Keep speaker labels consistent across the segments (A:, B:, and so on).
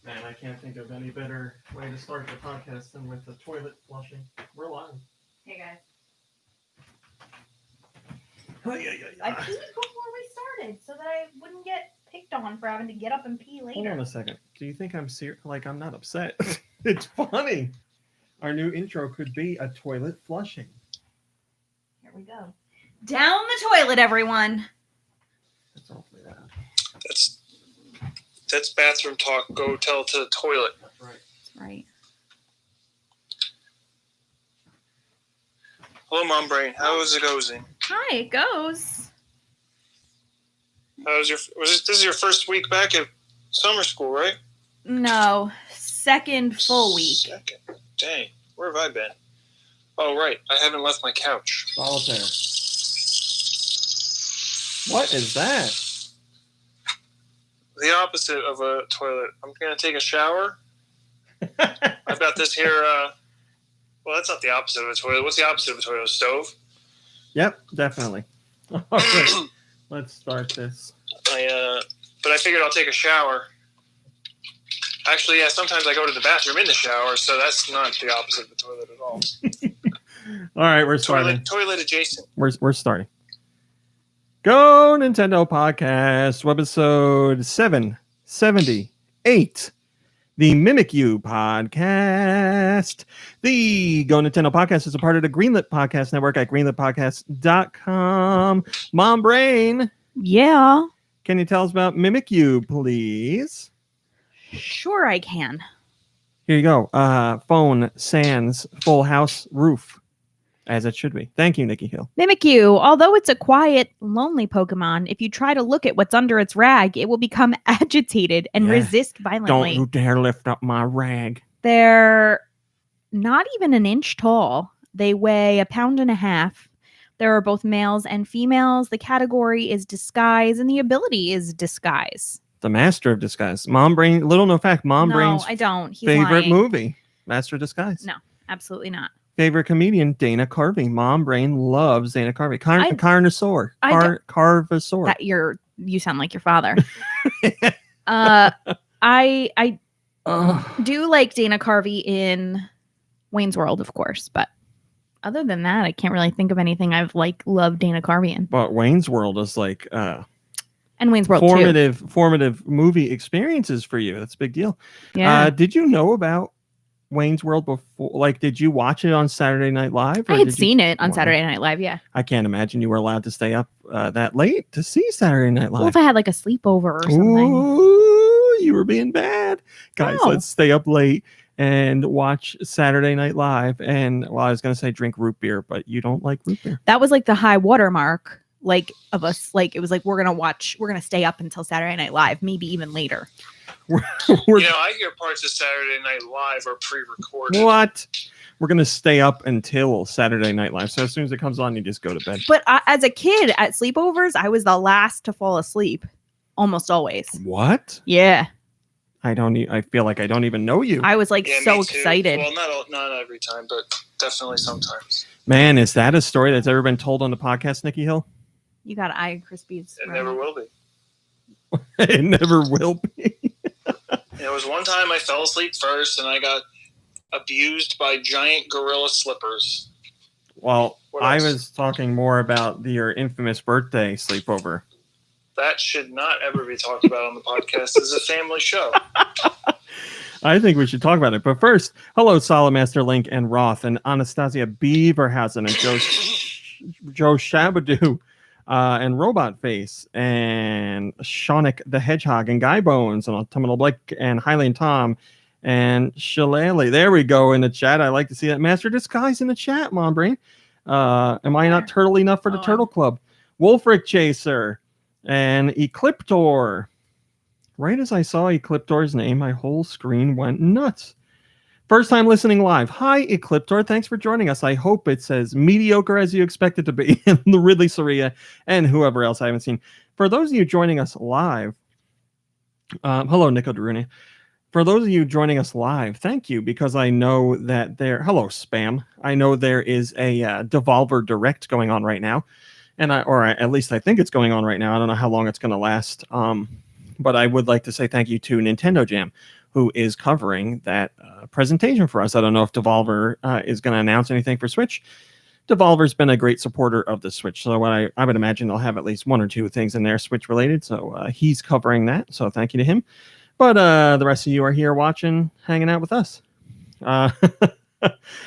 A: Man, I can't think of any better way to start the podcast than with the toilet flushing. We're live.
B: Hey guys.
A: I
B: I peed before we started so that I wouldn't get picked on for having to get up and pee later.
A: Hold on a second. Do you think I'm serious? Like, I'm not upset. It's funny. Our new intro could be a toilet flushing.
B: Here we go. Down the toilet, everyone.
A: That's awfully loud.
C: That's bathroom talk. Go tell it to the toilet.
A: That's right.
B: That's right.
C: Hello, Mom Brain. How is it going?
B: Hi, it goes.
C: How's your? This is your first week back at summer school, right?
B: No, second full week.
C: Second. Dang, where have I been? Oh, right. I haven't left my couch.
A: Solitaire. What is that?
C: The opposite of a toilet. I'm gonna take a shower. I've got this here. Well, that's not the opposite of a toilet. What's the opposite of a toilet? A stove?
A: Yep, definitely. All right, let's start this.
C: But I figured I'll take a shower. Actually, yeah, sometimes I go to the bathroom in the shower, so that's not the opposite of a toilet at all.
A: All right, we're starting.
C: Toilet adjacent.
A: We're starting. Go Nintendo Podcast, Webisode 778. The Mimikyu Podcast. The Go Nintendo Podcast is a part of the Greenlit Podcast Network at greenlitpodcast.com. Mom Brain,
B: Yeah.
A: can you tell us about Mimikyu, please?
B: Sure I can.
A: Here you go. Phone, sans, full house, roof. As it should be. Thank you, Nikki Hill.
B: Mimikyu, although it's a quiet, lonely Pokemon, if you try to look at what's under its rag, it will become agitated and
A: Yeah.
B: resist
A: Don't
B: violently.
A: you dare lift up my rag.
B: They're not even an inch tall. They weigh 1.5 pounds. There are both males and females. The category is disguise, and the ability is disguise.
A: The Master of Disguise. Mom Brain, little known fact, Mom
B: No,
A: Brain's
B: I don't. He's
A: favorite
B: lying.
A: movie, Master of Disguise.
B: No, absolutely not.
A: Favorite comedian, Dana Carvey. Mom Brain loves Dana Carvey.
B: I
A: Carnosaur. Carvosaur.
B: That you sound like your father. I do like Dana Carvey in Wayne's World, of course, but other than that, I can't really think of anything I've loved Dana Carvey in.
A: But Wayne's World is like
B: And Wayne's World too.
A: formative movie experiences for you. That's a big deal.
B: Yeah.
A: Did you know about Wayne's World before? Like, did you watch it on Saturday Night Live?
B: I had seen it on
A: Wow.
B: Saturday Night Live, yeah.
A: I can't imagine you were allowed to stay up that late to see Saturday Night Live.
B: Well, if I had like a sleepover or something.
A: Ooh, you were being bad. Guys,
B: No.
A: let's stay up late and watch Saturday Night Live. And, well, I was going to say drink root beer, but you don't like root beer.
B: That was like the high watermark of us. Like, it was like, we're going to stay up until Saturday Night Live, maybe even later.
C: I hear parts of Saturday Night Live are pre-recorded.
A: What? We're going to stay up until Saturday Night Live. So as soon as it comes on, you just go to bed.
B: But as a kid at sleepovers, I was the last to fall asleep almost always.
A: What?
B: Yeah.
A: I feel like I don't even know you.
B: I was like
C: Yeah,
B: so
C: me too.
B: excited.
C: Well, not every time, but definitely sometimes.
A: Man, is that a story that's ever been told on the podcast, Nikki Hill?
B: You got eye Krispies.
C: It never will be.
A: It never will be.
C: There was one time I fell asleep first, and I got abused by giant gorilla slippers.
A: Well,
C: What
A: I
C: else?
A: was talking more about your infamous birthday sleepover.
C: That should not ever be talked about on the podcast. It's a family show.
A: I think we should talk about it. But first, hello, Solid Master Link and Roth and Anastasia Beaverhausen and Joe Shabadoo and Robot Face and Shonic the Hedgehog and Guy Bones and Autumnal Blake and Hylian Tom and Shillelagh. There we go in the chat. I like to see that. Master Disguise in the chat, Mom Brain. Am I not turtle enough for the Turtle Club? Wolfric Chaser and Ecliptor. Right as I saw Ecliptor's name, my whole screen went nuts. First time listening live. Hi, Ecliptor. Thanks for joining us. I hope it's as mediocre as you expect it to be. And the Ridley Soria and whoever else I haven't seen. For those of you joining us live, hello, Nico Daruni. For those of you joining us live, thank you, because I know that hello, Spam. I know there is a Devolver Direct going on right now. Or at least I think it's going on right now. I don't know how long it's going to last. But I would like to say thank you to Nintendo Jam, who is covering that presentation for us. I don't know if Devolver is going to announce anything for Switch. Devolver's been a great supporter of the Switch, so I would imagine they'll have at least one or two things in there Switch related. So he's covering that. So thank you to him. But the rest of you are here watching, hanging out with us.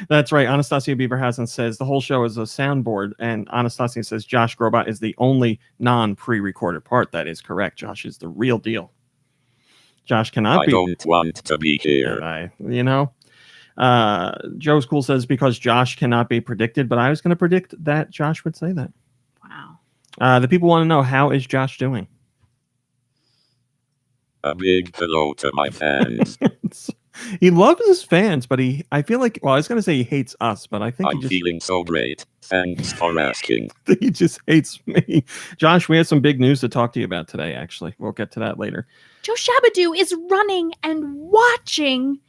A: That's right. Anastasia Beaverhausen says the whole show is a soundboard, and Anastasia says Josh Grobot is the only non-pre-recorded part. That is correct. Josh is the real deal. Josh cannot be.
D: I don't want to be here.
A: Joe School says because Josh cannot be predicted, but I was going to predict that Josh would say that.
B: Wow.
A: The people want to know, how is Josh doing?
D: A big hello to my fans.
A: He loves his fans, but I feel like, I was going to say he hates us, but I think
D: I'm feeling so great. Thanks for asking.
A: He just hates me. Josh, we have some big news to talk to you about today, actually. We'll get to that later.
B: Joe Shabadoo is running and watching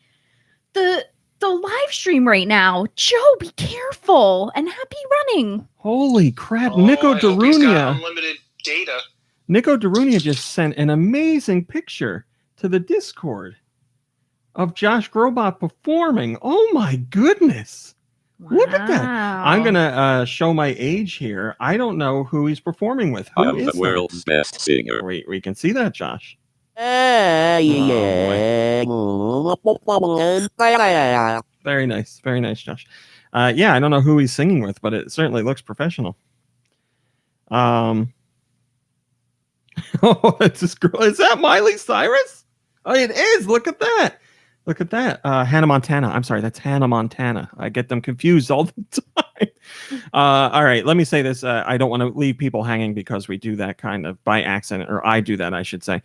B: the live stream right now. Joe, be careful and happy running.
A: Holy crap.
C: Nico Darunia. Unlimited data.
A: Nico Darunia just sent an amazing picture to the Discord of Josh Grobot performing. Oh my goodness. Wow. Look at that. I'm going to show my age here. I don't know who he's performing with. Who
D: I'm the world's best singer.
A: We can see that, Josh. Very nice. Very nice, Josh. I don't know who he's singing with, but it certainly looks professional. It's this girl. Is that Miley Cyrus? Oh, it is. Look at that. Look at that. Hannah Montana. I'm sorry, that's Hannah Montana. I get them confused all the time. All right, let me say this. I don't want to leave people hanging because we do that kind of by accident, or I do that, I should say.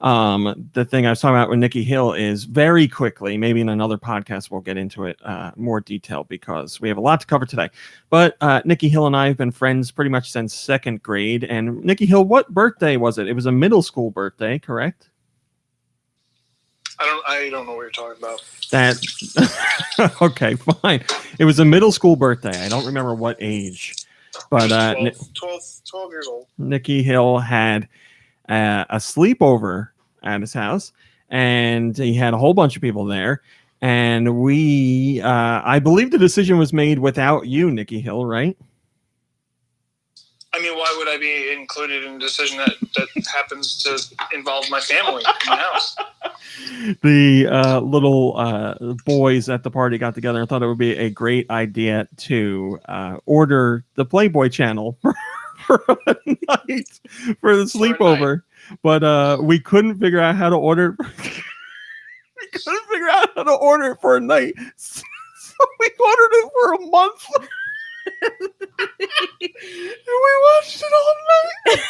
A: The thing I was talking about with Nikki Hill is very quickly, maybe in another podcast, we'll get into it more detail because we have a lot to cover today. But Nikki Hill and I have been friends pretty much since second grade. And Nikki Hill, what birthday was it? It was a middle school birthday, correct?
C: I don't know what you're talking about.
A: That okay, fine. It was a middle school birthday. I don't remember what age, but
C: 12 years old.
A: Nikki Hill had a sleepover at his house, and he had a whole bunch of people there. And we, I believe the decision was made without you, Nikki Hill, right?
C: I mean, why would I be included in a decision that happens to involve my family in my house?
A: The little boys at the party got together and thought it would be a great idea to order the Playboy channel for a night for the sleepover. But we couldn't figure out how to order. We couldn't figure out how to order it for a night. So we ordered it for a month. And we watched it all night.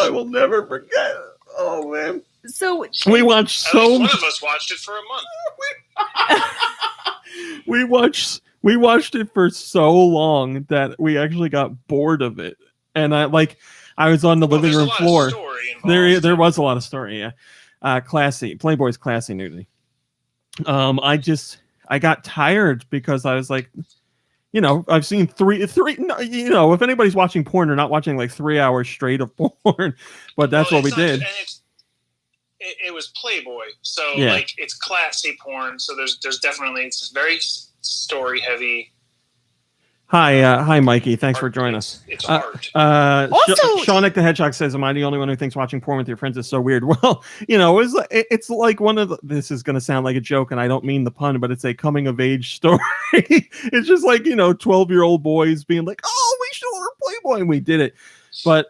A: I will never forget. Oh man!
B: So
A: we watched
C: one of us watched it for a month.
A: We watched it for so long that we actually got bored of it, and I was on the living room floor. There was a lot of story. Yeah, classy Playboy's classy nudity. I got tired because I was like, I've seen three, if anybody's watching porn, they're not watching like 3 hours straight of porn, but that's what we did. And
C: it was Playboy. So like it's classy porn. So there's definitely, it's very story heavy.
A: Hi, Mikey. Thanks for joining us.
C: It's art.
A: Also, Shawnick the Hedgehog says, "Am I the only one who thinks watching porn with your friends is so weird?" Well, it's like one of this is going to sound like a joke, and I don't mean the pun, but it's a coming of age story. It's just like 12-year-old boys being like, "Oh, we should order Playboy," and we did it. But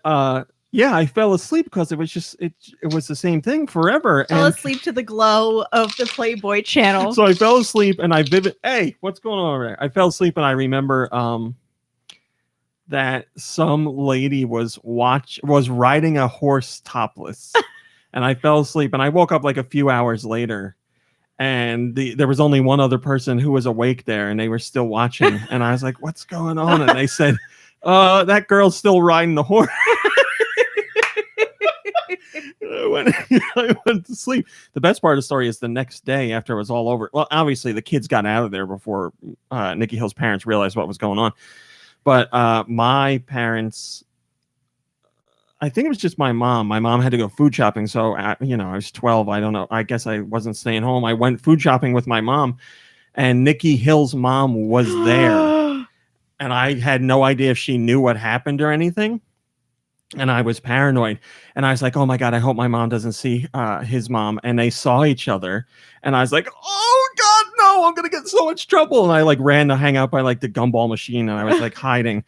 A: I fell asleep because it was just it was the same thing forever.
B: Fell asleep to the glow of the Playboy channel.
A: So I fell asleep and hey, what's going on over there? I fell asleep and I remember that some lady was riding a horse topless. And I fell asleep and I woke up like a few hours later. And there was only one other person who was awake there and they were still watching. And I was like, "What's going on?" And they said, "That girl's still riding the horse." I went to sleep. The best part of the story is the next day after it was all over. Well, obviously the kids got out of there before Nikki Hill's parents realized what was going on. But my parents, I think it was just my mom. My mom had to go food shopping. So, I was 12. I don't know. I guess I wasn't staying home. I went food shopping with my mom, and Nikki Hill's mom was there. And I had no idea if she knew what happened or anything. And I was paranoid. And I was like, oh my God, I hope my mom doesn't see his mom. And they saw each other. And I was like, oh God, no, I'm going to get in so much trouble. And I like ran to hang out by like the gumball machine. And I was like hiding.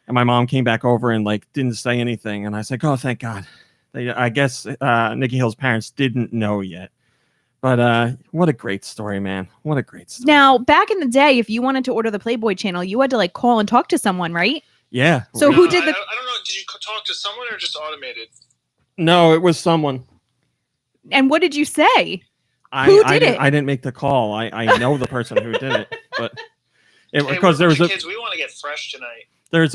A: And my mom came back over and like didn't say anything. And I was like, oh, thank God. I guess Nikki Hill's parents didn't know yet. But what a great story, man. What a great story.
B: Now, back in the day, if you wanted to order the Playboy channel, you had to like call and talk to someone, right?
A: Yeah.
B: So who did the...
C: I don't know. Did you talk to someone or just automated?
A: No, it was someone.
B: And what did you say?
A: Who did it? I didn't make the call. I know the person who did it. But because there was
C: kids, we want to get fresh tonight.
A: There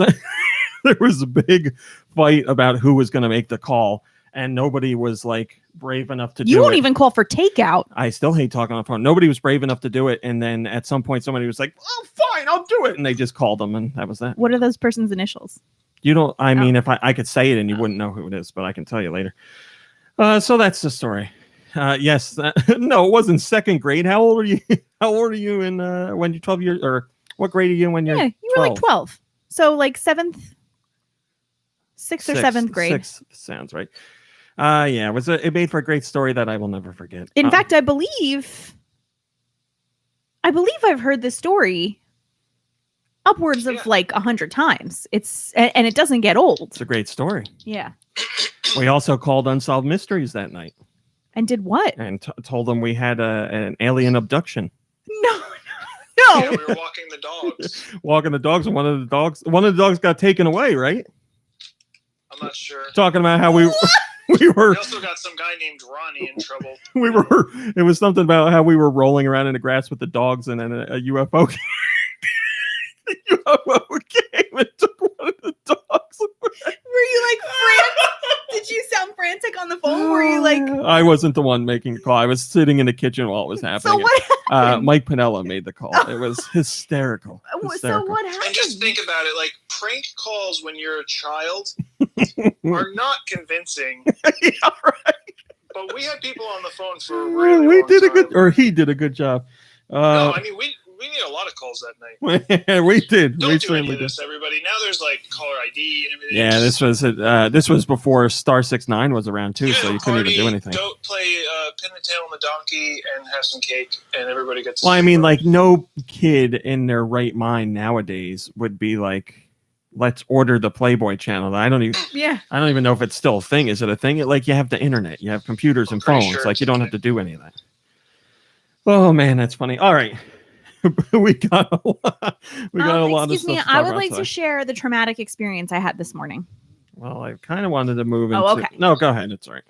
A: was a big fight about who was going to make the call. And nobody was like brave enough to do it.
B: You won't even call for takeout.
A: I still hate talking on the phone. Nobody was brave enough to do it. And then at some point, somebody was like, oh, fine, I'll do it. And they just called them. And that was that.
B: What are those person's initials?
A: You don't, I mean, if I could say it and you wouldn't know who it is, but I can tell you later. So that's the story. Yes. No, it wasn't second grade. How old are you? How old are you in when you're 12 years? Or what grade are you in when you're 12?
B: You were like 12. So like sixth or seventh grade.
A: Sixth sounds right. Yeah, it made for a great story that I will never forget.
B: In fact, I believe I've heard this story upwards of like 100 times. And it doesn't get old.
A: It's a great story.
B: Yeah.
A: We also called Unsolved Mysteries that night.
B: And did what?
A: And told them we had an alien abduction.
B: No.
C: Yeah, we were walking the dogs.
A: Walking the dogs, and one of the dogs got taken away, right?
C: I'm not sure.
A: Talking about how we were.
C: We also got some guy named Ronnie in trouble.
A: It was something about how we were rolling around in the grass with the dogs, and then a UFO came. The UFO came and took one of the dogs away.
B: Were you like frantic? Did you sound frantic on the phone? Were you like...
A: I wasn't the one making the call. I was sitting in the kitchen while it was happening.
B: So what happened?
A: Mike Pinella made the call. It was hysterical.
B: So what happened?
C: And just think about it, like prank calls when you're a child are not convincing.
A: Yeah, right.
C: But we had people on the phone for a really long time.
A: He did a good job.
C: No, I mean we need a lot of calls that night.
A: We did.
C: Don't do any of this, everybody. Now there's like caller ID and everything.
A: Yeah, this was before Star 69 was around too, so you couldn't even do anything.
C: Go play Pin the Tail on the Donkey and have some cake, and everybody gets.
A: Well, I mean, like no kid in their right mind nowadays would be like, let's order the Playboy channel. I don't even know if it's still a thing. Is it a thing? Like you have the internet, you have computers and phones. Sure like you don't have to do any of that. Oh man, that's funny. All right. we got a lot of
B: excuse me, I would like to share the traumatic experience I had this morning.
A: Well, I kind of wanted to move into...
B: okay.
A: No, go ahead. It's all right.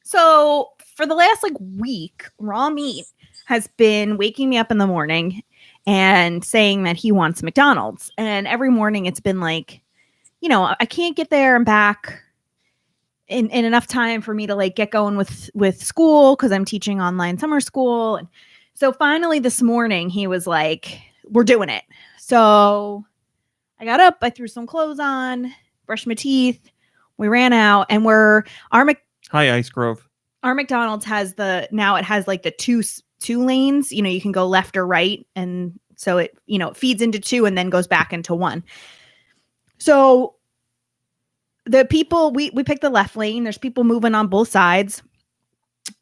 B: So for the last week, Raw Meat has been waking me up in the morning and saying that he wants McDonald's. And every morning it's been like, I can't get there and back in enough time for me to get going with school because I'm teaching online summer school. And so finally this morning he was like, we're doing it. So I got up, I threw some clothes on, brushed my teeth. We ran out and
A: Hi, Ice Grove.
B: Our McDonald's has the two lanes, you can go left or right. And so it, it feeds into two and then goes back into one. So the people, we picked the left lane. There's people moving on both sides.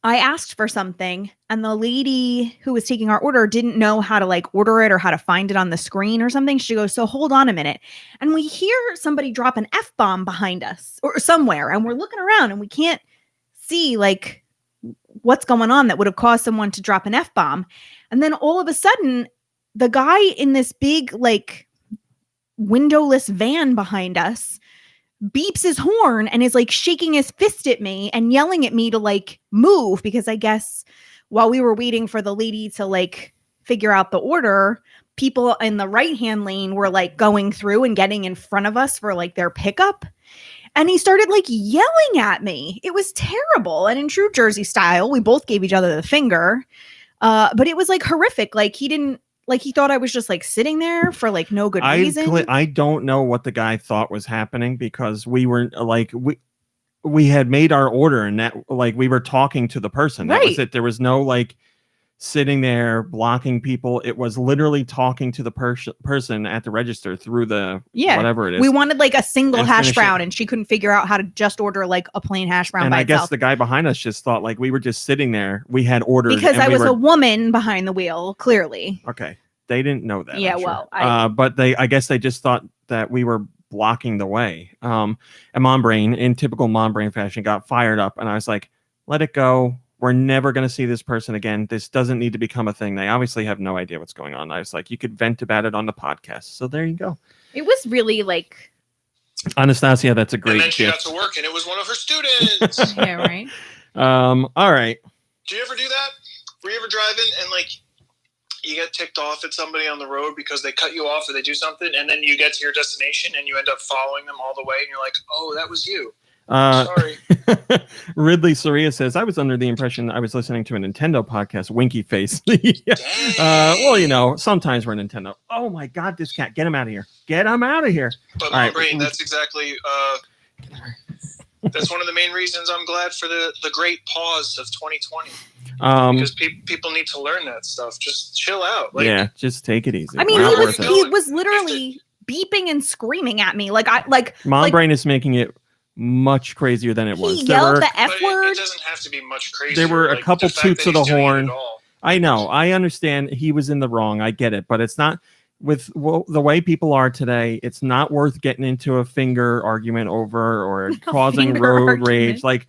B: I asked for something and the lady who was taking our order didn't know how to order it or how to find it on the screen or something. She goes, so hold on a minute. And we hear somebody drop an F-bomb behind us or somewhere. And we're looking around and we can't see what's going on that would have caused someone to drop an F-bomb. And then all of a sudden the guy in this big, windowless van behind us beeps his horn and is shaking his fist at me and yelling at me to move because I guess while we were waiting for the lady to figure out the order, people in the right-hand lane were going through and getting in front of us for their pickup. And he started yelling at me. It was terrible. And in true Jersey style, we both gave each other the finger. But it was horrific. He didn't he thought I was just sitting there for no good reason.
A: I don't know what the guy thought was happening because we were we had made our order and that like we were talking to the person. That was
B: Right.
A: it. There was no like sitting there blocking people. It was literally talking to the person at the register through the whatever it is.
B: We wanted like a single
A: And
B: hash
A: finish
B: brown
A: it.
B: and she couldn't figure out how to just order like a plain hash brown
A: And
B: by
A: I guess
B: itself.
A: the guy behind us just thought like we were just sitting there. We had ordered
B: Because
A: and
B: I
A: we
B: was
A: were,
B: a woman behind the wheel, clearly.
A: okay. They didn't know that.
B: Yeah,
A: I'm sure.
B: well,
A: but I guess they just thought that we were blocking the way. And Mom Brain, in typical Mom Brain fashion, got fired up, and I was like, "Let it go. We're never going to see this person again. This doesn't need to become a thing. They obviously have no idea what's going on." I was like, "You could vent about it on the podcast." So there you go.
B: It was really like,
A: Anastasia, that's a great
C: And then she got
A: gift.
C: to work, and it was one of her students.
B: yeah, right.
A: All right.
C: Do you ever do that? Were you ever driving and like you get ticked off at somebody on the road because they cut you off or they do something, and then you get to your destination and you end up following them all the way, and you're like, "Oh, that was you." Sorry.
A: Ridley Soria says, I was under the impression I was listening to a Nintendo podcast, Winky Face. Yeah. Well, you know, sometimes we're Nintendo. Oh my God, this cat, get him out of here. Get him out of here.
C: But
A: All
C: my
A: right.
C: brain, that's exactly, that's one of the main reasons I'm glad for the great pause of 2020. Because people need to learn that stuff. Just chill out. Like,
A: yeah, just take it easy.
B: I mean,
A: Not
B: he
A: worth
B: was
A: it.
B: literally beeping and screaming at me. Like
A: Mom
B: like,
A: Brain is making it much crazier than it was.
B: he
A: There
B: yelled
A: were,
B: the F
C: but
B: word.
C: it doesn't have to be much crazier.
A: There were a
C: Like,
A: couple
C: the fact
A: toots
C: that
A: of the
C: he's doing it
A: horn.
C: at all.
A: I know. I understand he was in the wrong. I get it. But it's not with the way people are today. It's not worth getting into a finger argument over or causing
B: finger
A: road
B: argument.
A: rage. Like,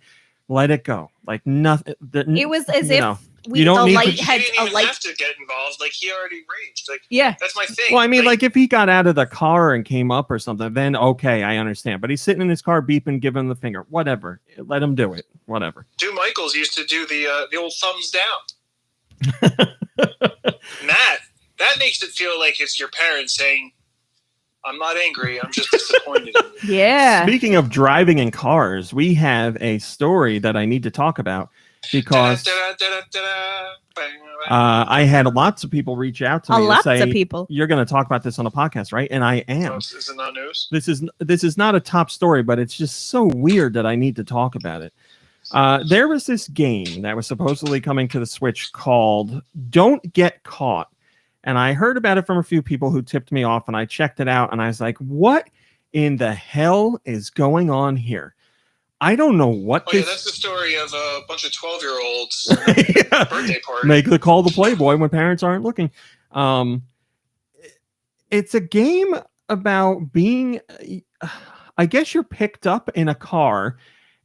A: let it go. Like nothing.
B: It was as
A: you
B: if
A: know.
B: we
A: You don't
B: the
A: need to-
B: light
C: But you
B: had
C: didn't
B: a
C: even
B: light.
C: have to get involved. Like, he already raged. Like,
B: Yeah.
C: that's my thing.
A: Well, I mean, like if he got out of the car and came up or something, then okay, I understand. But he's sitting in his car beeping, giving him the finger. Whatever. Let him do it. Whatever.
C: Stu Michaels used to do the old thumbs down. That makes it feel like it's your parents saying, "I'm not angry. I'm just disappointed." in you."
B: Yeah.
A: Speaking of driving in cars, we have a story that I need to talk about because I had lots of people reach out to me to
B: Lots
A: say,
B: of people.
A: "You're going to talk about this on a podcast, right?" And I am.
C: Is it not news?
A: This is not a top story, but it's just so weird that I need to talk about it. There was this game that was supposedly coming to the Switch called Don't Get Caught. And I heard about it from a few people who tipped me off, and I checked it out, and I was like, what in the hell is going on here? I don't know what
C: Oh,
A: this...
C: yeah, that's the story of a bunch of 12-year-olds
A: Yeah.
C: birthday party.
A: Make the call to Playboy when parents aren't looking. It's a game about being... I guess you're picked up in a car,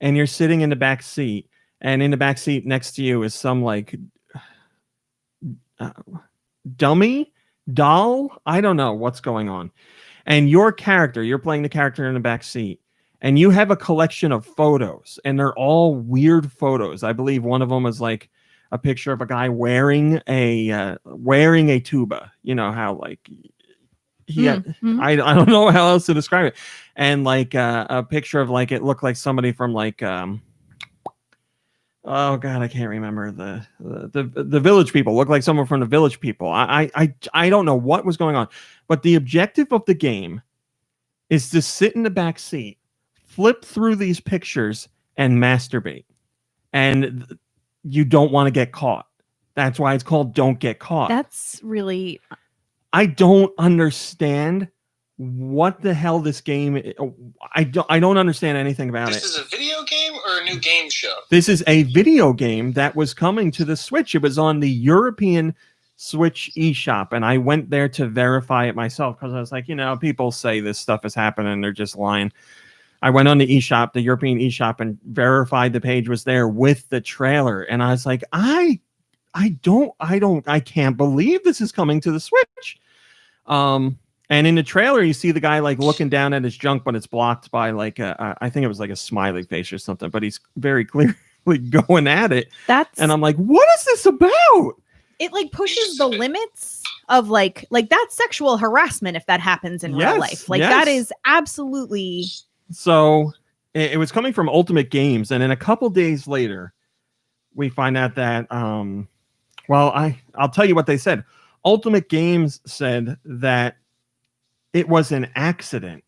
A: and you're sitting in the back seat, and in the back seat next to you is some, like... dummy doll. I don't know what's going on. And your character, you're playing the character in the back seat, and you have a collection of photos, and they're all weird photos. I believe one of them is like a picture of a guy wearing a tuba. You know how like he had,
B: Mhm.
A: I don't know how else to describe it. And like a picture of like it looked like somebody from like oh God, I can't remember the Village People. Looked like someone from the Village People. I don't know what was going on, but the objective of the game is to sit in the back seat, flip through these pictures, and masturbate. And you don't want to get caught. That's why it's called Don't Get Caught.
B: That's really
A: I don't understand what the hell this game. I don't understand anything about
C: This
A: it.
C: is a video game or a new game show?
A: This is a video game that was coming to the Switch. It was on the European Switch eShop, and I went there to verify it myself because I was like, you know, people say this stuff is happening, they're just lying. I went on the eShop, the European eShop, and verified the page was there with the trailer, and I was like, I can't believe this is coming to the Switch. And in the trailer, you see the guy like looking down at his junk, but it's blocked by like I think it was like a smiley face or something. But he's very clearly going at it,
B: that's
A: and I'm like, what is this about?
B: it like pushes the limits of like that's sexual harassment if that happens in real
A: Yes,
B: life. Like
A: yes.
B: that is absolutely
A: So it was coming from Ultimate Games, and then a couple days later, we find out that well, I'll tell you what they said. Ultimate Games said that it was an accident.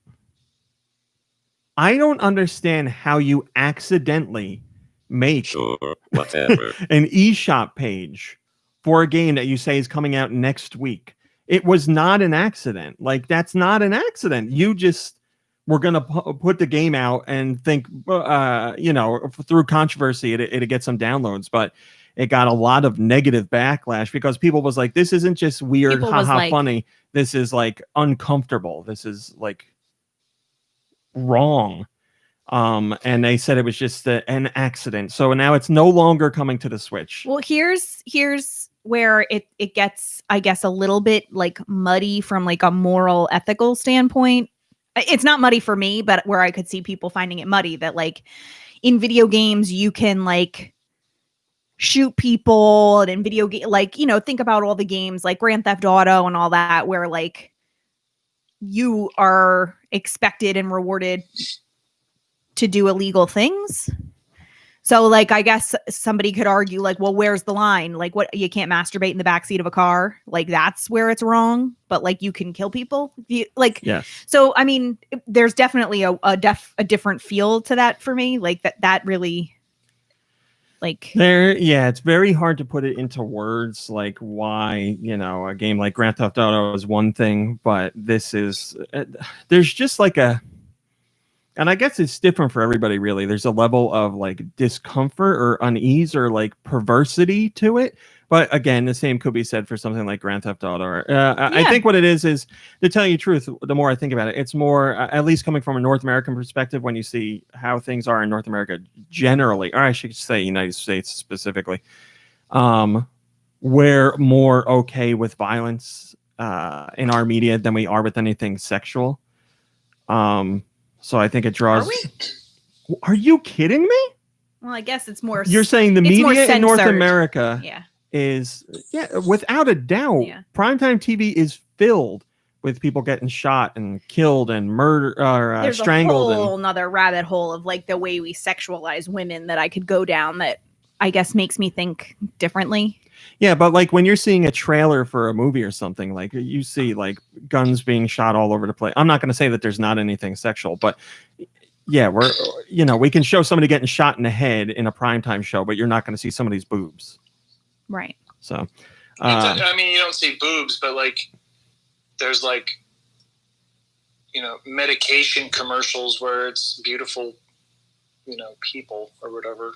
A: I don't understand how you accidentally make
D: Sure, whatever.
A: an eShop page for a game that you say is coming out next week. It was not an accident. Like, that's not an accident. You just were going to put the game out and think, through controversy, it'd get some downloads, but it got a lot of negative backlash because people was like, this isn't just weird,
B: People was
A: haha,
B: like-
A: funny. This is like uncomfortable. This is like wrong. And they said it was just an accident. So now it's no longer coming to the Switch.
B: Well, here's where it gets, I guess, a little bit like muddy from like a moral, ethical standpoint. It's not muddy for me, but where I could see people finding it muddy, that like in video games you can like shoot people, and in video game, like, you know, think about all the games like Grand Theft Auto and all that, where like you are expected and rewarded to do illegal things. So like, I guess somebody could argue like, well, where's the line? Like, what, you can't masturbate in the backseat of a car? Like, that's where it's wrong, but like you can kill people.
A: Yes.
B: So, I mean, there's definitely a different feel to that for me. Like that really, like,
A: it's very hard to put it into words, like why, you know, a game like Grand Theft Auto is one thing, but this is, there's just like and I guess it's different for everybody, really. There's a level of like discomfort or unease or like perversity to it. But again, the same could be said for something like Grand Theft Auto. I think what it is, to tell you the truth, the more I think about it, it's more, at least coming from a North American perspective, when you see how things are in North America generally, or I should say United States specifically, we're more okay with violence in our media than we are with anything sexual. So I think it draws. Are you kidding me?
B: well, I guess it's more.
A: You're saying the
B: it's more
A: media in North
B: censored.
A: America
B: Yeah.
A: is, without a doubt, primetime TV is filled with people getting shot and killed and murdered or
B: There's
A: strangled.
B: a whole nother rabbit hole of like the way we sexualize women that I could go down, that I guess makes me think differently.
A: Yeah, but like when you're seeing a trailer for a movie or something, like you see like guns being shot all over the place. I'm not going to say that there's not anything sexual, but yeah, we can show somebody getting shot in the head in a primetime show, but you're not going to see somebody's boobs.
B: Right.
A: So,
C: I mean, you don't see boobs, but like there's like, you know, medication commercials where it's beautiful, you know, people or whatever.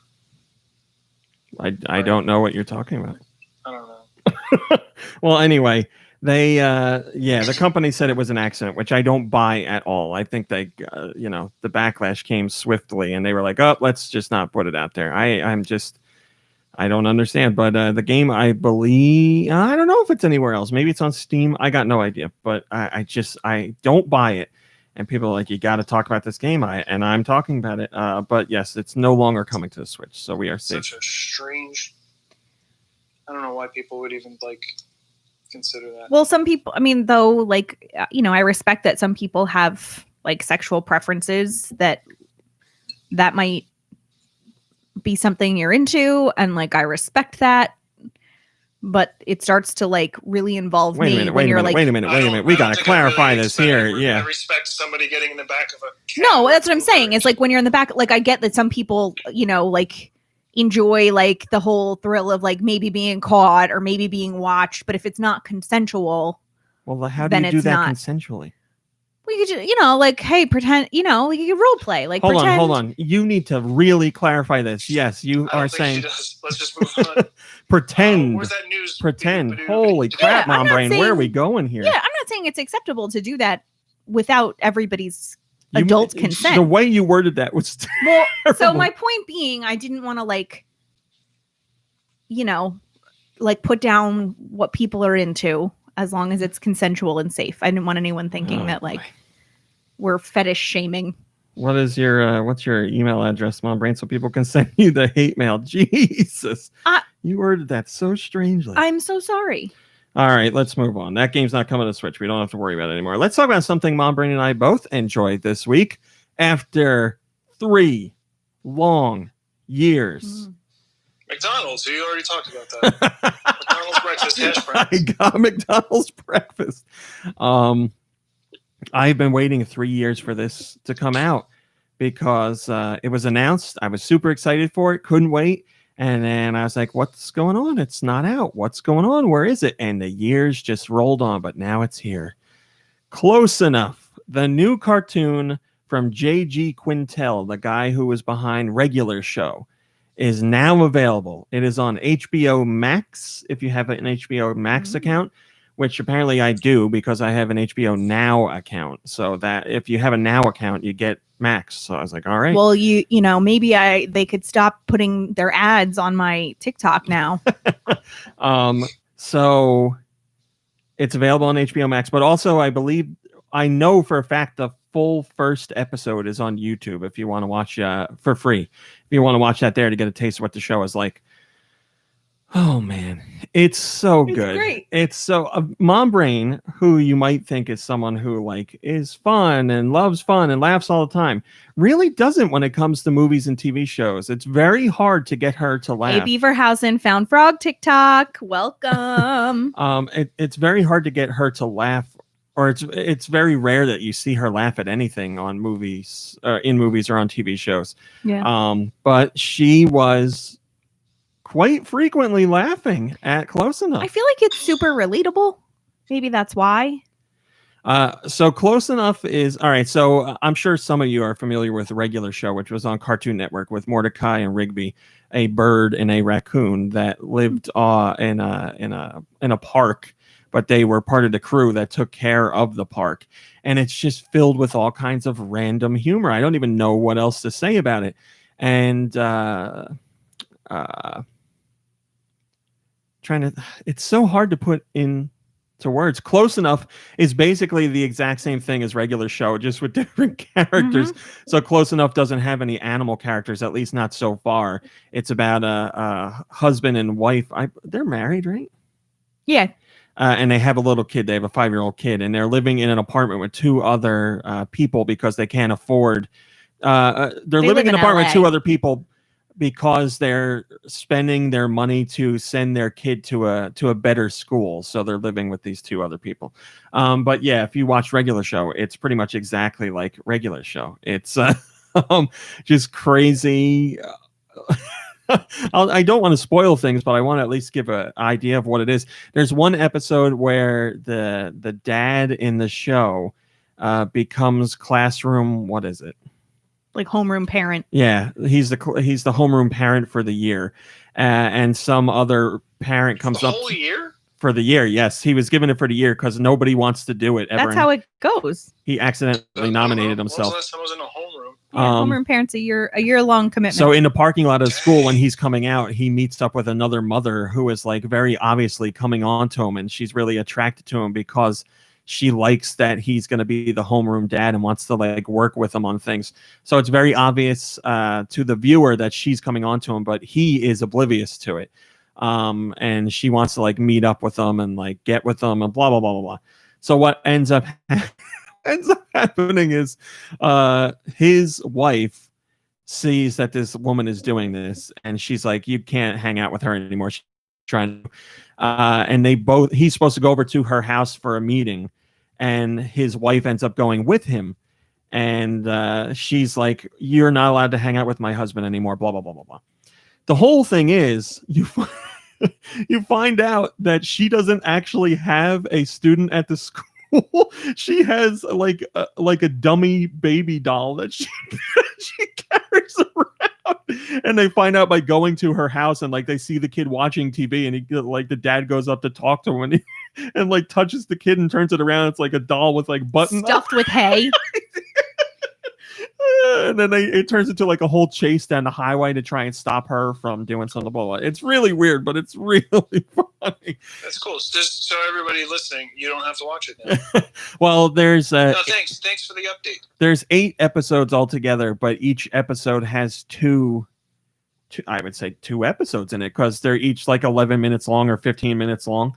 A: I don't know what you're talking about.
C: I don't know.
A: Well, anyway, they, the company said it was an accident, which I don't buy at all. I think they, the backlash came swiftly and they were like, oh, let's just not put it out there. I don't understand. But the game, I believe, I don't know if it's anywhere else. Maybe it's on Steam. I got no idea. But I don't buy it. And people are like, you got to talk about this game. And I'm talking about it. But yes, it's no longer coming to the Switch. So we are safe.
C: Such a strange. I don't know why people would even like consider that.
B: Well, some people, I mean, though, like, I respect that some people have like sexual preferences that might be something you're into. And like, I respect that. But it starts to like really involve
A: Wait a minute. We got to clarify this here. Yeah.
C: I respect somebody getting in the back of a.
B: No, that's what I'm saying. It's like when you're in the back, like I get that some people, like enjoy like the whole thrill of like maybe being caught or maybe being watched. But if it's not consensual,
A: well, how do you do that consensually?
B: We could just, like, hey, pretend, you could role play. Like,
A: hold on. You need to really clarify this. Yes, you are saying.
C: Let's just move on.
A: Pretend.
C: Where's that news?
A: Pretend. Holy crap, Mom Brain. Where are we going here?
B: Yeah, I'm not saying it's acceptable to do that without everybody's adult consent.
A: The way you worded that was
B: well. So my point being, I didn't want to like put down what people are into. As long as it's consensual and safe. I didn't want anyone thinking that like we're fetish shaming.
A: What is your what's your email address, Mom Brain, so people can send you the hate mail? Jesus. You worded that so strangely.
B: I'm so sorry.
A: All right, let's move on. That game's not coming to Switch. We don't have to worry about it anymore. Let's talk about something Mom Brain and I both enjoyed this week after 3 long years.
C: McDonald's. You already talked about that. McDonald's breakfast, hash browns.
A: I got McDonald's breakfast. I've been waiting 3 years for this to come out. because it was announced. I was super excited for it, couldn't wait. And then I was like, what's going on? It's not out. What's going on? Where is it? And the years just rolled on, but now it's here. Close Enough, the new cartoon from J.G. Quintel, the guy who was behind Regular Show, is now available. It is on HBO Max, if you have an HBO Max account, which apparently I do because I have an HBO Now account. So that if you have a Now account, you get Max. So I was like, all right.
B: Well, you know, maybe they could stop putting their ads on my TikTok now.
A: So it's available on HBO Max, but also I know for a fact the full first episode is on YouTube if you want to watch for free. If you want to watch that there to get a taste of what the show is like. Oh man, it's so good.
B: Great.
A: It's so Mom Brain, who you might think is someone who like is fun and loves fun and laughs all the time, really doesn't when it comes to movies and TV shows. It's very hard to get her to laugh.
B: Hey, Beaverhausen found frog TikTok. Welcome.
A: It's very hard to get her to laugh, or it's very rare that you see her laugh at anything on movies, in movies or on TV shows.
B: Yeah.
A: But she was quite frequently laughing at Close Enough.
B: I feel like it's super relatable. Maybe that's why.
A: So Close Enough is all right. So I'm sure some of you are familiar with the Regular Show, which was on Cartoon Network with Mordecai and Rigby, a bird and a raccoon that lived in a park, but they were part of the crew that took care of the park. And it's just filled with all kinds of random humor. I don't even know what else to say about it. And it's so hard to put into words. Close Enough is basically the exact same thing as Regular Show, just with different characters. So Close Enough doesn't have any animal characters, at least not so far. It's about a husband and wife. They're married, right?
B: Yeah.
A: And they have a little kid. They have a 5-year-old kid, and they're living in an apartment with 2 other people because they can't afford. They're living in an apartment with 2 other people because they're spending their money to send their kid to a better school. So they're living with these 2 other people. But yeah, if you watch Regular Show, it's pretty much exactly like Regular Show. It's just crazy. I don't want to spoil things, but I want to at least give an idea of what it is. There's one episode where the dad in the show becomes classroom. What is it?
B: Like homeroom parent.
A: Yeah, he's the homeroom parent for the year, and some other parent comes
C: the
A: up
C: whole year
A: for the year. Yes, he was given it for the year because nobody wants to do it ever.
B: That's how it goes.
A: He accidentally nominated himself.
C: When was the last time I was in a homeroom?
B: Yeah, homeroom parent's a year long commitment.
A: So in the parking lot of school, when he's coming out, he meets up with another mother who is like very obviously coming on to him, and she's really attracted to him because she likes that he's going to be the homeroom dad and wants to like work with him on things. So it's very obvious to the viewer that she's coming on to him, but he is oblivious to it. And she wants to like meet up with him and like get with him and blah, blah, blah, blah, blah. So what ends up happening is his wife sees that this woman is doing this, and she's like, you can't hang out with her anymore. She's trying to and he's supposed to go over to her house for a meeting, and his wife ends up going with him, and she's like, you're not allowed to hang out with my husband anymore, blah blah blah blah blah. The whole thing is you find out that she doesn't actually have a student at the school. She has like a dummy baby doll that she carries around, and they find out by going to her house, and like they see the kid watching TV, and the dad goes up to talk to him, and like touches the kid and turns it around. It's like a doll with like buttons
B: stuffed with hay.
A: And then it turns into like a whole chase down the highway to try and stop her from doing something. It's really weird, but it's really funny.
C: That's cool. Just so everybody listening, you don't have to watch it now.
A: Well, there's
C: no, thanks for the update.
A: There's 8 episodes altogether, but each episode has two episodes in it because they're each like 11 minutes long or 15 minutes long.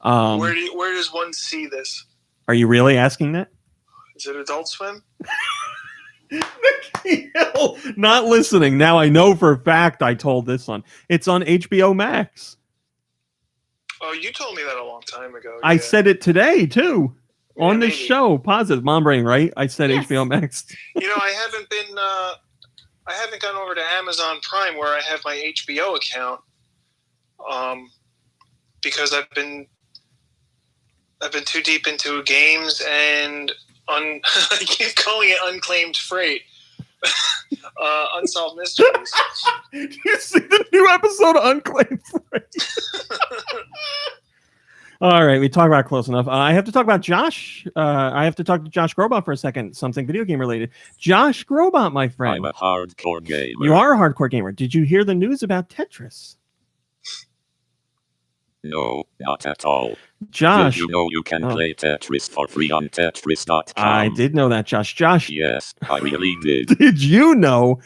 C: Where does one see this?
A: Are you really asking that?
C: Is it Adult Swim?
A: Not listening. Now I know for a fact I told this one. It's on HBO Max.
C: Oh, you told me that a long time ago.
A: I said it today too. on the
C: maybe.
A: show. Positive. Mom Brain, right? I said
B: Yes.
A: HBO Max.
C: I haven't gone over to Amazon Prime where I have my HBO account, because I've been too deep into games and I keep calling it unclaimed freight, unsolved mysteries.
A: You see the new episode of Unclaimed Freight? All right, we talked about close enough. I have to talk about Josh. I have to talk to Josh Grobot for a second. Something video game related. Josh Grobot, my friend.
D: I'm a hardcore gamer.
A: You are a hardcore gamer. Did you hear the news about Tetris?
D: No, not at all.
A: Josh.
D: Did you know you can play Tetris for free on Tetris.com?
A: I did know that, Josh. Josh.
D: Yes, I really did.
A: Did you know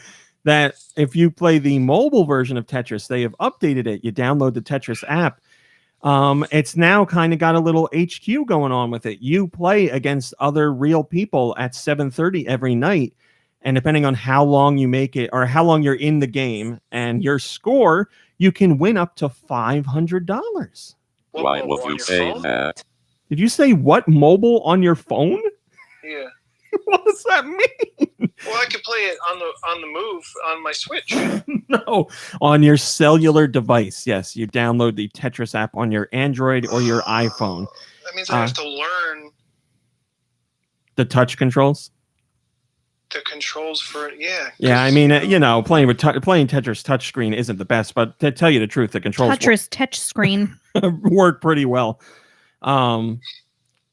A: that if you play the mobile version of Tetris, they have updated it. You download the Tetris app. It's now kind of got a little HQ going on with it. You play against other real people at 7:30 every night. And depending on how long you make it or how long you're in the game and your score, you can win up to $500.
D: Why would you say that?
A: Did you say what? Mobile on your phone?
C: Yeah.
A: What does that mean?
C: Well, I could play it on the move on my Switch.
A: No, on your cellular device. Yes, you download the Tetris app on your Android or your iPhone.
C: That means I have to learn
A: the touch controls.
C: the controls for it. Yeah.
A: Yeah, I mean, playing Tetris touchscreen isn't the best, but to tell you the truth, the controls
B: Tetris touch screen.
A: work pretty well.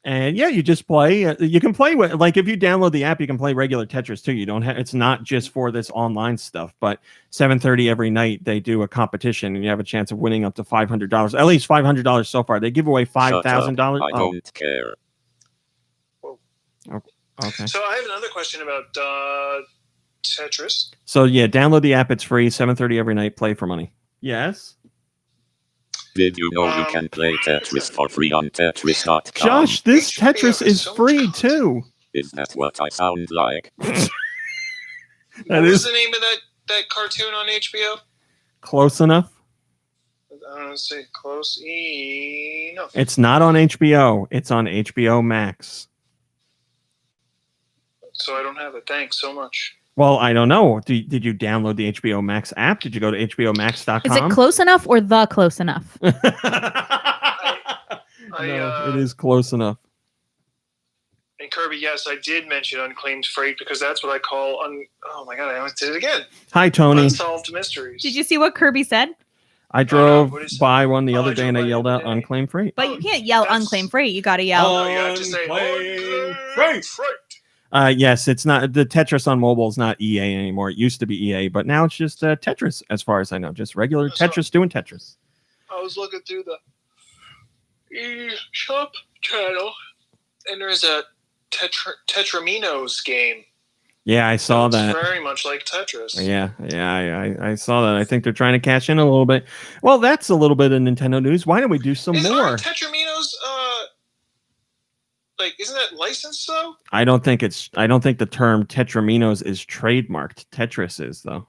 A: And yeah, you just play. You can play with, like, if you download the app, you can play regular Tetris too. You don't have. It's not just for this online stuff. But 7:30 every night they do a competition, and you have a chance of winning up to $500. At least $500 so far. They give away $5,000.
D: I don't care.
A: Okay.
C: So I have another question about Tetris.
A: So yeah, download the app. It's free. 7:30 every night. Play for money. Yes.
D: Did you know you can play Tetris for free on Tetris.com?
A: Josh, this
C: HBO
A: Tetris
C: is
A: is
C: so
A: free
C: talented.
A: too.
D: Is that what I sound like?
A: That
C: What
A: is
C: was the name of that cartoon on HBO?
A: close enough.
C: I don't know, say close enough.
A: It's not on HBO. It's on HBO Max.
C: So I don't have it. Thanks so much.
A: Well, I don't know. Did you download the HBO Max app? Did you go to HBOMax.com?
B: Is it close enough or the close enough?
A: No, it is close enough.
C: And Kirby, yes, I did mention unclaimed freight because that's what I call oh my god, I did it again.
A: Hi, Tony.
C: Unsolved mysteries.
B: Did you see what Kirby said?
A: I drove
C: what is it?
A: by one the
C: Oh,
A: other
C: I
A: day and I
C: drove by
A: yelled
C: the
A: out
C: other day.
A: unclaimed freight.
B: But you can't yell
C: that's-
B: unclaimed freight. You got to yell.
C: Oh, you have to say
A: Unclaimed
C: unclaimed
A: freight.
C: freight.
A: Yes, it's not the Tetris on mobile is not EA anymore. It used to be EA, but now it's just Tetris, as far as I know, just regular
C: So-
A: Tetris doing Tetris.
C: I was looking through the eShop channel, and there's a Tetraminos game.
A: Yeah, I saw
C: It's
A: that.
C: very much like Tetris.
A: Yeah, I saw that. I think they're trying to cash in a little bit. Well, that's a little bit of Nintendo news. Why don't we do some more?
C: Aren't Tetraminos, isn't that licensed though?
A: I don't think the term Tetraminos is trademarked. Tetris is though.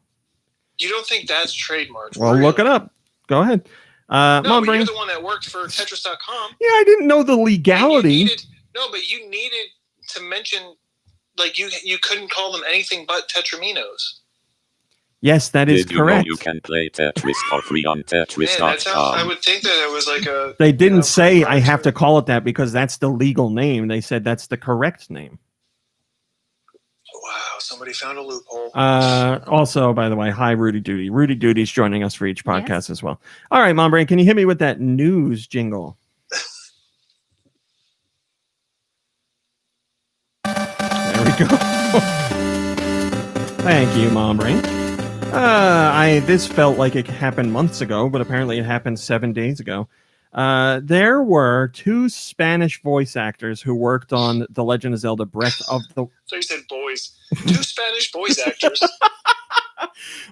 C: You don't think that's trademarked?
A: Well, look it up. Go ahead.
C: No,
A: Mom,
C: but
A: bring.
C: you're the one that worked for Tetris.com.
A: Yeah, I didn't know the legality.
C: But you needed to mention, like, you couldn't call them anything but Tetraminos.
A: Yes, that is
D: Did you know
A: correct.
D: you can play Tetris for free on
C: Man, that sounds, I
D: Tetris.com?
C: would think that it was like a...
A: They didn't say I
C: right
A: have to call it that because that's the legal name. They said that's the correct name.
C: Wow, somebody found a loophole.
A: Also, by the way, hi, Rudy Duty. Rudy Duty's joining us for each podcast as well. All right, Mom Brain, can you hit me with that news jingle? There we go. Thank you, Mom Brain. This felt like it happened months ago, but apparently it happened 7 days ago. There were two Spanish voice actors who worked on The Legend of Zelda Breath of the...
C: So you said boys. Two Spanish voice actors.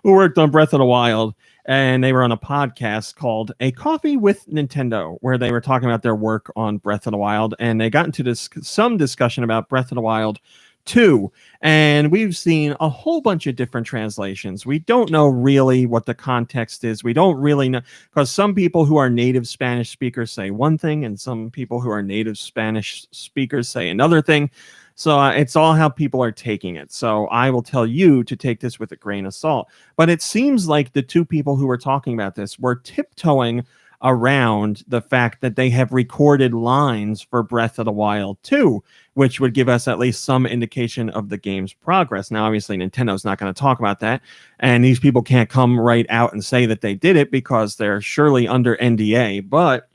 A: who worked on Breath of the Wild, and they were on a podcast called A Coffee with Nintendo, where they were talking about their work on Breath of the Wild, and they got into some discussion about Breath of the Wild 2. And we've seen a whole bunch of different translations. We don't know really what the context is. We don't really know, because some people who are native Spanish speakers say one thing, and some people who are native Spanish speakers say another thing. So it's all how people are taking it. So I will tell you to take this with a grain of salt. But it seems like the two people who were talking about this were tiptoeing around the fact that they have recorded lines for Breath of the Wild 2, which would give us at least some indication of the game's progress. Now, obviously, Nintendo's not going to talk about that, and these people can't come right out and say that they did it because they're surely under NDA. But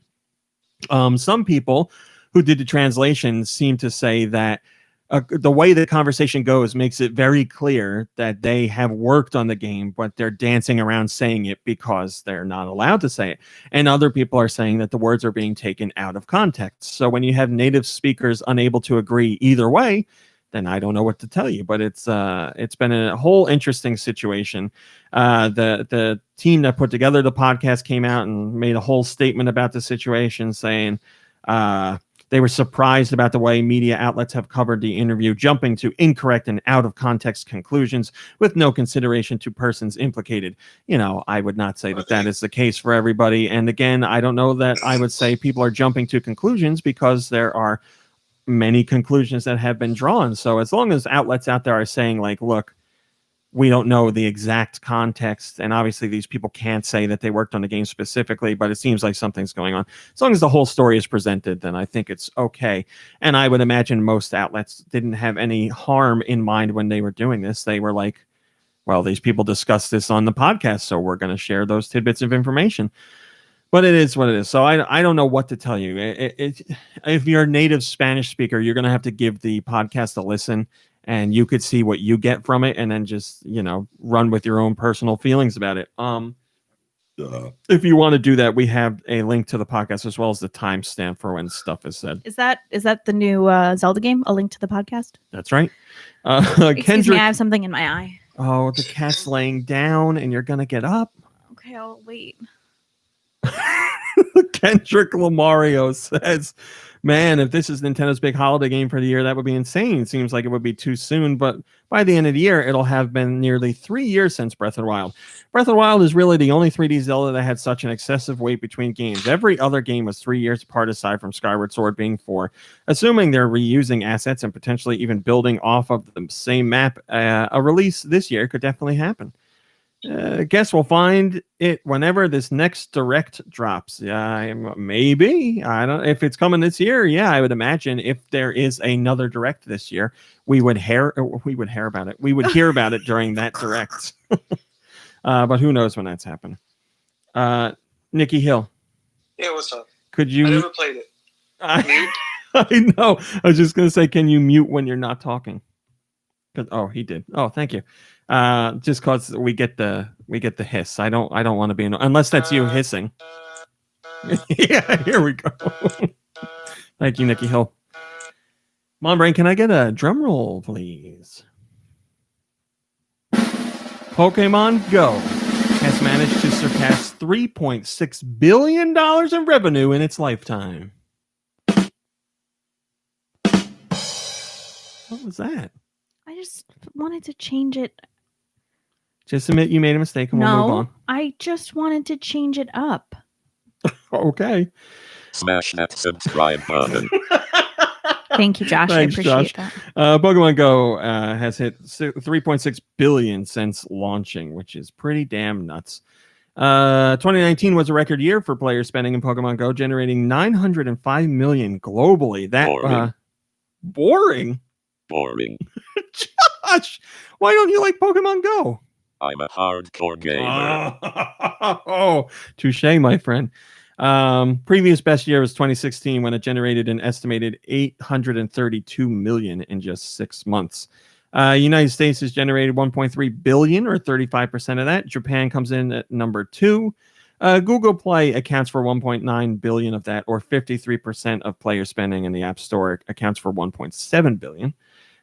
A: some people who did the translation seem to say that the way the conversation goes makes it very clear that they have worked on the game, but they're dancing around saying it because they're not allowed to say it. And other people are saying that the words are being taken out of context. So when you have native speakers unable to agree either way, then I don't know what to tell you. But it's been a whole interesting situation. The team that put together the podcast came out and made a whole statement about the situation, saying they were surprised about the way media outlets have covered the interview, jumping to incorrect and out of context conclusions with no consideration to persons implicated. You know, I would not say that that is the case for everybody. And again, I don't know that I would say people are jumping to conclusions, because there are many conclusions that have been drawn. So as long as outlets out there are saying, like, look, we don't know the exact context, and obviously these people can't say that they worked on the game specifically, but it seems like something's going on. As long as the whole story is presented, then I think it's okay. And I would imagine most outlets didn't have any harm in mind when they were doing this. They were like, well, these people discussed this on the podcast, so we're going to share those tidbits of information. But it is what it is. So I don't know what to tell you. If you're a native Spanish speaker, you're going to have to give the podcast a listen, and you could see what you get from it, and then just, you know, run with your own personal feelings about it. If you want to do that, we have a link to the podcast as well as the timestamp for when stuff is said.
B: Is that the new Zelda game? A link to the podcast?
A: That's right.
B: Excuse me, I have something in my eye.
A: Oh, the cat's laying down, and you're gonna get up.
B: Okay, I'll wait.
A: Kendrick Lamario says, man, if this is Nintendo's big holiday game for the year, that would be insane. It seems like it would be too soon, but by the end of the year, it'll have been nearly 3 years since Breath of the Wild. Breath of the Wild is really the only 3D Zelda that had such an excessive wait between games. Every other game was 3 years apart, aside from Skyward Sword being 4. Assuming they're reusing assets and potentially even building off of the same map, a release this year could definitely happen. Guess we'll find it whenever this next direct drops. Maybe. I don't. If it's coming this year, yeah, I would imagine if there is another direct this year, we would hear about it. We would hear about it during that direct. But who knows when that's happening? Nikki Hill.
C: Yeah, what's up?
A: Could you?
C: I never played it. Mute?
A: I know. I was just gonna say, can you mute when you're not talking? Oh, he did. Oh, thank you. Just cause we get the hiss. I don't want to be unless that's you hissing. Yeah, here we go. Thank you, Nikki Hill. Mom Brain, can I get a drum roll, please? Pokemon Go has managed to surpass $3.6 billion in revenue in its lifetime. What was that?
B: I just wanted to change it.
A: Just admit you made a mistake and we'll move on.
B: I just wanted to change it up.
A: Okay.
D: Smash that subscribe button.
B: Thank you, Josh.
A: Thanks,
B: I appreciate that.
A: Pokemon Go has hit 3.6 billion since launching, which is pretty damn nuts. 2019 was a record year for player spending in Pokemon Go, generating 905 million globally. That boring. Josh, why don't you like Pokemon Go?
D: I'm a hardcore gamer.
A: Oh, touche, my friend. Previous best year was 2016, when it generated an estimated 832 million in just 6 months. United States has generated 1.3 billion, or 35% of that. Japan comes in at number 2. Google Play accounts for 1.9 billion of that, or 53% of player spending in the App Store accounts for 1.7 billion.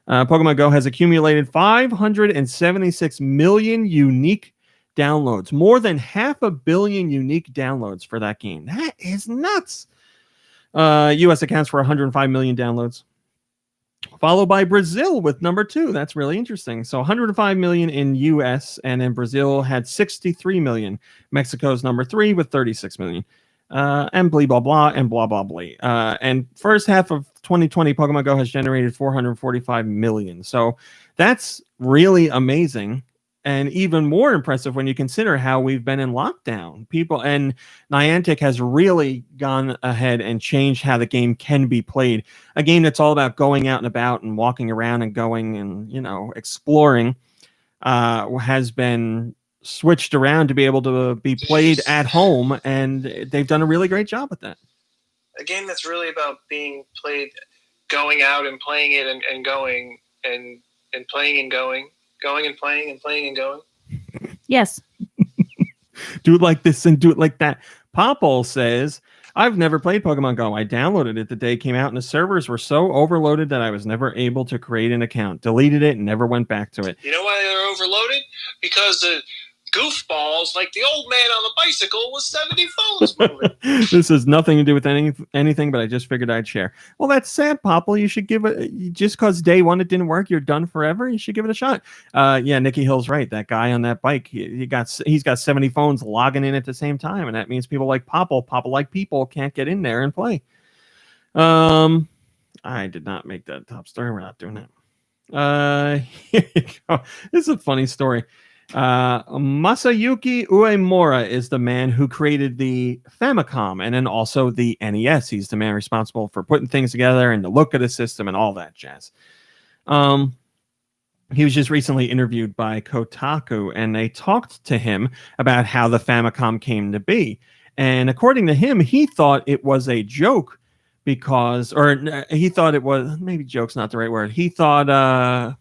A: Pokemon Go has accumulated 576 million unique downloads, more than 500 million unique downloads for that game. That is nuts. US accounts for 105 million downloads. followed by Brazil with number 2. That's really interesting. So 105 million in US, and then Brazil had 63 million. Mexico's number 3 with 36 million. And blah, blah, blah, and blah, blah, blah. And first half of 2020, Pokemon Go has generated 445 million. So that's really amazing. And even more impressive when you consider how we've been in lockdown. People and Niantic has really gone ahead and changed how the game can be played. A game that's all about going out and about and walking around and going and, exploring has been switched around to be able to be played at home. And they've done a really great job with that.
C: A game that's really about being played, going out and playing it and going and playing and going. Going and playing and playing and going.
B: Yes.
A: Do it like this and do it like that. Popple says, I've never played Pokemon Go. I downloaded it the day it came out, and the servers were so overloaded that I was never able to create an account. Deleted it and never went back to it.
C: You know why they're overloaded? Because the goofballs, like the old man on the bicycle with 70 phones moving.
A: This has nothing to do with anything, but I just figured I'd share. Well, that's sad, Popple. You should give it, just because day one it didn't work, you're done forever. You should give it a shot. Yeah, Nikki Hill's right. That guy on that bike, he's got 70 phones logging in at the same time, and that means people like Popple like people can't get in there and play. I did not make that top story. We're not doing that. Here you go. This is a funny story. Masayuki Uemura is the man who created the Famicom and then also the NES. He's the man responsible for putting things together and the look of the system and all that jazz. He was just recently interviewed by Kotaku, and they talked to him about how the Famicom came to be. And according to him, he thought it was a joke because, or he thought it was, maybe joke's not the right word. He thought,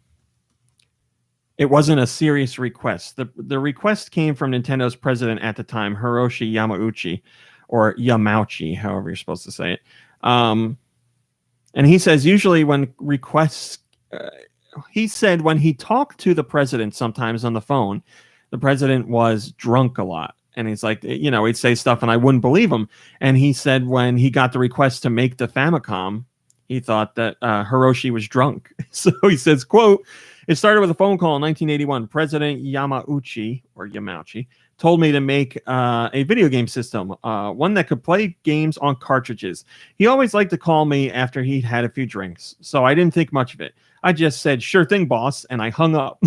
A: it wasn't a serious request. The request came from Nintendo's president at the time, Hiroshi Yamauchi, or Yamauchi, however you're supposed to say it. And he says usually when requests, he said when he talked to the president sometimes on the phone, the president was drunk a lot. And he's like, he'd say stuff and I wouldn't believe him. And he said when he got the request to make the Famicom, he thought that Hiroshi was drunk. So he says, quote, it started with a phone call in 1981. President Yamauchi told me to make a video game system, one that could play games on cartridges. He always liked to call me after he'd had a few drinks, so I didn't think much of it. I just said, sure thing, boss, and I hung up.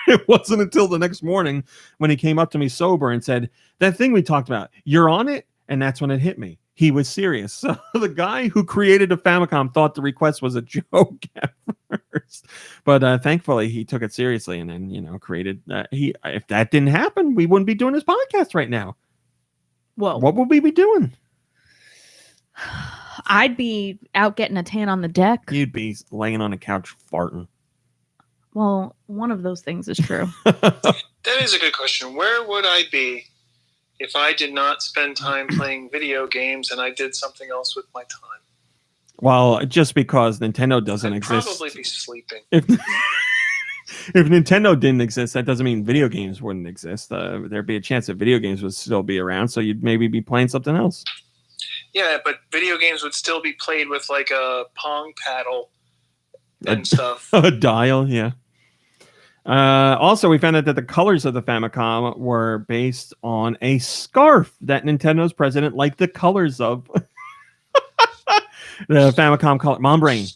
A: It wasn't until the next morning when he came up to me sober and said, that thing we talked about, you're on it? And that's when it hit me. He was serious. So the guy who created the Famicom thought the request was a joke at first, but thankfully he took it seriously and then created. If that didn't happen, we wouldn't be doing this podcast right now.
B: Whoa!
A: What would we be doing?
B: I'd be out getting a tan on the deck.
A: You'd be laying on a couch farting.
B: Well, one of those things is true.
C: That is a good question. Where would I be if I did not spend time playing video games and I did something else with my time?
A: Well, just because Nintendo doesn't
C: I'd
A: exist.
C: probably be sleeping.
A: If Nintendo didn't exist, that doesn't mean video games wouldn't exist. There'd be a chance that video games would still be around, so you'd maybe be playing something else.
C: Yeah, but video games would still be played with like a Pong paddle and stuff.
A: A dial, yeah. Also, we found out that the colors of the Famicom were based on a scarf that Nintendo's president liked the colors of. The Famicom color. Mom Brain.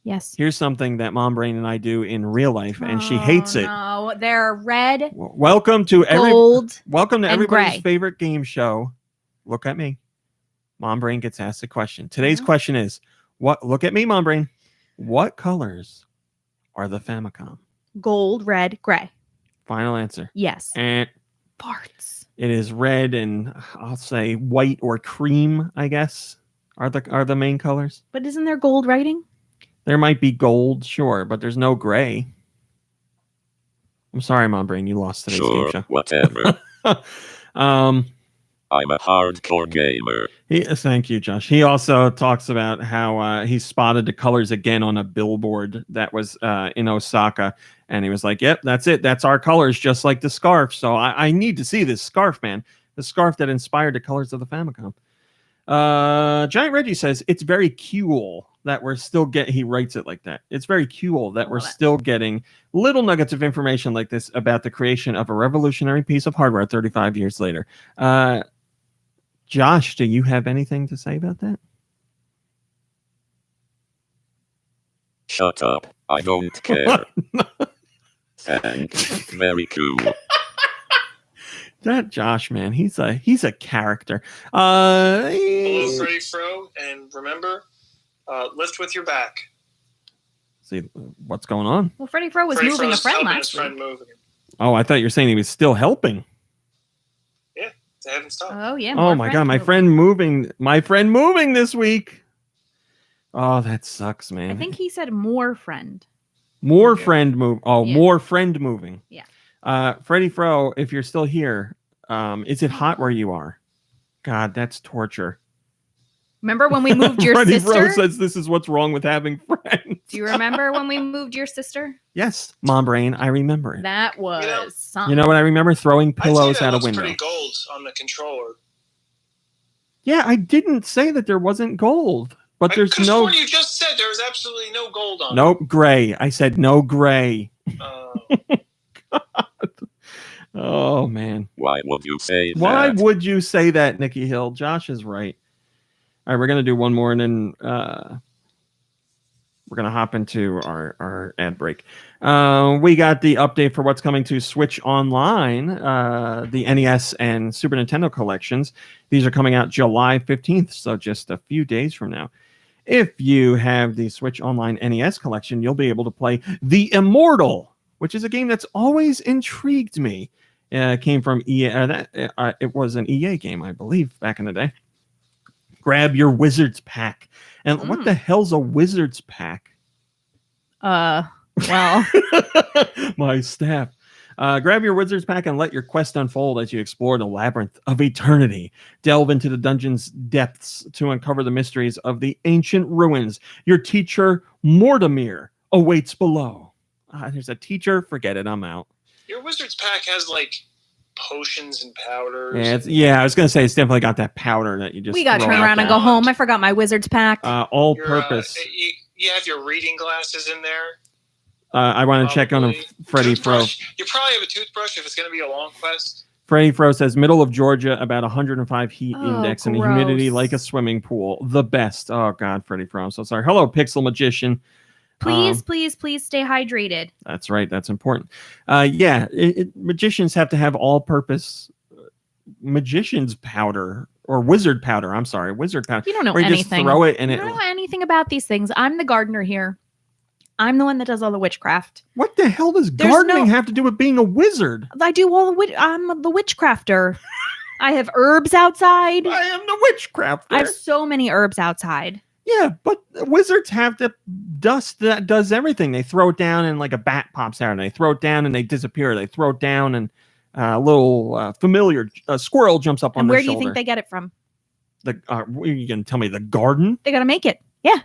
B: Yes.
A: Here's something that Mom Brain and I do in real life, and she hates it.
B: No, they're red,
A: Welcome to
B: gold,
A: welcome to
B: and
A: everybody's
B: gray.
A: favorite game show. Look at me. Mom Brain gets asked a question. Today's question is, look at me, Mom Brain. What colors are the Famicom?
B: gold, red, gray.
A: Final answer.
B: Yes.
A: And
B: Farts.
A: it is red and I'll say white or cream, I guess, are the main colors.
B: But isn't there gold writing?
A: There might be gold, sure, but there's no gray. I'm sorry, Mom Brain, you lost today's game show.
D: Whatever. I'm a hardcore gamer.
A: Thank you, Josh. He also talks about how he spotted the colors again on a billboard that was in Osaka. And he was like, yep, that's it. That's our colors, just like the scarf. So I need to see this scarf, man. The scarf that inspired the colors of the Famicom. Giant Reggie says, it's very cool. that we're still he writes it like that. It's very cool that we're
B: love it.
A: still getting little nuggets of information like this about the creation of a revolutionary piece of hardware 35 years later. Josh, do you have anything to say about that?
D: Shut up. I don't care. Thanks. Very cool.
A: That Josh, man, he's a character.
C: Hello, Freddy Fro, and remember, lift with your back.
A: See what's going on.
B: Well, Freddy Fro was
C: Freddy
B: moving
C: Fro's
B: a friend
C: helping
B: last
C: his friend
B: week.
C: move.
A: Oh, I thought you were saying he was still helping.
C: Yeah, they haven't stopped.
B: Oh yeah.
A: Oh
B: more
A: my
B: friend
A: god, my friend moving this week. Oh, that sucks, man.
B: I think he said more friend.
A: More
C: Yeah.
A: friend move. Oh,
B: Yeah.
A: more friend moving.
B: Yeah.
A: Freddy Fro, if you're still here, is it hot where you are? God, that's torture.
B: Remember when we moved your
A: Freddy Fro
B: sister?
A: says this is what's wrong with having friends.
B: Do you remember when we moved your sister?
A: Yes, Mom Brain, I remember it.
B: That was
C: know-
B: something.
A: You know what I remember? Throwing
C: I'd say
A: pillows
C: that
A: out a
C: looks
A: window.
C: pretty gold on the controller.
A: Yeah, I didn't say that there wasn't gold, but there's
C: Because
A: no.
C: what you just said, there was absolutely no gold on
A: Nope, gray. I said no gray.
C: it.
A: Oh man.
D: Why would you say
A: Why
D: that?
A: would you say that, Nikki Hill? Josh is right. All right, we're gonna do one more, and then we're gonna hop into our ad break. We got the update for what's coming to Switch Online, the NES and Super Nintendo collections. These are coming out July 15th, so just a few days from now. If you have the Switch Online NES collection, you'll be able to play The Immortal, which is a game that's always intrigued me. Came from EA. It was an EA game, I believe, back in the day. Grab your Wizards pack. And what the hell's a Wizards pack?
B: Well,
A: My staff. Grab your Wizards pack and let your quest unfold as you explore the labyrinth of eternity. Delve into the dungeon's depths to uncover the mysteries of the ancient ruins. Your teacher, Mortimer, awaits below. There's a teacher. Forget it. I'm out.
C: Your Wizard's pack has like potions and powders.
A: Yeah, I was going to say it's definitely got that powder that you just
B: we got to
A: throw
B: turn
A: out
B: around and
A: there.
B: go home. I forgot my wizard's pack.
A: All
C: Your,
A: purpose.
C: You have your reading glasses in there.
A: I want to check on
C: Probably.
A: Freddy Fro.
C: Toothbrush. You probably have a toothbrush if it's going to be a long quest.
A: Freddy Fro says middle of Georgia, about 105 heat
B: Oh,
A: index and the humidity
B: gross.
A: like a swimming pool. The best. Oh God, Freddy Fro. I'm so sorry. Hello, Pixel Magician.
B: Please, please, please stay hydrated.
A: That's right. That's important. Magicians have to have all-purpose magician's powder or wizard powder. I'm sorry, wizard powder.
B: You don't know
A: Where you just
B: anything.
A: throw it and
B: You
A: it.
B: don't know anything about these things. I'm the gardener here. I'm the one that does all the witchcraft.
A: What the hell does
B: There's
A: gardening
B: no-
A: have to do with being a wizard?
B: I do all the I'm the witchcrafter. I have herbs outside.
A: I am the witchcrafter.
B: I have so many herbs outside.
A: Yeah, but wizards have the dust that does everything. They throw it down and like a bat pops out, and they throw it down and they disappear. They throw it down and a little familiar squirrel jumps up on
B: And
A: their
B: where do you
A: shoulder.
B: think they get it from?
A: What are you going to tell me? The garden?
B: They got to make it. Yeah.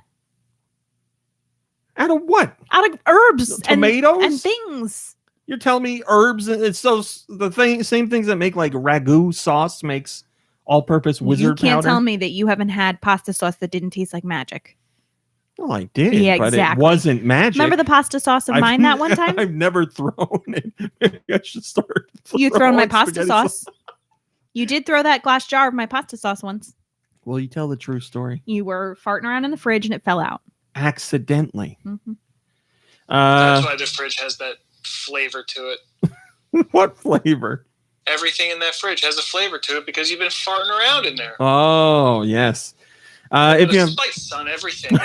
A: Out of what?
B: Out of herbs
A: Tomatoes?
B: and things.
A: You're telling me herbs? It's same things that make like ragu sauce makes all-purpose wizard
B: You can't
A: powder.
B: tell me that you haven't had pasta sauce that didn't taste like magic.
A: Well, I did,
B: Yeah,
A: but
B: exactly.
A: it wasn't magic.
B: Remember the pasta sauce of
A: I've
B: mine that one time?
A: I've never thrown it. Maybe I should start.
B: You thrown my
A: throwing
B: pasta
A: spaghetti
B: sauce. You did throw that glass jar of my pasta sauce once.
A: Will you tell the true story?
B: You were farting around in the fridge and it fell out.
A: Accidentally.
B: Mhm.
C: That's why the fridge has that flavor to it.
A: What flavor?
C: Everything in that fridge has a flavor to it because you've been farting around in there.
A: Oh, yes. If
C: Put
A: you
C: a
A: have
C: spice on everything.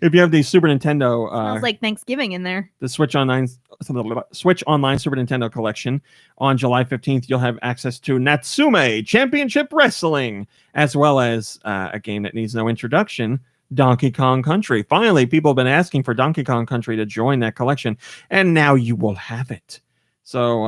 A: the Super Nintendo,
B: Smells like Thanksgiving in there.
A: the Switch Online Super Nintendo collection, on July 15th, you'll have access to Natsume Championship Wrestling, as well as a game that needs no introduction, Donkey Kong Country. Finally, people have been asking for Donkey Kong Country to join that collection, and now you will have it. So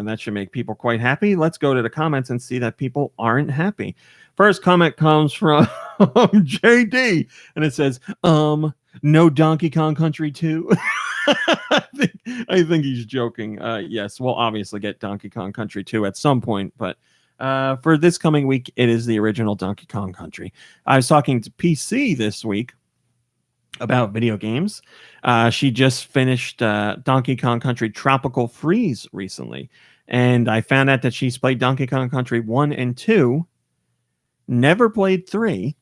A: that should make people quite happy. Let's go to the comments and see that people aren't happy. First comment comes from JD, and it says, no Donkey Kong Country 2. I think he's joking. Yes, we'll obviously get Donkey Kong Country 2 at some point, but for this coming week, it is the original Donkey Kong Country. I was talking to PC this week, about video games. She just finished Donkey Kong Country Tropical Freeze recently. And I found out that she's played Donkey Kong Country 1 and 2, never played 3,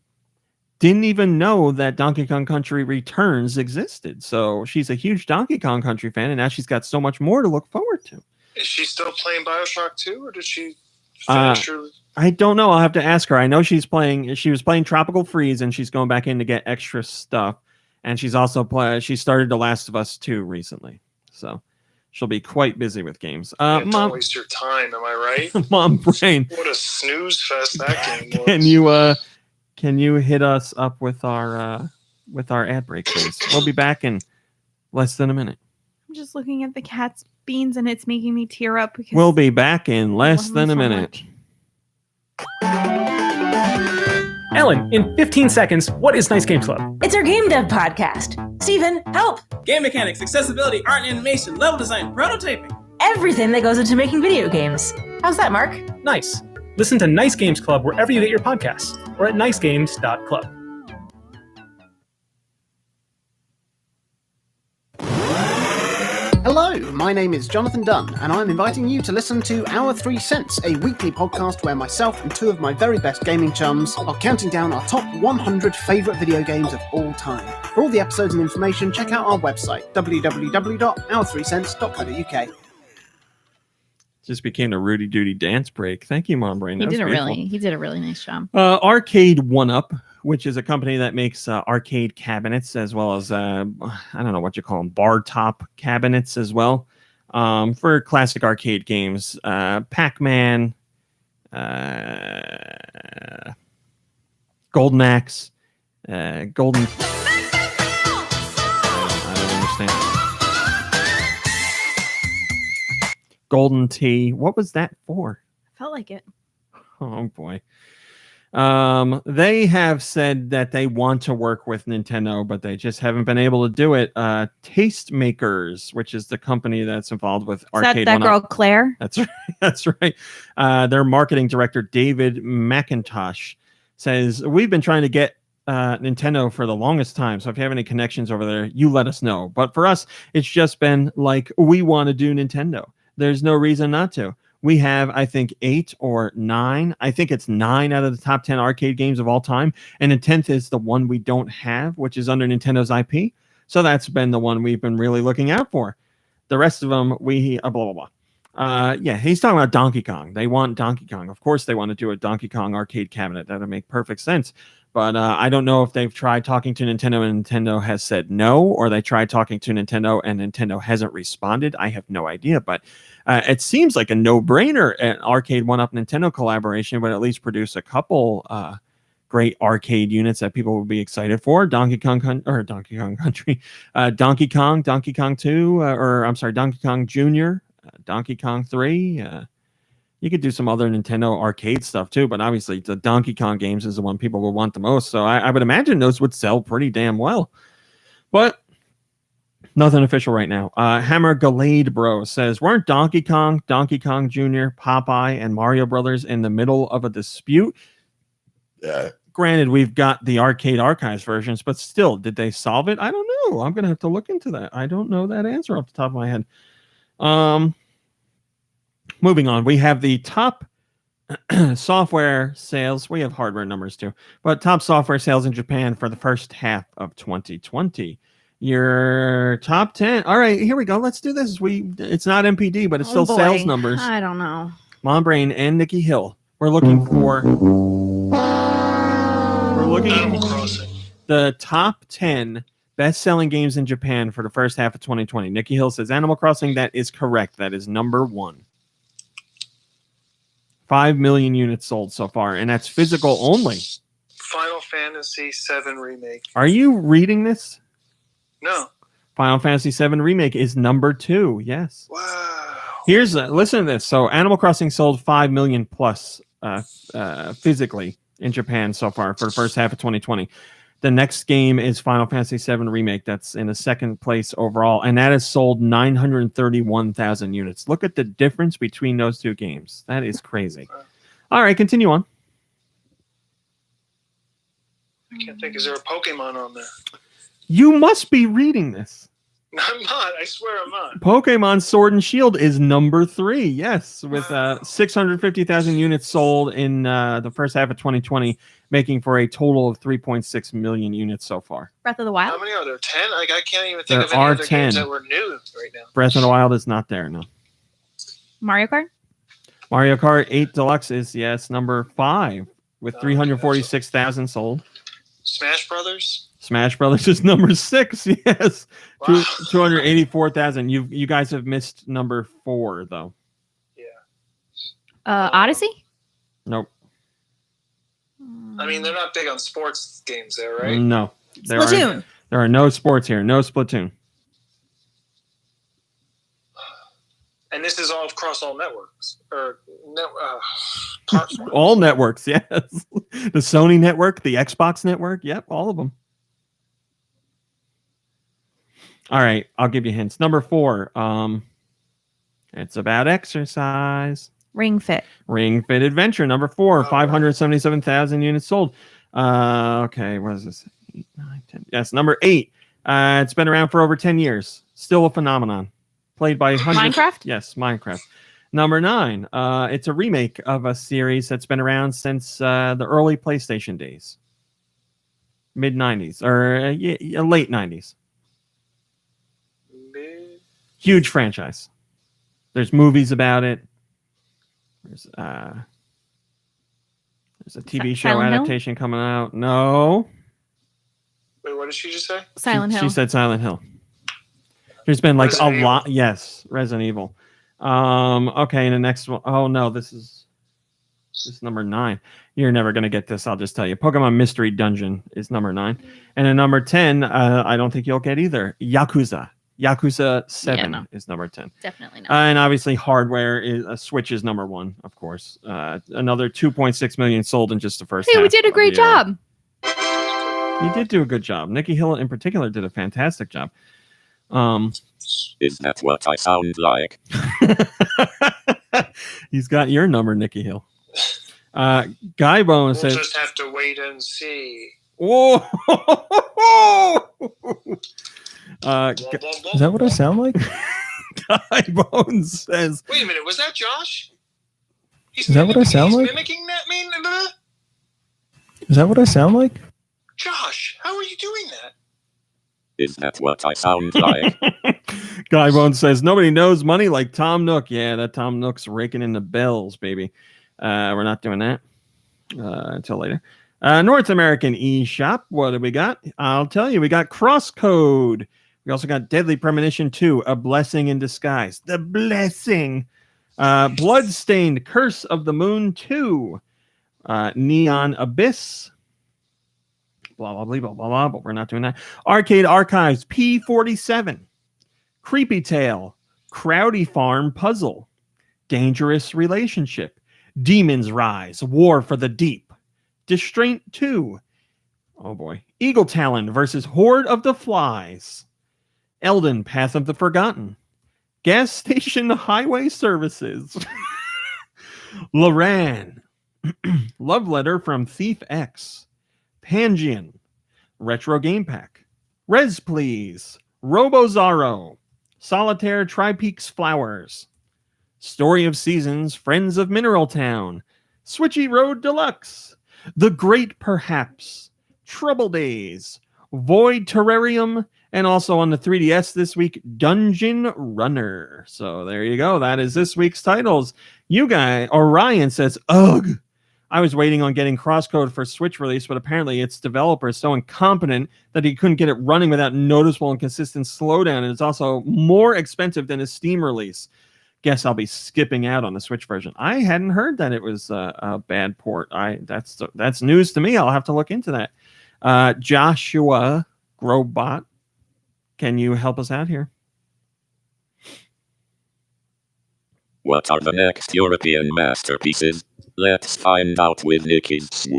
A: didn't even know that Donkey Kong Country Returns existed. So she's a huge Donkey Kong Country fan, and now she's got so much more to look forward to.
C: Is she still playing Bioshock 2, or did she finish her?
A: I don't know. I'll have to ask her. I know she was playing Tropical Freeze, and she's going back in to get extra stuff. And she's also she started The Last of Us 2 recently. So she'll be quite busy with games.
C: Mom, don't waste your time, am I right?
A: Mom Brain.
C: What a snooze fest that game was.
A: Can you hit us up with our ad break, please? We'll be back in less than a minute.
B: I'm just looking at the cat's beans and it's making me tear up. Because
A: we'll be back in less than a minute.
E: Ellen, in 15 seconds, what is Nice Games Club?
F: It's our game dev podcast. Steven, help!
G: Game mechanics, accessibility, art and animation, level design, prototyping.
F: Everything that goes into making video games. How's that, Mark?
E: Nice. Listen to Nice Games Club wherever you get your podcasts or at nicegames.club.
H: Hello, my name is Jonathan Dunn, and I'm inviting you to listen to Our 3 Cents, a weekly podcast where myself and 2 of my very best gaming chums are counting down our top 100 favourite video games of all time. For all the episodes and information, check out our website, www.our3cents.co.uk.
A: Just became a Rudy Duty dance break. Thank you, Mom Brain.
B: He did a really nice job.
A: Arcade 1-Up, which is a company that makes arcade cabinets as well as I don't know what you call them, bar top cabinets as well, for classic arcade games. Pac-Man, Golden Axe, Golden. I don't understand. Golden Tee. What was that for?
B: I felt like it.
A: Oh boy. They have said that they want to work with Nintendo, but they just haven't been able to do it. Tastemakers, which is the company that's involved with Arcade
B: that girl Claire?
A: That's right. That's right. Their marketing director, David McIntosh, says, we've been trying to get Nintendo for the longest time. So if you have any connections over there, you let us know. But for us, it's just been like, we want to do Nintendo. There's no reason not to. We have, I think, 8 or 9. I think it's 9 out of the top 10 arcade games of all time. And the 10th is the one we don't have, which is under Nintendo's IP. So that's been the one we've been really looking out for. The rest of them, blah, blah, blah. Yeah, he's talking about Donkey Kong. They want Donkey Kong. Of course they want to do a Donkey Kong arcade cabinet. That would make perfect sense. But I don't know if they've tried talking to Nintendo and Nintendo has said no, or they tried talking to Nintendo and Nintendo hasn't responded. I have no idea. But it seems like a no-brainer. An Arcade 1-Up Nintendo collaboration would at least produce a couple great arcade units that people would be excited for. Donkey Kong Country, Donkey Kong 2, Donkey Kong Jr., Donkey Kong 3. You could do some other Nintendo arcade stuff too, but obviously the Donkey Kong games is the one people will want the most. So I would imagine those would sell pretty damn well. But nothing official right now. Hammer Galade Bro says, weren't Donkey Kong, Donkey Kong Jr., Popeye, and Mario Brothers in the middle of a dispute? Granted, we've got the Arcade Archives versions, but still, did they solve it? I don't know. I'm going to have to look into that. I don't know that answer off the top of my head. Moving on, we have the top software sales. We have hardware numbers too, but top software sales in Japan for the first half of 2020. Your top 10. All right, here we go. Let's do this. It's not MPD, but it's still sales numbers.
B: I don't know.
A: Mom Brain and Nikki Hill. We're looking for the top 10 best-selling games in Japan for the first half of 2020. Nikki Hill says Animal Crossing. That is correct. That is number 1. 5 million units sold so far, and that's physical only.
C: Final Fantasy VII Remake.
A: Are you reading this?
C: No.
A: Final Fantasy VII Remake is number 2. Yes.
C: Wow.
A: Here's listen to this. So Animal Crossing sold 5 million plus physically in Japan so far for the first half of 2020. The next game is Final Fantasy VII Remake. That's in a second place overall, and that has sold 931,000 units. Look at the difference between those two games. That is crazy. All right, continue on.
C: I can't think. Is there a Pokemon on there?
A: You must be reading this.
C: I'm not. I swear I'm not.
A: Pokemon Sword and Shield is number 3. Yes, with 650,000 units sold in the first half of 2020, making for a total of 3.6 million units so far.
B: Breath of the
C: How
B: Wild.
C: many are there? 10? Like I can't even think
A: There
C: of any
A: are
C: other
A: 10.
C: games that were new right now.
A: Breath of the Wild is not there, no.
B: Mario Kart.
A: Mario Kart 8 Deluxe is, yes, number 5 with
C: Oh,
A: 346,000 sold.
C: Smash Brothers.
A: Smash Brothers is number 6, yes.
C: Wow.
A: 284,000. You guys have missed number 4, though.
C: Yeah.
B: Odyssey.
A: Nope.
C: I mean, they're not big on sports games there, right?
A: No.
B: Splatoon.
A: There are no sports here. No Splatoon.
C: And this is all across all networks or platforms.
A: All networks, yes. The Sony network, the Xbox network. Yep, all of them. All right, I'll give you hints. Number 4. It's about exercise.
B: Ring Fit.
A: Ring Fit Adventure, number 4,
C: Oh,
A: 577,000 units sold. Okay, what is this? 8, 9, 10. Yes, number 8. It's been around for over 10 years. Still a phenomenon. Played by hundreds.
B: Minecraft?
A: Yes, Minecraft. Number 9. It's a remake of a series that's been around since the early PlayStation days. Mid-90s, or late 90s. Huge franchise. There's movies about it. There's a TV show
B: Silent Hill?
A: adaptation coming out. No.
C: Wait, what did she just say?
B: Silent Hill.
A: She said Silent Hill. There's been like
C: Resident
A: a
C: Evil.
A: lot. Yes, Resident Evil. Okay, and the next one. Oh no, this is number 9. You're never gonna get this. I'll just tell you. Pokemon Mystery Dungeon is number 9, and then number 10. I don't think you'll get either. Yakuza 7 is number 10.
B: Definitely not.
A: And obviously, hardware is Switch is number 1, of course. Another 2.6 million sold in just the first.
B: Hey, we
A: half
B: did a
A: of
B: great
A: the year.
B: job.
A: You did do a good job. Nikki Hill, in particular, did a fantastic job.
D: Is that what I sound like?
A: He's got your number, Nikki Hill. Guy Bone
C: We'll
A: says,
C: just have to wait and see.
A: "Whoa."
E: Is that what I sound like?
A: Guy Bone says,
C: Wait a minute, was that Josh? He's
E: Is that what I sound like?
C: Mimicking that?
E: Is that what I sound like?
C: Josh, how are you doing that?
D: Is that what I sound like?
A: Guy Bone says, nobody knows money like Tom Nook. Yeah, that Tom Nook's raking in the bells, baby. We're not doing that until later. North American eShop. What do we got? I'll tell you. We got Crosscode. We also got Deadly Premonition 2, A Blessing in Disguise. The Blessing. Bloodstained, Curse of the Moon 2. Neon Abyss. Blah, blah, blah, blah, blah, but we're not doing that. Arcade Archives, P47. Creepy Tale. Crowdy Farm Puzzle. Dangerous Relationship. Demons Rise, War for the Deep. Distraint 2. Oh boy. Eagle Talon versus Horde of the Flies. Elden, Path of the Forgotten. Gas Station Highway Services. Loran. Love Letter from Thief X. Pangean. Retro Game Pack. Res Please. Robozaro. Solitaire Tri-Peaks Flowers. Story of Seasons, Friends of Mineral Town. Switchy Road Deluxe. The Great Perhaps. Trouble Days. Void Terrarium. And also on the 3DS this week, Dungeon Runner. So there you go. That is this week's titles. You guys, Orion says, ugh. I was waiting on getting Crosscode for Switch release, but apparently its developer is so incompetent that he couldn't get it running without noticeable and consistent slowdown. And it's also more expensive than a Steam release. Guess I'll be skipping out on the Switch version. I hadn't heard that it was a bad port. That's news to me. I'll have to look into that. Joshua Grobot, can you help us out here?
D: What are the next European masterpieces? Let's find out with Nicky's sweet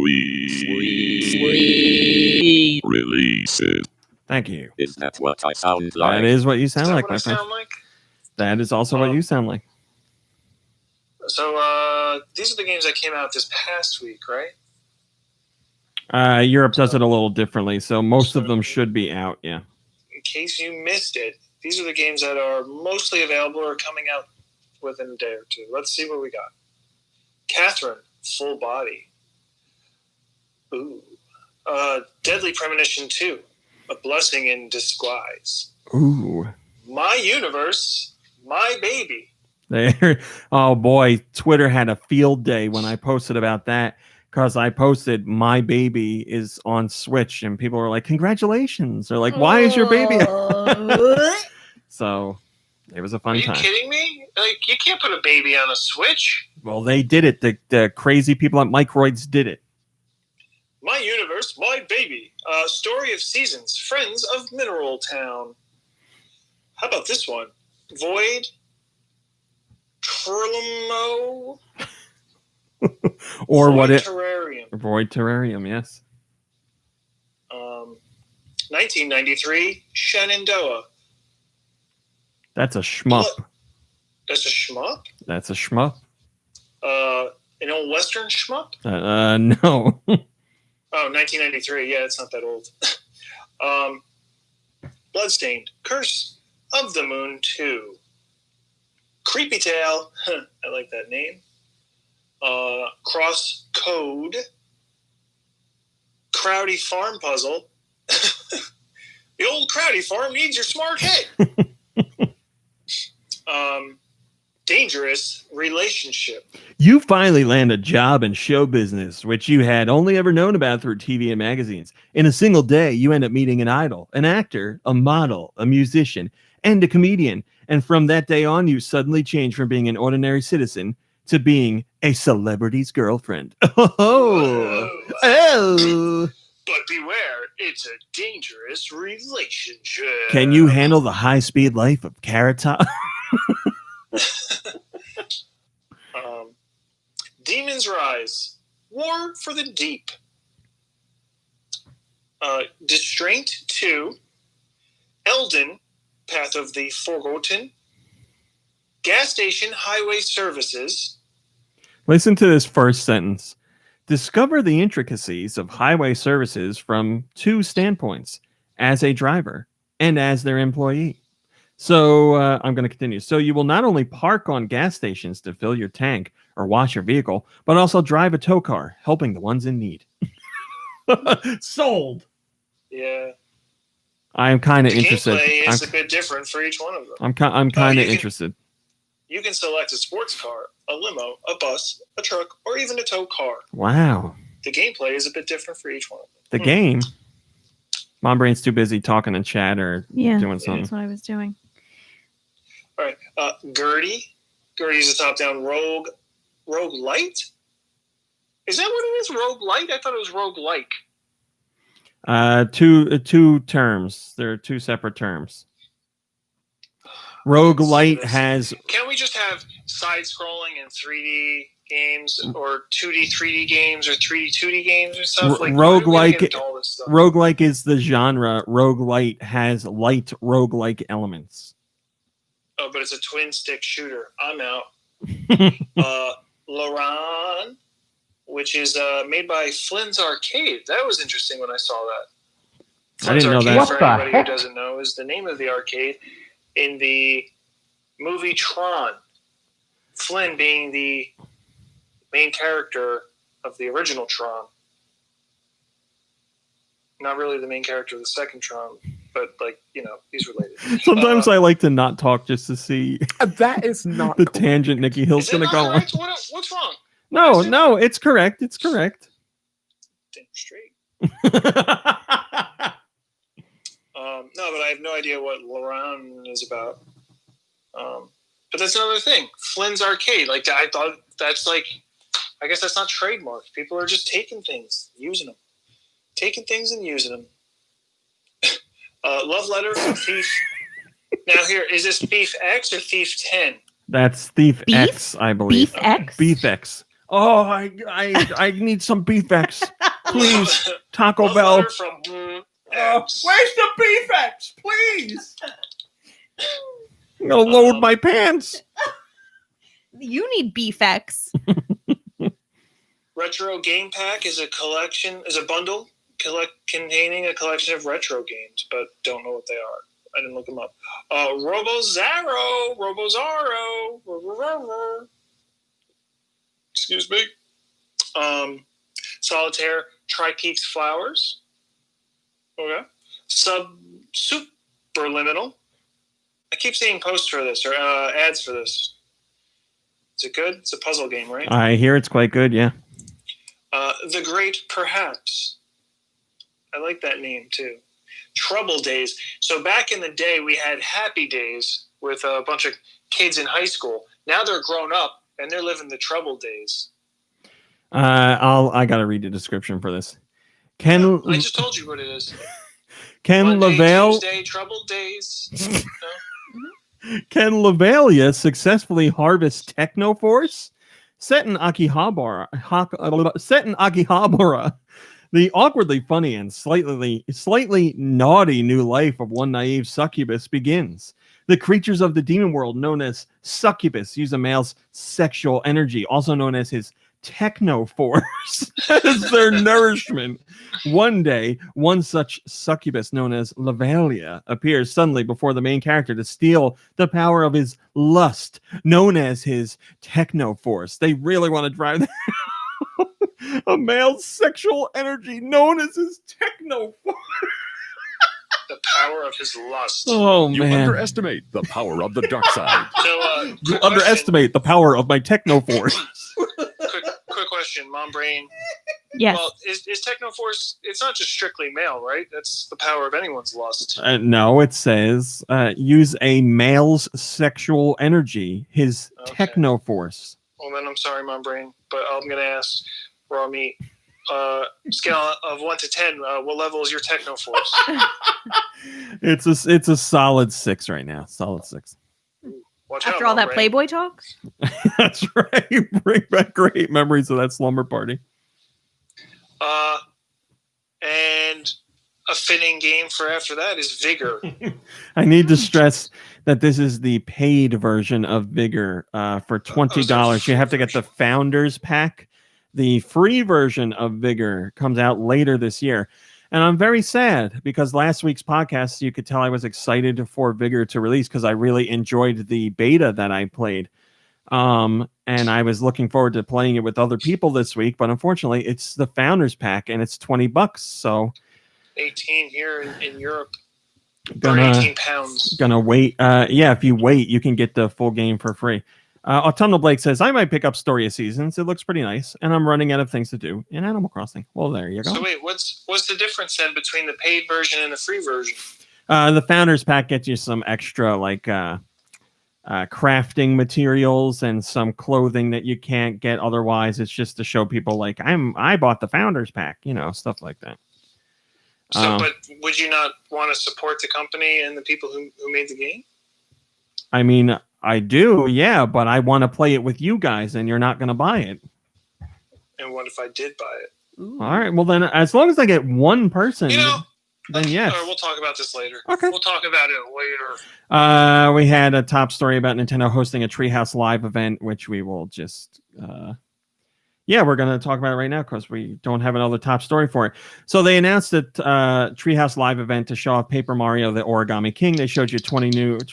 D: releases.
A: Thank you.
D: Is that what I sound like?
A: That is what you sound
C: Is that
A: like,
C: what
A: my
C: I
A: friend.
C: sound like?
A: That is also what you sound like.
C: So these are the games that came out this past week, right?
A: Europe does it a little differently, so most of them should be out. Yeah.
C: In case you missed it, these are the games that are mostly available or coming out within a day or two. Let's see what we got. Catherine, Full Body. Ooh. Deadly Premonition 2, A Blessing in Disguise.
A: Ooh.
C: My Universe, My Baby.
A: There. Oh boy, Twitter had a field day when I posted about that, because I posted my baby is on Switch and people were like, congratulations. They're like, why is your baby? So it was a fun time.
C: Are you kidding me? Like, you can't put a baby on a Switch.
A: Well, they did it. The crazy people at Microids did it.
C: My Universe, My Baby. Story of Seasons, Friends of Mineral Town. How about this one? Void Trillimo.
A: Or
C: Void
A: what it?
C: Terrarium.
A: Void Terrarium, yes.
C: 1993, Shenandoah.
A: That's a shmup.
C: That's a shmup?
A: That's a shmup.
C: An old Western shmup?
A: No.
C: Oh, 1993. Yeah, it's not that old. Bloodstained, Curse of the Moon 2. Creepy Tale. I like that name. Cross Code. Crowdy Farm Puzzle. The old Crowdy Farm needs your smart head. Dangerous Relationship.
A: You finally land a job in show business, which you had only ever known about through TV and magazines. In a single day, you end up meeting an idol, an actor, a model, a musician, and a comedian. And from that day on, you suddenly change from being an ordinary citizen to being a celebrity's girlfriend. Oh.
C: But beware, it's a dangerous relationship.
A: Can you handle the high-speed life of Carrot Top?
C: Demon's Rise. War for the Deep. Distraint 2. Elden, Path of the Forgotten. Gas Station Highway Services.
A: Listen to this first sentence. Discover the intricacies of highway services from two standpoints, as a driver and as their employee. So I'm going to continue. So you will not only park on gas stations to fill your tank or wash your vehicle, but also drive a tow car, helping the ones in need. Sold.
C: Yeah.
A: I am kind of
C: The
A: interested.
C: gameplay is a bit different for each one of them.
A: I'm kind of interested.
C: You can select a sports car, a limo, a bus, a truck, or even a tow car.
A: Wow.
C: The gameplay is a bit different for each one of them.
A: The game. Mom Brain's too busy talking in chat or doing something.
B: That's what I was doing.
C: All right. Gertie. Gertie's a top-down roguelite? Is that what it is? Roguelite? I thought it was roguelike.
A: Two terms. There are two separate terms. Roguelite has...
C: Can't we just have side-scrolling and 3D games or 2D 3D games or 3D 2D games or stuff? Like,
A: roguelike is the genre. Roguelite has light roguelike elements.
C: Oh, but it's a twin-stick shooter. I'm out. Laran, which is made by Flynn's Arcade. That was interesting when I saw that.
A: I didn't know that.
C: For anybody who doesn't know, is the name of the arcade in the movie Tron. Flynn being the main character of the original Tron. Not really the main character of the second Tron, but, like, you know, he's related.
A: Sometimes I like to not talk just to see
I: that is not
A: the
I: cool.
A: tangent Nikki Hill's going to go on.
C: What's wrong?
A: No, it's correct. It's correct.
C: Damn straight. No, but I have no idea what Laran is about. But that's another thing. Flynn's Arcade. Like, I thought that's like, I guess that's not trademarked. People are just taking things, using them. Taking things and using them. Love Letter from Thief. Now here, is this Thief X or Thief 10?
A: That's Thief X, I believe.
B: Beef X?
A: Beef X. Oh, I need some Beef X. Please, Taco
C: Love
A: Bell.
C: Letter from X.
A: Where's the Beef X? Please. I'm going to load my pants.
B: You need Beef X.
C: Retro Game Pack is a bundle containing a collection of retro games, but don't know what they are. I didn't look them up. Robozaro. Excuse me. Solitaire Tri-Peaks Flowers. Okay. Superliminal. I keep seeing posts for this or ads for this. Is it good? It's a puzzle game, right?
A: I hear it's quite good, yeah.
C: The Great Perhaps. I like that name, too. Trouble Days. So back in the day, we had Happy Days with a bunch of kids in high school. Now they're grown up, and they're living the Trouble Days.
A: I got to read the description for this.
C: I just told you what it is.
A: Ken
C: Monday,
A: Lavelle...
C: Tuesday, Trouble Days. No?
A: Can Lavalia successfully harvest Technoforce? Set in Akihabara, the awkwardly funny and slightly naughty new life of one naive succubus begins. The creatures of the demon world, known as succubus, use a male's sexual energy, also known as his Technoforce, as their nourishment. One day, one such succubus known as Lavalia appears suddenly before the main character to steal the power of his lust, known as his Technoforce. They really want to drive a male's sexual energy known as his Technoforce.
C: The power of his lust.
A: Oh,
I: You
A: man.
I: underestimate the power of the dark side.
C: So,
A: You underestimate the power of my Technoforce.
C: Quick question, Mom Brain.
B: Yes.
C: Well, is Technoforce, it's not just strictly male, right? That's the power of anyone's lust.
A: No, it says use a male's sexual energy, his
C: Okay.
A: Technoforce.
C: Well, then I'm sorry, Mom Brain, but I'm going to ask Raw Meat. Scale of 1 to 10, what level is your Technoforce?
A: It's a solid 6 right now. Solid 6.
C: Watch
B: After
C: out,
B: all
C: Mom
B: that
C: Brain.
B: Playboy talk?
A: That's right. Bring back great memories of that slumber party.
C: And a fitting game for after that is Vigor.
A: I need to stress that this is the paid version of Vigor for $20. You have to get the Founders Pack. The free version of Vigor comes out later this year. And I'm very sad because last week's podcast, you could tell I was excited for Vigor to release because I really enjoyed the beta that I played. And I was looking forward to playing it with other people this week. But unfortunately, it's the Founders Pack and it's $20. So
C: 18 here in Europe. Or
A: gonna
C: 18 pounds.
A: wait. Yeah, if you wait, you can get the full game for free. Autumnal Blake says, I might pick up Story of Seasons. It looks pretty nice. And I'm running out of things to do in Animal Crossing. Well, there you go.
C: So wait, what's the difference then between the paid version and the free version?
A: The Founders Pack gets you some extra like crafting materials and some clothing that you can't get otherwise. It's just to show people like I bought the Founders Pack, stuff like that.
C: So, but would you not want to support the company and the people who made the game?
A: I mean, I do, yeah, but I want to play it with you guys, and you're not going to buy it.
C: And what if I did buy it?
A: All right, well then, as long as I get one person, then yes.
C: We'll talk about this later.
A: Okay.
C: We'll talk about it later.
A: We had a top story about Nintendo hosting a Treehouse Live event, which we will just... we're going to talk about it right now because we don't have another top story for it. So they announced that Treehouse Live event to show off Paper Mario: The Origami King. They showed you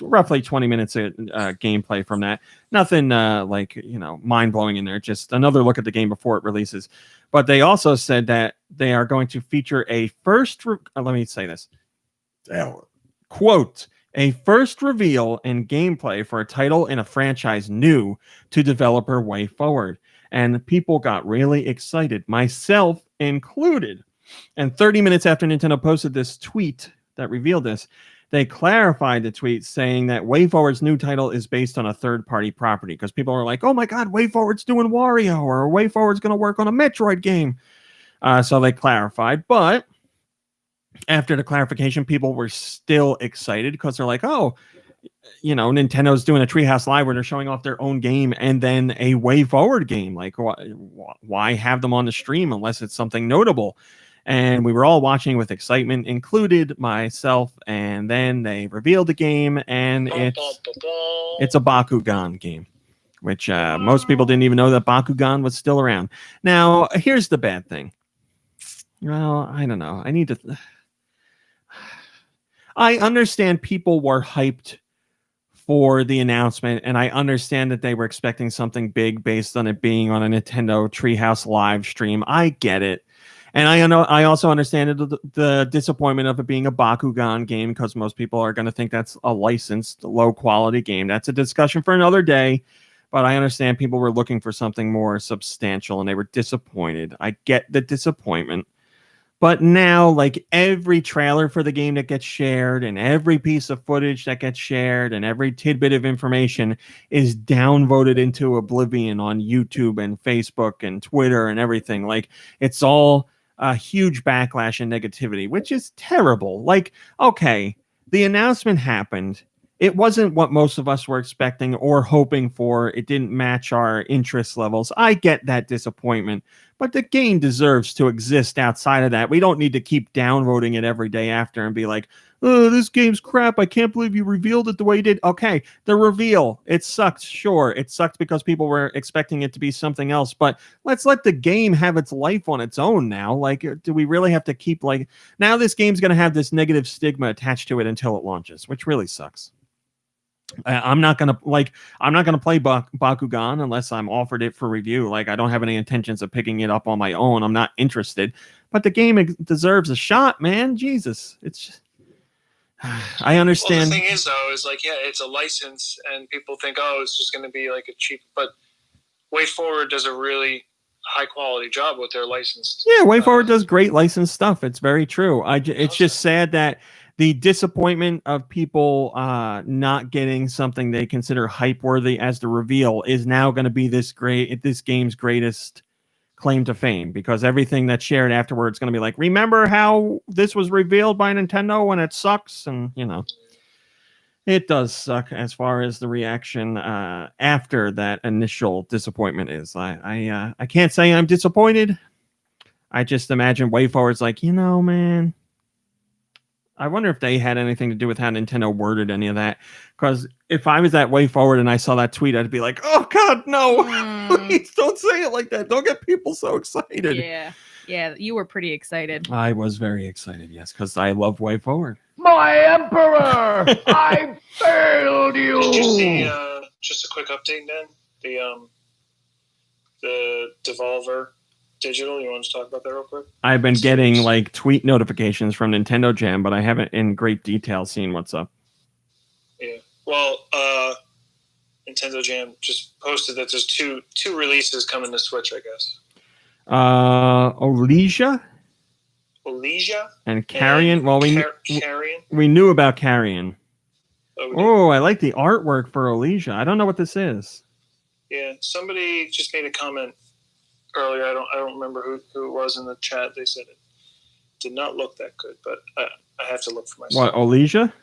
A: roughly 20 minutes of gameplay from that. Nothing mind-blowing in there. Just another look at the game before it releases. But they also said that they are going to feature a first... let me say this. Quote, a first reveal and gameplay for a title in a franchise new to developer WayForward. And people got really excited, myself included. And 30 minutes after Nintendo posted this tweet that revealed this, they clarified the tweet saying that WayForward's new title is based on a third-party property because people were like, oh my God, WayForward's doing Wario or WayForward's going to work on a Metroid game. So they clarified. But after the clarification, people were still excited because they're like, oh, Nintendo's doing a Treehouse Live where they're showing off their own game and then a WayForward game. Like, why have them on the stream unless it's something notable? And we were all watching with excitement, included myself. And then they revealed the game, and it's a Bakugan game, which most people didn't even know that Bakugan was still around. Now, here's the bad thing. Well, I don't know. I understand people were hyped for the announcement, and I understand that they were expecting something big based on it being on a Nintendo Treehouse live stream. I get it. And I also understand the disappointment of it being a Bakugan game, because most people are going to think that's a licensed, low-quality game. That's a discussion for another day, but I understand people were looking for something more substantial, and they were disappointed. I get the disappointment. But now, like, every trailer for the game that gets shared, and every piece of footage that gets shared, and every tidbit of information is downvoted into oblivion on YouTube and Facebook and Twitter and everything. Like, it's all a huge backlash and negativity, which is terrible. Like, okay, the announcement happened. It wasn't what most of us were expecting or hoping for. It didn't match our interest levels. I get that disappointment, but the game deserves to exist outside of that. We don't need to keep downvoting it every day after and be like, oh, this game's crap. I can't believe you revealed it the way you did. Okay, the reveal, it sucked. Sure, it sucked because people were expecting it to be something else, but let's let the game have its life on its own now. Like, do we really have to keep, like, now this game's going to have this negative stigma attached to it until it launches, which really sucks. I'm not gonna play Bakugan unless I'm offered it for review. Like, I don't have any intentions of picking it up on my own. I'm not interested. But the game deserves a shot, man. Jesus, it's just, I understand.
C: Well, the thing is, though, is like, yeah, it's a license, and people think, oh, it's just going to be like a cheap. But WayForward does a really high quality job with their licensed.
A: Yeah, WayForward does great licensed stuff. It's very true. It's just sad that the disappointment of people not getting something they consider hype worthy as the reveal is now going to be this game's greatest claim to fame, because everything that's shared afterwards is going to be like, remember how this was revealed by Nintendo when it sucks? And, you know, it does suck as far as the reaction after that initial disappointment is. I can't say I'm disappointed. I just imagine WayForward's like, you know, man, I wonder if they had anything to do with how Nintendo worded any of that. Because if I was at WayForward and I saw that tweet, I'd be like, oh, God, no. Please don't say it like that. Don't get people so excited.
B: Yeah, you were pretty excited.
A: I was very excited, yes, because I love WayForward.
I: My Emperor! I failed you!
C: Did you see, just a quick update, Dan? The Devolver Digital, you want to talk about that real quick?
A: I've been getting like tweet notifications from Nintendo Jam, but I haven't in great detail seen what's up. Yeah.
C: Well, Nintendo Jam just posted that there's two releases coming to Switch, I guess.
A: Olesia and Carrion. Well, we knew about Carrion. Oh, I like the artwork for Olesia. I don't know what this is.
C: Yeah, somebody just made a comment earlier. I don't remember who it was in the chat. They said it did not look that good, but I have to look for myself.
A: What, Olesia?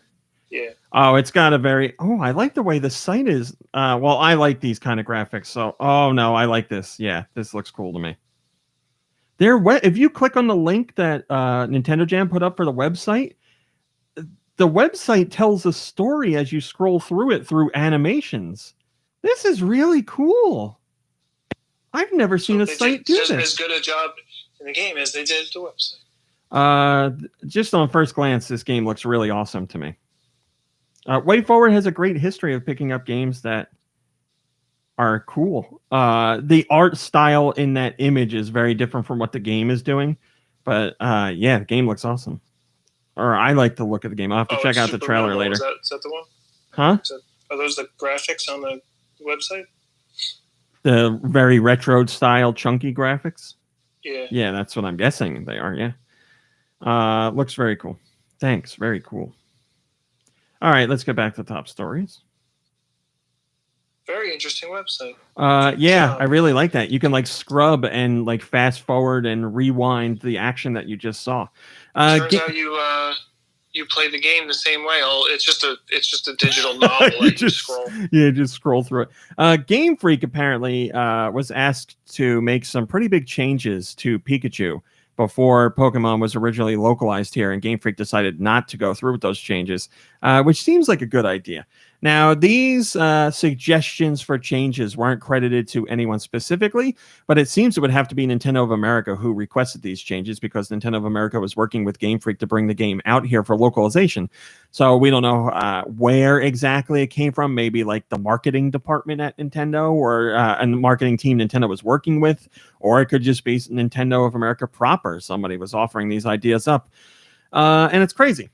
C: Yeah.
A: Oh, it's got a very... Oh, I like the way the site is. Well, I like these kind of graphics. So, oh no, I like this. Yeah, this looks cool to me. If you click on the link that Nintendo Jam put up for the website tells a story as you scroll through it through animations. This is really cool. I've never seen a site do this.
C: As good a job in the game as they did at the website.
A: Just on first glance, this game looks really awesome to me. WayForward has a great history of picking up games that are cool. The art style in that image is very different from what the game is doing. But yeah, the game looks awesome. Or I like to look at the game. I'll have to check out the trailer later.
C: Is that the one?
A: Huh?
C: Are those the graphics on the website?
A: The very retro style chunky graphics?
C: Yeah.
A: Yeah, that's what I'm guessing they are, yeah. Looks very cool. Thanks, very cool. All right, let's get back to top stories.
C: Very interesting website.
A: Yeah, I really like that. You can like scrub and like fast forward and rewind the action that you just saw.
C: Turns out you play the game the same way. It's just a digital novel.
A: just scroll. Yeah, just scroll through it. Game Freak apparently was asked to make some pretty big changes to Pikachu before Pokemon was originally localized here, and Game Freak decided not to go through with those changes, which seems like a good idea. Now, these suggestions for changes weren't credited to anyone specifically, but it seems it would have to be Nintendo of America who requested these changes because Nintendo of America was working with Game Freak to bring the game out here for localization. So we don't know where exactly it came from. Maybe like the marketing department at Nintendo or and the marketing team Nintendo was working with, or it could just be Nintendo of America proper. Somebody was offering these ideas up. And it's crazy.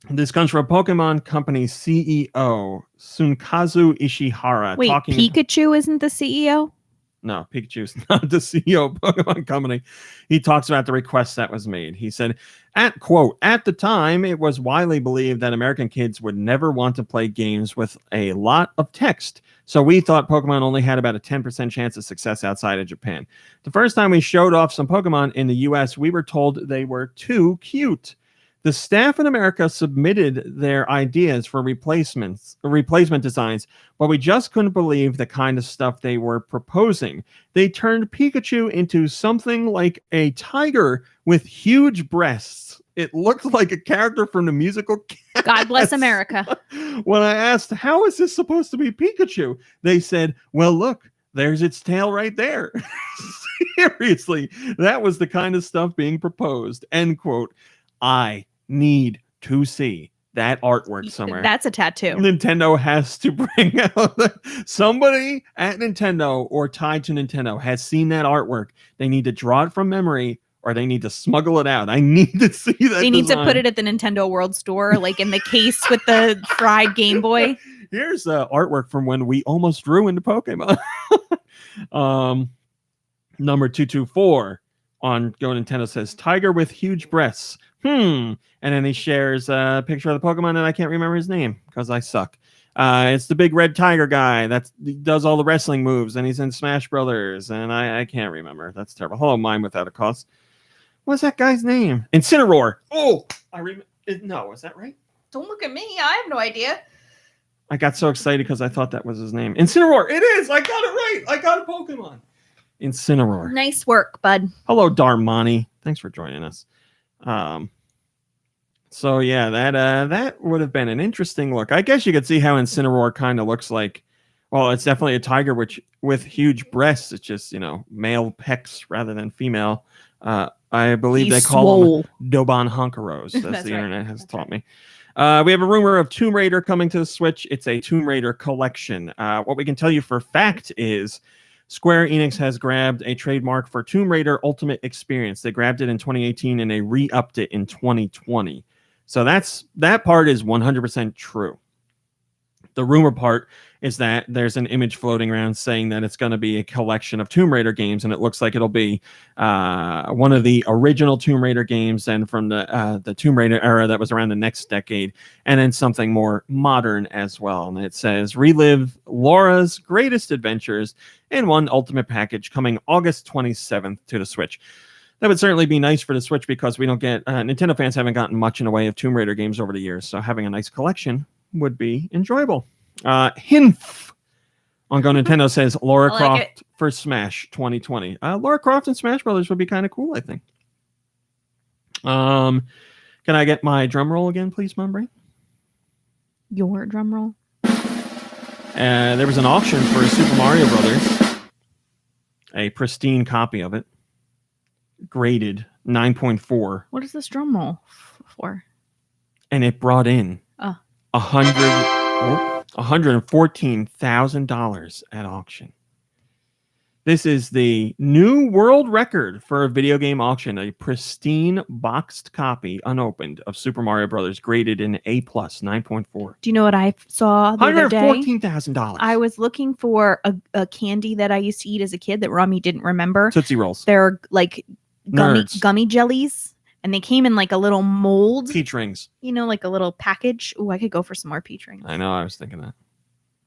A: This comes from Pokemon Company CEO Sunkazu Ishihara.
B: Wait, Pikachu isn't the CEO?
A: No, Pikachu's not the CEO of Pokemon Company. He talks about the request that was made. He said, at the time, it was widely believed that American kids would never want to play games with a lot of text. So we thought Pokemon only had about a 10% chance of success outside of Japan. The first time we showed off some Pokemon in the US, we were told they were too cute. The staff in America submitted their ideas for replacement designs, but we just couldn't believe the kind of stuff they were proposing. They turned Pikachu into something like a tiger with huge breasts. It looked like a character from the musical Cats.
B: God bless America.
A: When I asked, how is this supposed to be Pikachu? They said, well, look, there's its tail right there. Seriously, that was the kind of stuff being proposed. End quote. I need to see that artwork somewhere.
B: That's a tattoo.
A: Nintendo has to bring out somebody at Nintendo or tied to Nintendo has seen that artwork. They need to draw it from memory or they need to smuggle it out. I need to see that.
B: They need to put it at the Nintendo World Store, like in the case with the fried Game Boy.
A: Here's artwork from when we almost ruined Pokemon. Number 224 on GoNintendo says, tiger with huge breasts. And then he shares a picture of the Pokemon, and I can't remember his name because I suck. It's the big red tiger guy that does all the wrestling moves, and he's in Smash Brothers, and I can't remember. That's terrible. Hello, Mine Without a Cause. What's that guy's name? Incineroar. Oh, I remember. No, is that right?
B: Don't look at me. I have no idea.
A: I got so excited because I thought that was his name. Incineroar. It is. I got it right. I got a Pokemon. Incineroar.
B: Nice work, bud.
A: Hello, Darmani. Thanks for joining us. So yeah, that would have been an interesting look. I guess you could see how Incineroar kind of looks like. Well, it's definitely a tiger with huge breasts. It's just, male pecs rather than female. I believe they call them Doban Honkaros, as the internet has taught me. We have a rumor of Tomb Raider coming to the Switch. It's a Tomb Raider collection. What we can tell you for fact is Square Enix has grabbed a trademark for Tomb Raider Ultimate Experience. They grabbed it in 2018 and they re-upped it in 2020. So that part is 100% true. The rumor part is that there's an image floating around saying that it's going to be a collection of Tomb Raider games, and it looks like it'll be one of the original Tomb Raider games and from the Tomb Raider era that was around the next decade, and then something more modern as well. And it says, relive Laura's greatest adventures in one ultimate package coming August 27th to the Switch. That would certainly be nice for the Switch because we don't get Nintendo fans haven't gotten much in the way of Tomb Raider games over the years, so having a nice collection would be enjoyable. Hinf on GoNintendo says Lara Croft for Smash 2020. Lara Croft and Smash Brothers would be kind of cool, I think. Can I get my drum roll again, please, Mumbrain?
B: Your drum roll?
A: There was an auction for Super Mario Brothers. A pristine copy of it. Graded 9.4.
B: What is this drum roll for?
A: And it brought in $114,000 at auction. This is the new world record for a video game auction. A pristine boxed copy, unopened, of Super Mario Brothers, graded in A+, 9.4.
B: Do you know what I saw the other day?
A: $114,000.
B: I was looking for a candy that I used to eat as a kid that Rummy didn't remember.
A: Tootsie Rolls.
B: They're like gummy jellies. And they came in like a little mold.
A: Peach rings.
B: Like a little package. Oh, I could go for some more peach rings.
A: I know. I was thinking that.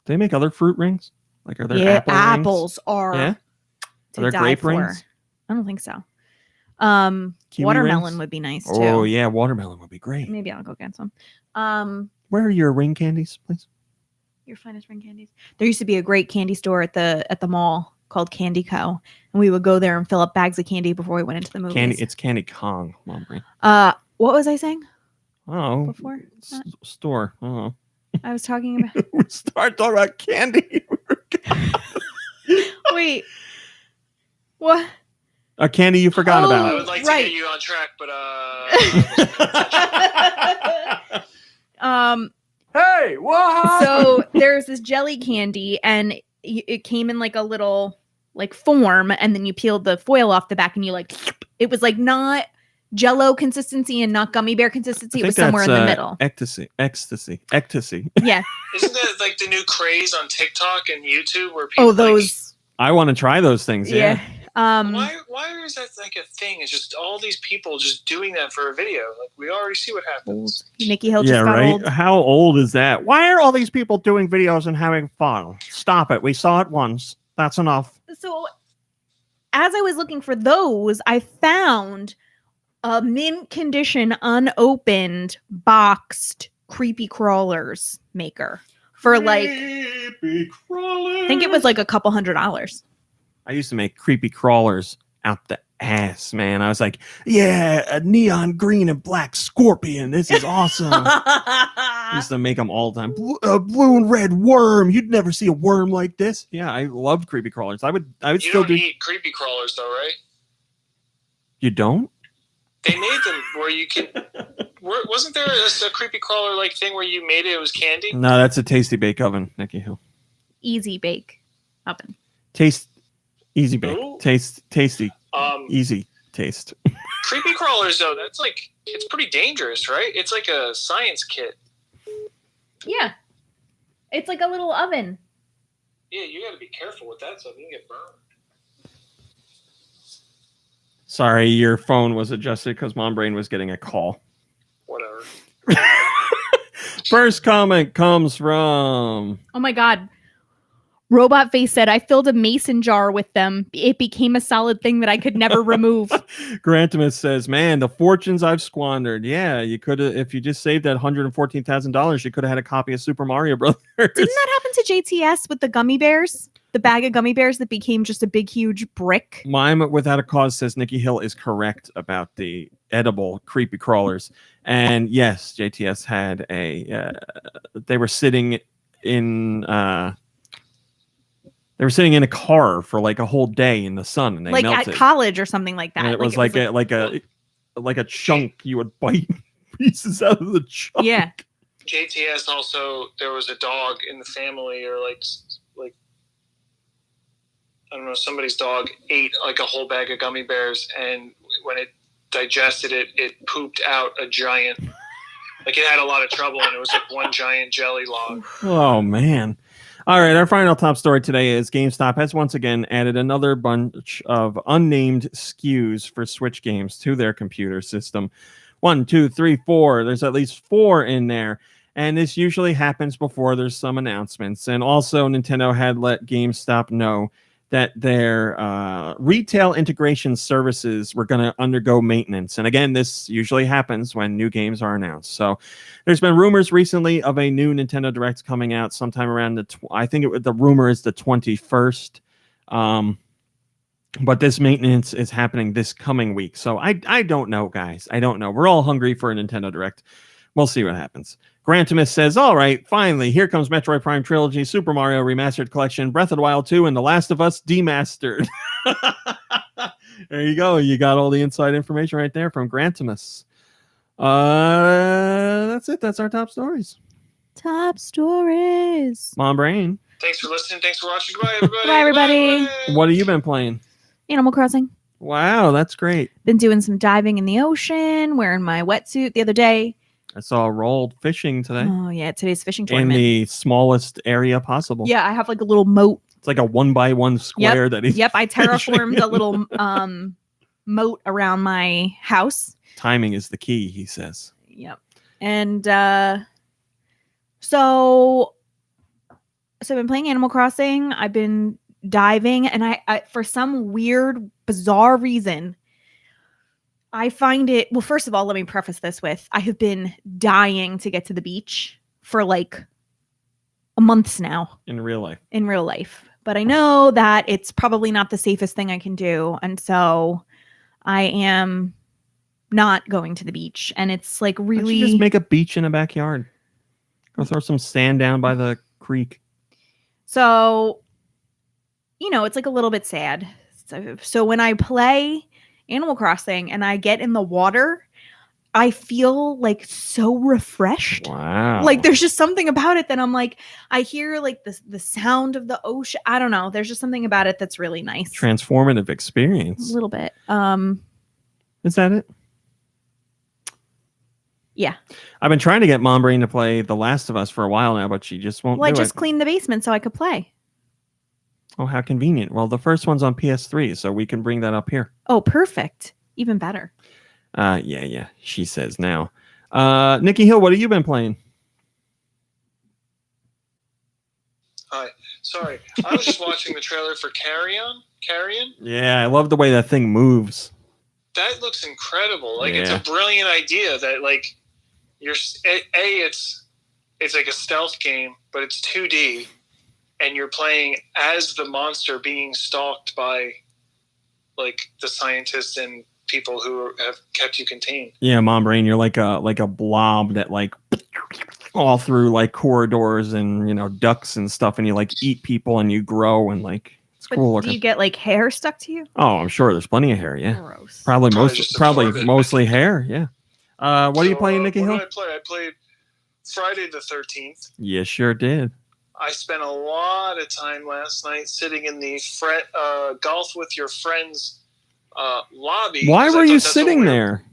A: Do they make other fruit rings? Like, are there
B: apples
A: rings?
B: Are.
A: Yeah. Are there grape rings?
B: I don't think so.
A: Kiwi
B: watermelon
A: rings?
B: would be nice too.
A: Oh yeah, watermelon would be great.
B: Maybe I'll go get some.
A: Where are your ring candies, please?
B: Your finest ring candies. There used to be a great candy store at the mall called Candy Co. And we would go there and fill up bags of candy before we went into the movies.
A: It's Candy Kong, Mom.
B: What was I saying?
A: Oh,
B: before
A: store. Oh,
B: I was talking about.
A: We start talking about candy.
B: Wait. What?
A: A candy you forgot
C: I
A: about.
C: would like to
B: Right.
C: get you on track, but
I: Hey, what?
B: So there's this jelly candy, and it came in like a little like form, and then you peeled the foil off the back, and you like it was like not Jello consistency and not gummy bear consistency. It was somewhere in the middle.
A: Ecstasy.
B: Yeah.
C: isn't that like the new craze on TikTok and YouTube where people?
B: Oh, those.
A: I want to try those things. Yeah.
B: Yeah.
C: Why is that like a thing? It's just all these people just doing that for a video. Like we already see what happens.
B: Nikki Hill just
A: Yeah,
B: got
A: right.
B: old.
A: How old is that? Why are all these people doing videos and having fun? Stop it. We saw it once. That's enough.
B: So as I was looking for those, I found a mint condition, unopened, boxed creepy crawlers maker for like,
A: Creepy crawlers.
B: I think it was like a couple $100.
A: I used to make creepy crawlers out the ass, man. I was like, yeah, a neon green and black scorpion. This is awesome. I used to make them all the time. Blue and red worm. You'd never see a worm like this. Yeah, I loved creepy crawlers. I would
C: You
A: still
C: don't
A: do.
C: eat creepy crawlers though, right?
A: You don't?
C: They made them where you can. Wasn't there a creepy crawler like thing where you made it? It was candy.
A: No, that's a tasty bake oven, Nikki Hill.
B: Easy bake oven.
A: Easy bake.
C: Ooh.
A: Tasty.
C: Um,
A: Easy taste.
C: creepy crawlers though, that's like it's pretty dangerous, right? It's like a science kit.
B: Yeah. It's like a little oven.
C: Yeah, you got to be careful with that stuff. You can get burned.
A: Sorry, your phone was adjusted because Mom Brain was getting a call.
C: Whatever.
A: First comment comes from
B: Oh my God. Robot Face said, I filled a mason jar with them. It became a solid thing that I could never remove.
A: Grantimus says, man, the fortunes I've squandered. Yeah, you could have, if you just saved that $114,000, you could have had a copy of Super Mario Brothers.
B: Didn't that happen to JTS with the gummy bears? The bag of gummy bears that became just a big, huge brick?
A: Mime Without a Cause says Nikki Hill is correct about the edible creepy crawlers. And yes, JTS had they were sitting in... They were sitting in a car for like a whole day in the sun, and they
B: like
A: melted.
B: at college or something like that.
A: And it was like a chunk. You would bite pieces out of the chunk.
B: Yeah.
C: JTS also, there was a dog in the family, or like I don't know, somebody's dog ate like a whole bag of gummy bears, and when it digested it, it pooped out a giant. Like it had a lot of trouble, and it was like one giant jelly log.
A: Oh man. All right, our final top story today is GameStop has once again added another bunch of unnamed SKUs for Switch games to their computer system. 1, 2, 3, 4. There's at least 4 in there. And this usually happens before there's some announcements. And also, Nintendo had let GameStop know that their retail integration services were going to undergo maintenance. And again, this usually happens when new games are announced. So there's been rumors recently of a new Nintendo Direct coming out sometime around the rumor is the 21st. But this maintenance is happening this coming week. So I don't know, guys. I don't know. We're all hungry for a Nintendo Direct. We'll see what happens. Grantimus says, all right, finally, here comes Metroid Prime Trilogy, Super Mario Remastered Collection, Breath of the Wild 2, and The Last of Us Demastered. There you go. You got all the inside information right there from Grantimus. That's it. That's our top stories.
B: Top stories.
A: Mom Brain.
C: Thanks for listening. Thanks for watching. Goodbye, everybody.
B: Bye, everybody.
C: Bye.
A: What have you been playing?
B: Animal Crossing.
A: Wow, that's great.
B: Been doing some diving in the ocean, wearing my wetsuit the other day.
A: I saw Rolled fishing today.
B: Oh, yeah. Today's fishing
A: In
B: tournament.
A: the smallest area possible.
B: Yeah, I have like a little moat.
A: It's like a 1x1 square that he's
B: Yep, I terraformed
A: fishing.
B: a little moat around my house.
A: Timing is the key, he says.
B: Yep. And so I've been playing Animal Crossing. I've been diving, and I for some weird, bizarre reason, I find it, well, first of all, let me preface this with, I have been dying to get to the beach for like months now.
A: In real life.
B: In real life. But I know that it's probably not the safest thing I can do. And so I am not going to the beach. And it's like
A: Why don't
B: really...
A: you just make a beach in a backyard. Go throw some sand down by the creek.
B: So, it's like a little bit sad. So when I play Animal Crossing and I get in the water, I feel like so refreshed.
A: Wow.
B: Like there's just something about it that I'm like, I hear like the sound of the ocean. I don't know. There's just something about it that's really nice.
A: Transformative experience.
B: A little bit.
A: Is that it?
B: Yeah.
A: I've been trying to get Mom Brain to play The Last of Us for a while now, but she just won't
B: Well, I
A: do
B: just
A: it.
B: cleaned the basement so I could play.
A: Oh, how convenient. Well, the first one's on PS3, so we can bring that up here.
B: Oh, perfect. Even better.
A: Yeah, she says now. Nikki Hill, what have you been playing?
C: Hi. Sorry. I was just watching the trailer for Carrion.
A: Yeah, I love the way that thing moves.
C: That looks incredible. Like, it's
A: Yeah.
C: a brilliant idea that, like, it's like a stealth game, but it's 2D, and you're playing as the monster being stalked by, like, the scientists and people who have kept you contained.
A: Yeah, Mom Brain, you're like a blob that like all through like corridors and ducts and stuff, and you like eat people and you grow and like it's
B: But
A: cool
B: do
A: looking.
B: you get like hair stuck to you?
A: Oh, I'm sure there's plenty of hair. Yeah,
B: Gross.
A: probably
C: just absorb it.
A: mostly hair. Yeah. What are you playing, Nikki Hill?
C: What did I play? I played Friday the 13th.
A: You sure did.
C: I spent a lot of time last night sitting in the golf with your friends lobby.
A: Why
C: 'cause I
A: were
C: thought
A: you
C: that's what
A: sitting
C: we were-
A: there?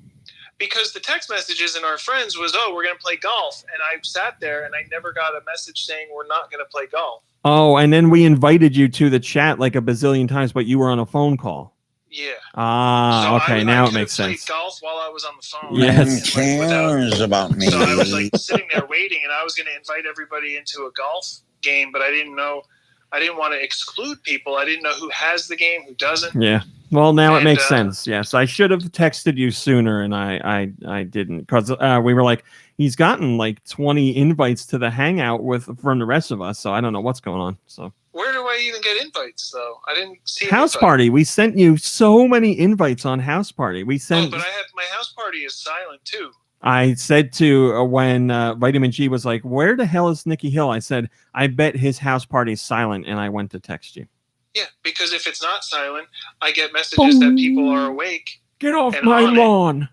C: Because the text messages in our friends was, we're going to play golf. And I sat there and I never got a message saying we're not going to play golf.
A: Oh, and then we invited you to the chat like a bazillion times, but you were on a phone call.
C: Yeah.
A: Ah,
C: So
A: okay,
C: I
A: now it
C: could've
A: makes
C: played
A: sense.
C: golf while I was on the phone.
A: Yes.
C: Cares
I: about me.
C: So I was like sitting there waiting, and I was going to invite everybody into a golf game, but I didn't want to exclude people. I didn't know who has the game, who doesn't.
A: Yeah. Well, now it
C: And,
A: makes sense. Yes, I should have texted you sooner, and I didn't because we were like, he's gotten like 20 invites to the hangout from the rest of us, so I don't know what's going on. So
C: Where do I even get invites, though? I didn't see an
A: House
C: invite.
A: Party, we sent you so many invites on House Party. We
C: Oh,
A: sent.
C: but my house party is silent too.
A: I said to when Vitamin G was like, "Where the hell is Nikki Hill?" I said, "I bet his house party's silent," and I went to text you.
C: Yeah, because if it's not silent, I get messages that people are awake.
A: Get off
C: And
A: my
C: on it.
A: lawn!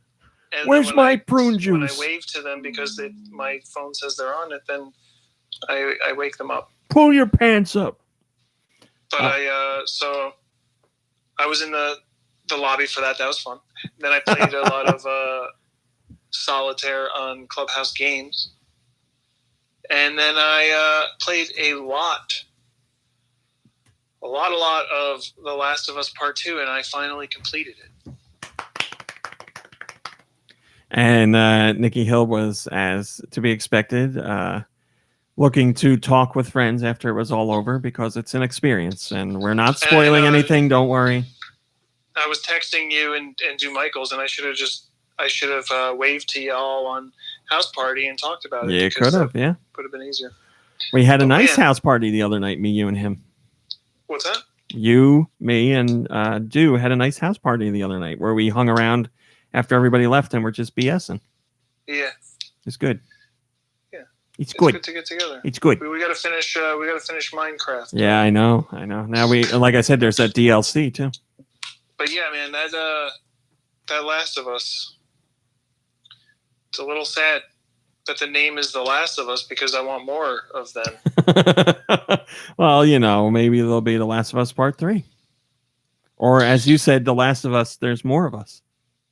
C: And
A: Where's
C: then when
A: my prune juice?
C: When I wave to them because my phone says they're on it, then I wake them up.
A: Pull your pants up.
C: But so I was in the lobby for that. That was fun. Then I played a lot of solitaire on Clubhouse Games, and then I played a lot of The Last of Us Part 2, and I finally completed it.
A: And Nikki Hill was, as to be expected, looking to talk with friends after it was all over because it's an experience, and we're not spoiling anything. Don't worry.
C: I was texting you and Do Michaels, and I should have waved to y'all on House Party and talked about it.
A: You could have, yeah.
C: Could have been easier.
A: We had a
C: Oh,
A: nice
C: man.
A: house party the other night, me, you, and him.
C: What's that?
A: You, me, and Do had a nice house party the other night where we hung around after everybody left and we're just BSing.
C: Yeah.
A: It's good.
C: Yeah.
A: It's
C: It's
A: good.
C: good to get together.
A: It's good.
C: We got to finish. We got to finish Minecraft.
A: Yeah, I know. Now like I said, there's that DLC too.
C: But yeah, man, that Last of Us. It's a little sad that the name is The Last of Us because I want more of them.
A: Well, maybe there'll be The Last of Us Part 3. Or as you said, The Last of Us, there's more of us.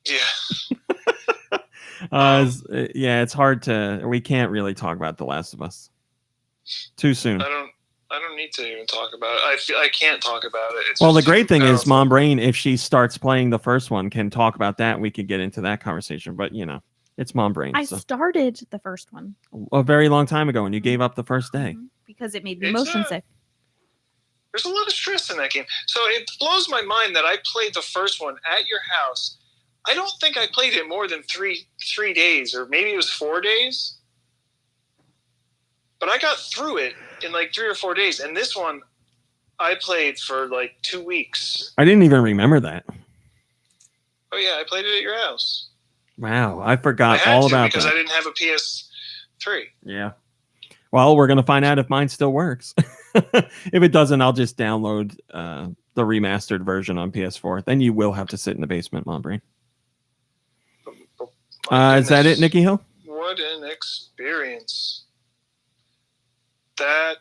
C: Yeah.
A: It's hard to. We can't really talk about The Last of Us too soon.
C: I don't need to even talk about it. I can't talk about it. It's
A: Well, the
C: just
A: great
C: too
A: thing is,
C: powerful.
A: Mom Brain, if she starts playing the first one, can talk about that. We could get into that conversation. But it's Mom Brain.
B: I
A: So.
B: started the first one
A: A very long time ago, and you gave up the first day.
B: because it made me
C: It's
B: motion
C: a-
B: sick.
C: There's a lot of stress in that game. So it blows my mind that I played the first one at your house. I don't think I played it more than three days, or maybe it was 4 days. But I got through it in like 3 or 4 days. And this one, I played for like 2 weeks.
A: I didn't even remember that.
C: Oh yeah, I played it at your house.
A: Wow, I
C: I
A: forgot
C: had
A: all
C: to
A: about
C: because
A: that.
C: I didn't have a PS3.
A: Yeah. Well, we're going to find out if mine still works. If it doesn't, I'll just download the remastered version on PS4. Then you will have to sit in the basement, Mombrain. Is that it, Nikki Hill?
C: What an experience. That...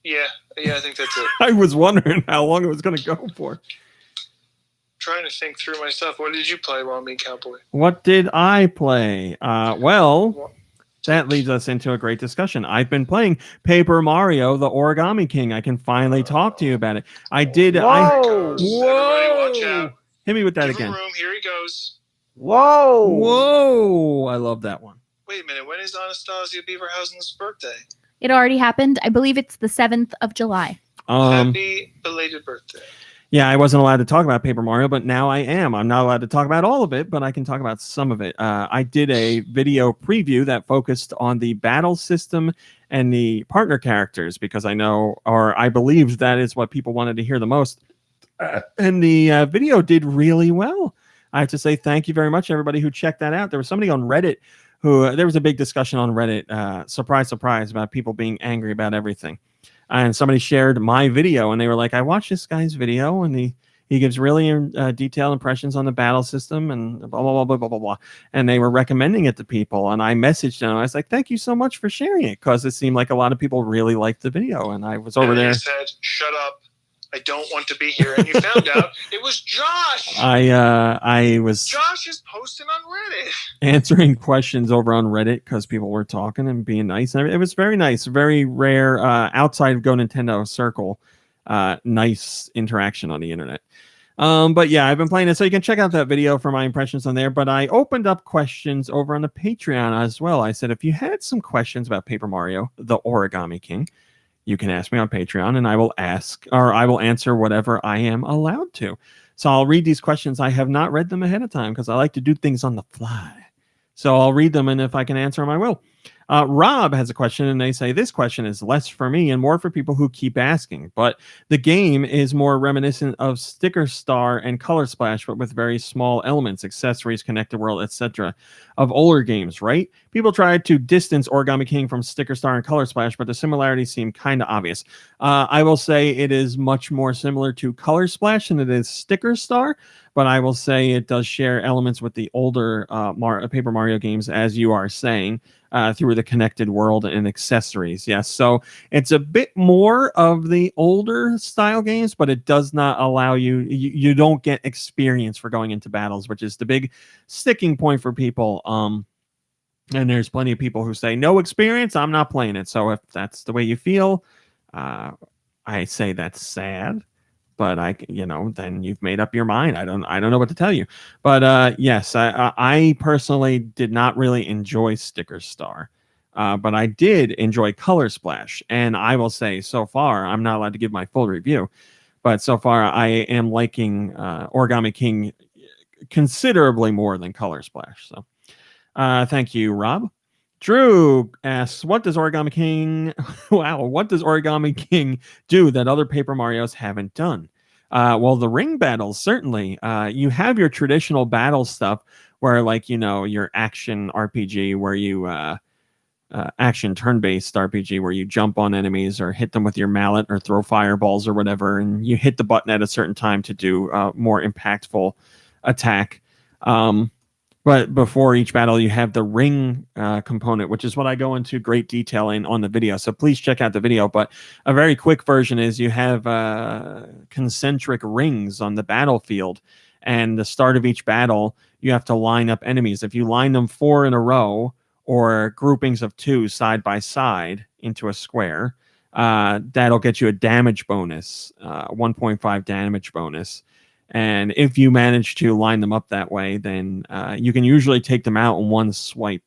C: Yeah, I think that's it.
A: I was wondering how long it was going to go for.
C: Trying to think through myself. What did you play while me, Cowboy?
A: What did I play? Well, that leads us into a great discussion. I've been playing Paper Mario, the Origami King. I can finally talk to you about it. I did.
I: Whoa!
C: Everybody watch out.
A: Hit me with that
C: Give him
A: again.
C: room. Here he goes.
I: Whoa!
A: Whoa! I love that one.
C: Wait a minute. When is Anastasia Beaverhausen's birthday?
B: It already happened. I believe it's the 7th of July.
C: Happy belated birthday.
A: Yeah, I wasn't allowed to talk about Paper Mario, but now I am. I'm not allowed to talk about all of it, but I can talk about some of it. I did a video preview that focused on the battle system and the partner characters because I know, or I believed that is what people wanted to hear the most. And the video did really well. I have to say thank you very much, everybody who checked that out. There was somebody on Reddit who, there was a big discussion on Reddit, surprise, surprise, about people being angry about everything. And somebody shared my video, and they were like, I watched this guy's video, and he gives really detailed impressions on the battle system, and blah, blah, blah, blah, blah, blah, blah. And they were recommending it to people, and I messaged them. I was like, thank you so much for sharing it, because it seemed like a lot of people really liked the video, and I was over there.
C: He said, shut up. I don't want to be here. And you found out it was Josh.
A: I was
C: Josh is posting on Reddit.
A: Answering questions over on Reddit because people were talking and being nice. And it was very nice, very rare outside of GoNintendo circle, nice interaction on the internet. But yeah, I've been playing it, so you can check out that video for my impressions on there. But I opened up questions over on the Patreon as well. I said, if you had some questions about Paper Mario, the Origami King, you can ask me on Patreon, and I will answer whatever I am allowed to. So I'll read these questions. I have not read them ahead of time because I like to do things on the fly. So I'll read them, and if I can answer them, I will. Rob has a question, and they say, this question is less for me and more for people who keep asking. But the game is more reminiscent of Sticker Star and Color Splash, but with very small elements, accessories, connected world, etc. of older games, right? People tried to distance Origami King from Sticker Star and Color Splash, but the similarities seem kind of obvious. I will say it is much more similar to Color Splash than it is Sticker Star, but I will say it does share elements with the older Paper Mario games, as you are saying, through the connected world and accessories. Yes, so it's a bit more of the older style games, but it does not allow you don't get experience for going into battles, which is the big sticking point for people. And there's plenty of people who say no experience, I'm not playing it. So if that's the way you feel, I say that's sad. But then you've made up your mind. I don't know what to tell you. But yes, I personally did not really enjoy Sticker Star, but I did enjoy Color Splash. And I will say, so far, I'm not allowed to give my full review, but so far I am liking Origami King considerably more than Color Splash. So thank you, Rob. Drew asks, what does Origami King do that other Paper Marios haven't done? Well, the ring battles, certainly. You have your traditional battle stuff where, your action RPG where you action turn-based RPG where you jump on enemies or hit them with your mallet or throw fireballs or whatever, and you hit the button at a certain time to do a more impactful attack. But before each battle, you have the ring component, which is what I go into great detail in on the video. So please check out the video. But a very quick version is you have concentric rings on the battlefield. And the start of each battle, you have to line up enemies. If you line them 4 in a row or groupings of 2 side by side into a square, that'll get you a damage bonus, 1.5 damage bonus. And if you manage to line them up that way, then you can usually take them out in one swipe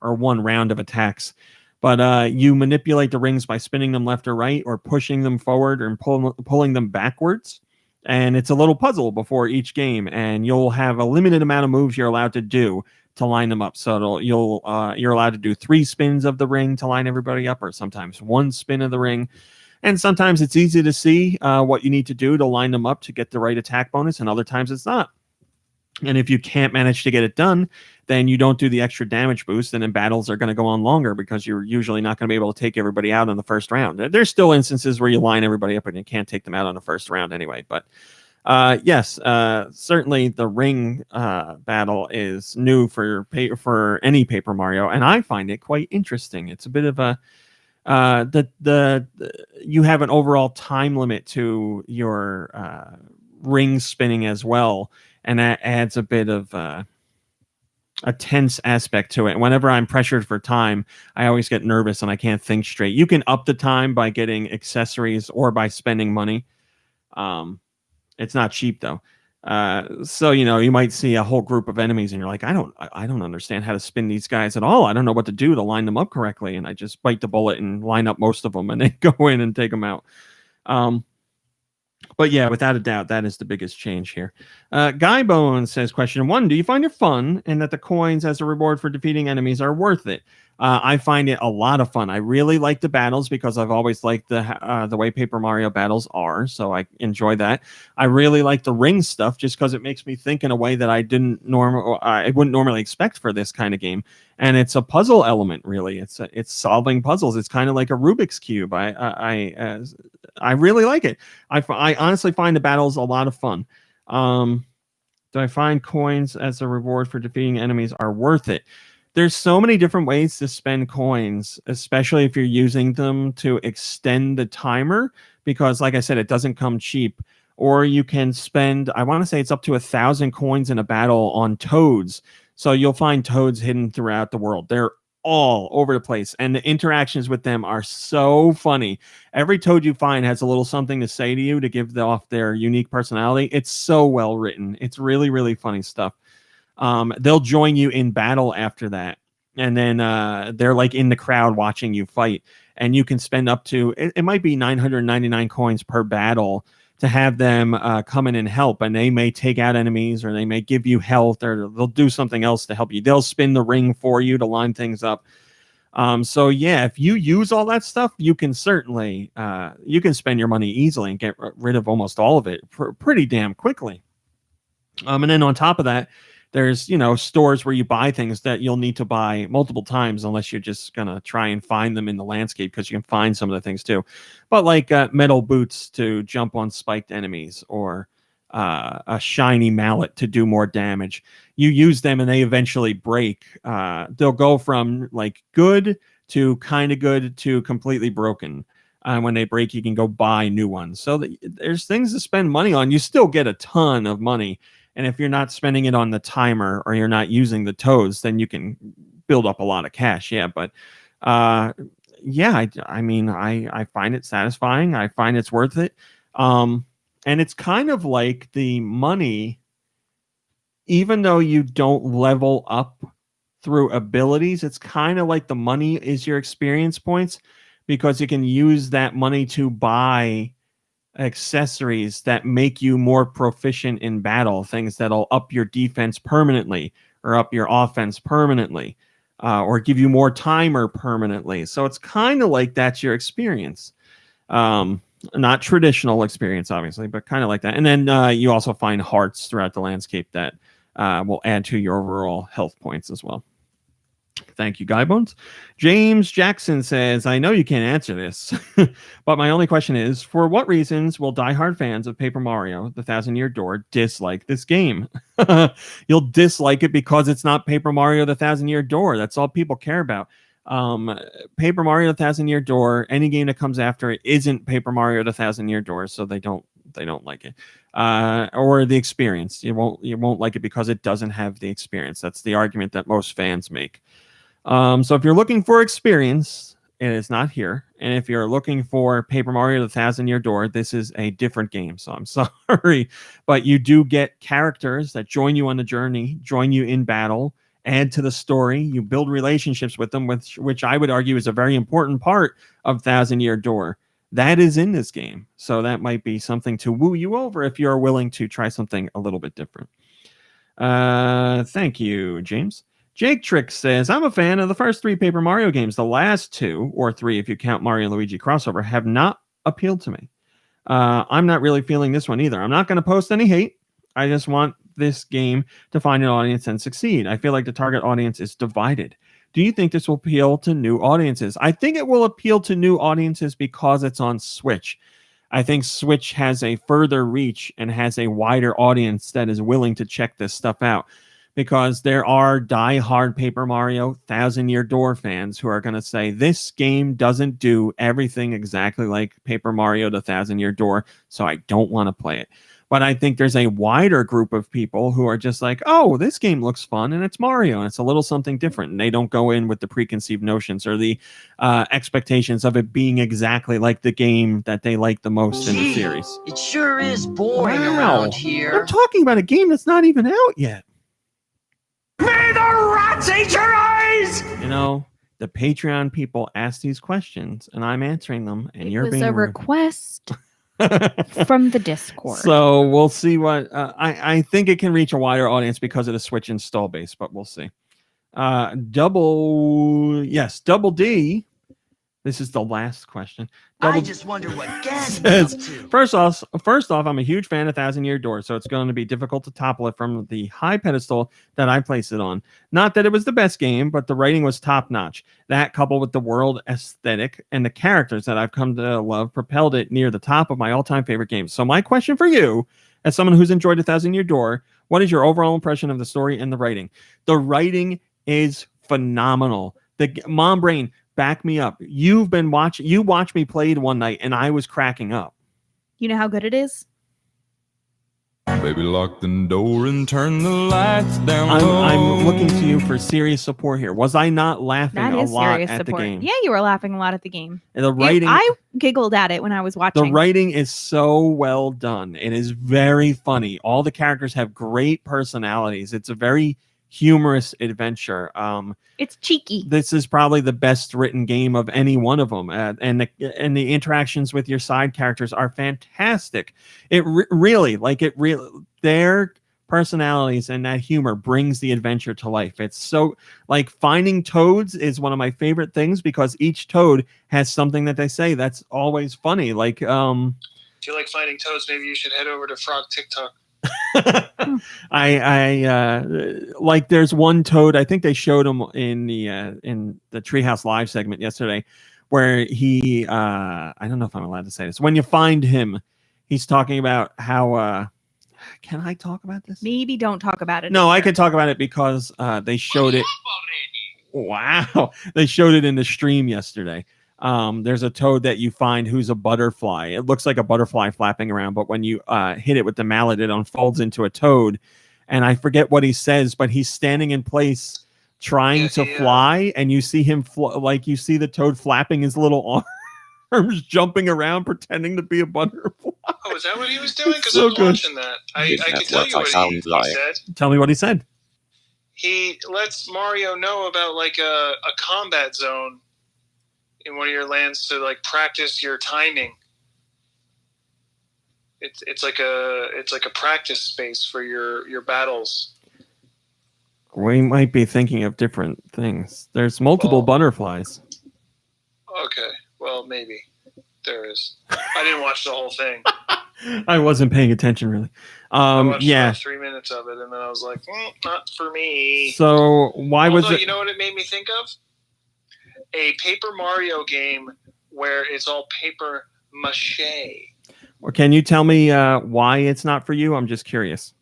A: or one round of attacks. But you manipulate the rings by spinning them left or right or pushing them forward or pulling them backwards. And it's a little puzzle before each game. And you'll have a limited amount of moves you're allowed to do to line them up. So you're allowed to do 3 spins of the ring to line everybody up, or sometimes 1 spin of the ring. And sometimes it's easy to see what you need to do to line them up to get the right attack bonus, and other times it's not. And if you can't manage to get it done, then you don't do the extra damage boost, and then battles are going to go on longer because you're usually not going to be able to take everybody out in the first round. There's still instances where you line everybody up and you can't take them out on the first round anyway. But yes, certainly the ring battle is new for any Paper Mario, and I find it quite interesting. It's a bit of a you have an overall time limit to your ring spinning as well, and that adds a bit of a tense aspect to it. Whenever I'm pressured for time, I always get nervous and I can't think straight. You can up the time by getting accessories or by spending money. It's not cheap though. So you might see a whole group of enemies and you're like, I don't understand how to spin these guys at all. I don't know what to do to line them up correctly, and I just bite the bullet and line up most of them and then go in and take them out. But yeah, without a doubt, that is the biggest change here. Guy Bones says, question 1, do you find it fun and that the coins as a reward for defeating enemies are worth it? I find it a lot of fun. I really like the battles because I've always liked the way Paper Mario battles are, so I enjoy that. I really like the ring stuff just because it makes me think in a way that I wouldn't normally expect for this kind of game. And it's a puzzle element, really. It's solving puzzles. It's kind of like a Rubik's Cube. I really like it. I honestly find the battles a lot of fun. Do I find coins as a reward for defeating enemies are worth it? There's so many different ways to spend coins, especially if you're using them to extend the timer, because like I said, it doesn't come cheap. Or you can spend, I want to say it's up to 1,000 coins in a battle on toads. So you'll find toads hidden throughout the world. They're all over the place, and the interactions with them are so funny. Every toad you find has a little something to say to you to give off their unique personality. It's so well written. It's really, really funny stuff. They'll join you in battle after that, and then they're like in the crowd watching you fight, and you can spend up to it might be 999 coins per battle to have them come in and help, and they may take out enemies, or they may give you health, or they'll do something else to help you. They'll spin the ring for you to line things up. So yeah, if you use all that stuff, you can certainly you can spend your money easily and get rid of almost all of it pretty damn quickly. And then on top of that, there's stores where you buy things that you'll need to buy multiple times unless you're just gonna try and find them in the landscape, because you can find some of the things too. But like metal boots to jump on spiked enemies, or a shiny mallet to do more damage. You use them and they eventually break. They'll go from like good to kind of good to completely broken. When they break, you can go buy new ones. So there's things to spend money on. You still get a ton of money. And if you're not spending it on the timer, or you're not using the toads, then you can build up a lot of cash. Yeah, but yeah, I mean, I find it satisfying. I find it's worth it. And it's kind of like the money, even though you don't level up through abilities, it's kind of like the money is your experience points, because you can use that money to buy accessories that make you more proficient in battle, things that'll up your defense permanently, or up your offense permanently, or give you more timer permanently. So it's kind of like that's your experience. Not traditional experience, obviously, but kind of like that. And then you also find hearts throughout the landscape that will add to your overall health points as well. Thank you, Guy Bones. James Jackson says, I know you can't answer this, but my only question is, for what reasons will diehard fans of Paper Mario, The 1,000-Year Door, dislike this game? You'll dislike it because it's not Paper Mario, The 1,000-Year Door. That's all people care about. Paper Mario, The 1,000-Year Door, any game that comes after it isn't Paper Mario, The 1,000-Year Door, so they don't like it. Or the experience. You won't like it because it doesn't have the experience. That's the argument that most fans make. So if you're looking for experience, it is not here. And if you're looking for Paper Mario, The 1,000-Year Door, this is a different game. So I'm sorry, but you do get characters that join you on the journey, join you in battle, add to the story. You build relationships with them, which I would argue is a very important part of 1,000-Year Door. That is in this game. So that might be something to woo you over if you're willing to try something a little bit different. Thank you, James. Jake Trick says, I'm a fan of the first 3 Paper Mario games. The last 2, or 3 if you count Mario and Luigi crossover, have not appealed to me. I'm not really feeling this one either. I'm not going to post any hate. I just want this game to find an audience and succeed. I feel like the target audience is divided. Do you think this will appeal to new audiences? I think it will appeal to new audiences because it's on Switch. I think Switch has a further reach and has a wider audience that is willing to check this stuff out, because there are die-hard Paper Mario Thousand Year Door fans who are going to say, this game doesn't do everything exactly like Paper Mario the Thousand Year Door, so I don't want to play it. But I think there's a wider group of people who are just like, oh, this game looks fun and it's Mario and it's a little something different. And they don't go in with the preconceived notions or the expectations of it being exactly like the game that they like the most in the series.
J: It sure is boring around here.
A: I'm talking about a game that's not even out yet.
J: May the rats eat your eyes!
A: You know, the Patreon people ask these questions and I'm answering them, and you're being
B: a
A: rude.
B: request from the Discord.
A: So we'll see what I think it can reach a wider audience because of the Switch install base, but we'll see. Double D. This is the last question.
J: I just wonder what Gad is up to.
A: First off, I'm a huge fan of Thousand Year Door, so it's going to be difficult to topple it from the high pedestal that I place it on. Not that it was the best game, but the writing was top notch. That, coupled with the world aesthetic and the characters that I've come to love, propelled it near the top of my all-time favorite games. So my question for you, as someone who's enjoyed A Thousand Year Door, what is your overall impression of the story and the writing? The writing is phenomenal. The Mom Brain, back me up. You watched me play it one night and I was cracking up.
B: You know how good it is?
K: Baby, lock the door and turn the lights down.
A: I'm looking to you for serious support here. Was I not laughing a lot at the game?
B: Yeah, you were laughing a lot at the game.
A: The writing,
B: I giggled at it when I was watching.
A: The writing is so well done. It is very funny. All the characters have great personalities. It's a very humorous adventure.
B: It's cheeky.
A: This is probably the best written game of any one of them, and the interactions with your side characters are fantastic. Their personalities and that humor brings the adventure to life. It's so, like, finding toads is one of my favorite things because each toad has something that they say that's always funny. Like,
C: if you like finding toads, maybe you should head over to Frog TikTok.
A: I like, there's one toad, I think they showed him in the Treehouse live segment yesterday, where he I don't know if I'm allowed to say this. When you find him, he's talking about how can I talk about this?
B: Maybe don't talk about it.
A: No, I can talk about it because they showed it. Wow, they showed it in the stream yesterday. There's a toad that you find who's a butterfly. It looks like a butterfly flapping around, but when you hit it with the mallet, it unfolds into a toad. And I forget what he says, but he's standing in place trying to fly, and you see him you see the toad flapping his little arms, jumping around, pretending to be a butterfly.
C: Oh, is that what he was doing? Because
A: So
C: I was
A: good.
C: watching that. I can tell you what he said.
A: Tell me what he said.
C: He lets Mario know about like a combat zone in one of your lands to like practice your timing. It's like a practice space for your battles.
A: We might be thinking of different things. There's multiple butterflies.
C: Okay, well maybe there is. I didn't watch the whole thing.
A: I wasn't paying attention really.
C: I watched
A: Yeah.
C: about 3 minutes of it, and then I was like, not for me.
A: So why was it?
C: You know what it made me think of? A Paper Mario game where it's all paper mache.
A: Or can you tell me why it's not for you? I'm just curious.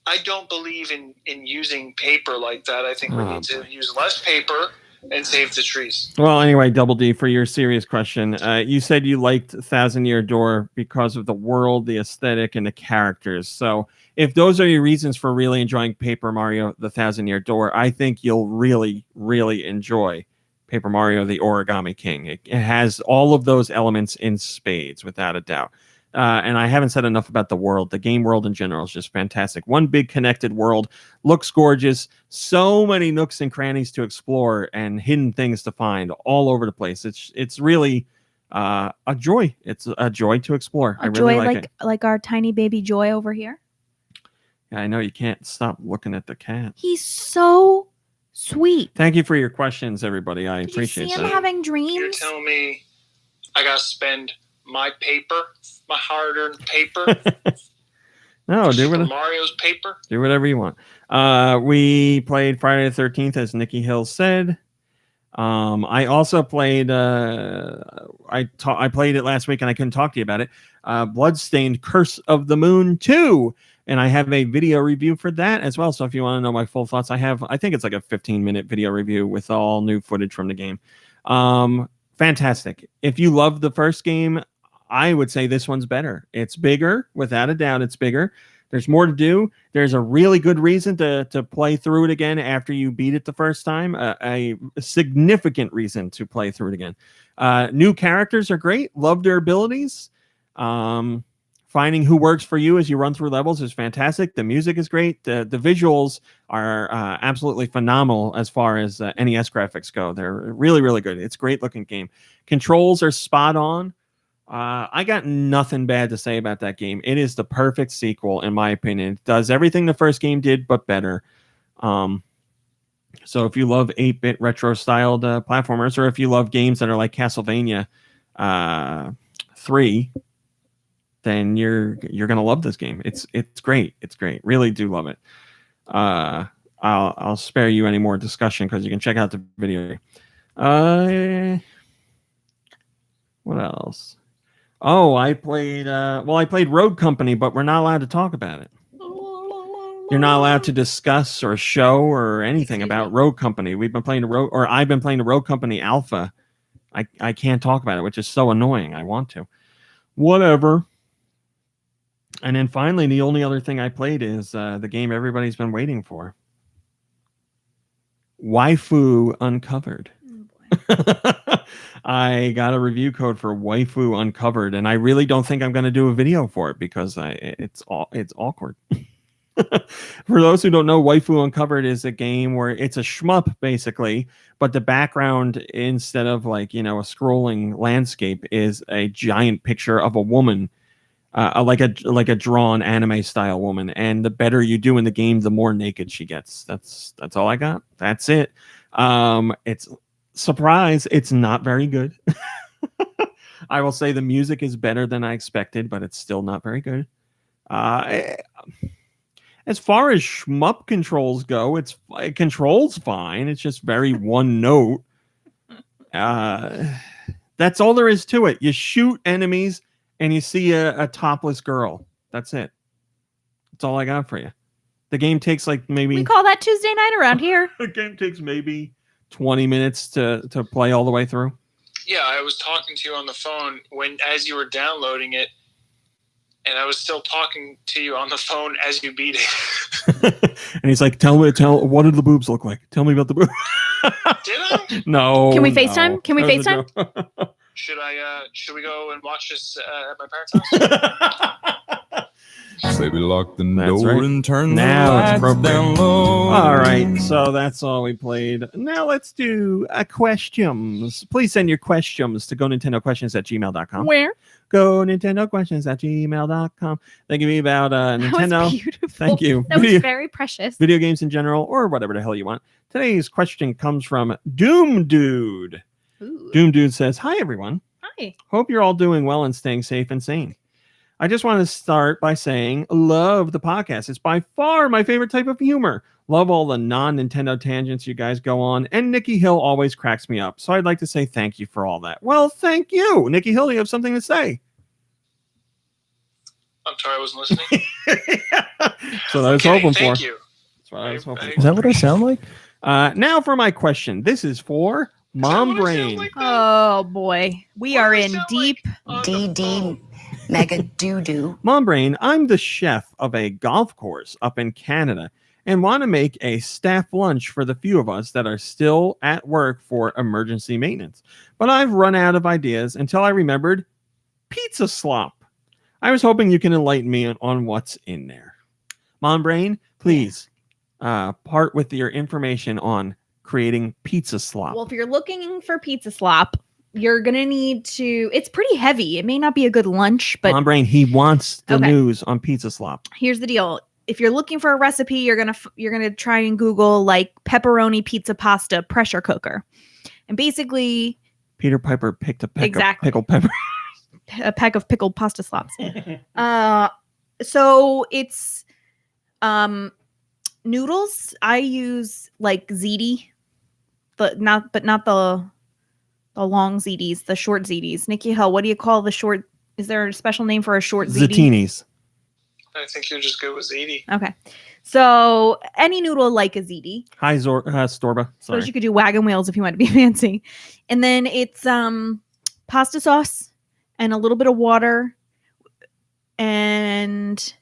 C: I don't believe in using paper like that. I think we need to use less paper and save the trees.
A: Well, anyway, Double D, for your serious question, you said you liked Thousand Year Door because of the world, the aesthetic, and the characters. So if those are your reasons for really enjoying Paper Mario, the Thousand Year Door, I think you'll really, really enjoy Paper Mario, the Origami King. It has all of those elements in spades, without a doubt. And I haven't said enough about the world. The game world in general is just fantastic. One big connected world, looks gorgeous. So many nooks and crannies to explore and hidden things to find all over the place. It's really a joy. It's a joy to explore. I really like it.
B: Like our tiny baby Joy over here.
A: Yeah, I know you can't stop looking at the cat.
B: He's so sweet.
A: Thank you for your questions, everybody. I appreciate
B: See
A: that.
B: him having dreams.
C: You're telling me I gotta spend my paper, my hard-earned paper,
A: No, do
C: Super
A: whatever.
C: Mario's paper.
A: Do whatever you want. We played Friday the 13th, as Nikki Hill said. I also played. I played it last week, and I couldn't talk to you about it. Bloodstained: Curse of the Moon 2, and I have a video review for that as well. So if you want to know my full thoughts, I think it's like a 15-minute video review with all new footage from the game. Fantastic. If you love the first game, I would say this one's better. It's bigger, without a doubt. It's bigger. There's more to do. There's a really good reason to play through it again after you beat it the first time. A significant reason to play through it again. New characters are great. Love their abilities. Finding who works for you as you run through levels is fantastic. The music is great. The visuals are absolutely phenomenal as far as NES graphics go. They're really, really good. It's a great looking game. Controls are spot on. I got nothing bad to say about that game. It is the perfect sequel, in my opinion. It does everything the first game did, but better. So if you love 8-bit retro-styled platformers, or if you love games that are like Castlevania 3, then you're gonna love this game. It's great. It's great. Really do love it. I'll spare you any more discussion because you can check out the video. What else? Oh, I played Road Company, but we're not allowed to talk about it. You're not allowed to discuss or show or anything about Road Company. I've been playing the Road Company Alpha. I can't talk about it, which is so annoying. I want to. Whatever. And then finally, the only other thing I played is the game everybody's been waiting for. Waifu Uncovered. I got a review code for Waifu Uncovered, and I really don't think I'm going to do a video for it because it's awkward. For those who don't know, Waifu Uncovered is a game where it's a shmup basically, but the background, instead of a scrolling landscape, is a giant picture of a woman, like a drawn anime style woman. And the better you do in the game, the more naked she gets. That's all I got. That's it. It's surprise, it's not very good. I will say the music is better than I expected, but it's still not very good. As far as shmup controls go, it controls fine. It's just very one note. That's all there is to it. You shoot enemies and you see a topless girl. That's it. That's all I got for you. The game takes maybe...
B: We call that Tuesday night around here.
A: The game takes maybe 20 minutes to play all the way through.
C: Yeah, I was talking to you on the phone as you were downloading it, and I was still talking to you on the phone as you beat it.
A: And he's like, tell what did the boobs look like? Tell me about the boobs.
C: Did I?
A: No.
B: Can we FaceTime? Can we FaceTime?
C: Should we go and watch this at my parents' house?
K: Say we lock the
A: That's
K: door
A: right.
K: and turn the
A: Now it's
K: lights
A: appropriate.
K: down low.
A: All right, so that's all we played. Now let's do questions. Please send your questions to GoNintendoQuestions@gmail.com.
B: Where?
A: GoNintendoQuestions@gmail.com. They can be about Nintendo.
B: That was beautiful.
A: Thank you.
B: That was very precious.
A: Video games in general, or whatever the hell you want. Today's question comes from Doom Dude.
B: Ooh.
A: Doom Dude says, "Hi everyone.
B: Hi.
A: Hope you're all doing well and staying safe and sane. I just want to start by saying, love the podcast. It's by far my favorite type of humor. Love all the non-Nintendo tangents you guys go on, and Nikki Hill always cracks me up. So I'd like to say thank you for all that." Well, thank you. Nikki Hill, you have something to say.
C: I'm sorry, I wasn't listening.
A: So I was hoping for.
C: Thank you.
A: That's what I was hoping for.
E: Is that what I sound like?
A: Now for my question. This is for Mom Brain.
B: Oh boy, we are in deep.
L: DD Mega Doo-Doo.
A: Mom Brain, I'm the chef of a golf course up in Canada and want to make a staff lunch for the few of us that are still at work for emergency maintenance. But I've run out of ideas until I remembered pizza slop. I was hoping you can enlighten me on what's in there. Mom Brain, please part with your information on creating pizza slop.
B: Well, if you're looking for pizza slop, you're gonna need to. It's pretty heavy. It may not be a good lunch, but
A: Mom Brain, he wants the
B: Okay.
A: news on pizza slop.
B: Here's the deal. If you're looking for a recipe, you're gonna try and Google like pepperoni pizza pasta pressure cooker, and basically
A: Peter Piper picked a peck
B: Exactly.
A: of pickled pepper.
B: a peck of pickled pasta slops. So it's noodles. I use like ziti, not the long zitis, the short zitis. Nikki Hill, what do you call the short? Is there a special name for a short ziti?
A: Zitinis.
C: I think you're just good with ziti.
B: Okay. So any noodle like a ziti.
A: Hi, Storba.
B: Suppose you could do wagon wheels if you want to be fancy. And then it's pasta sauce and a little bit of water and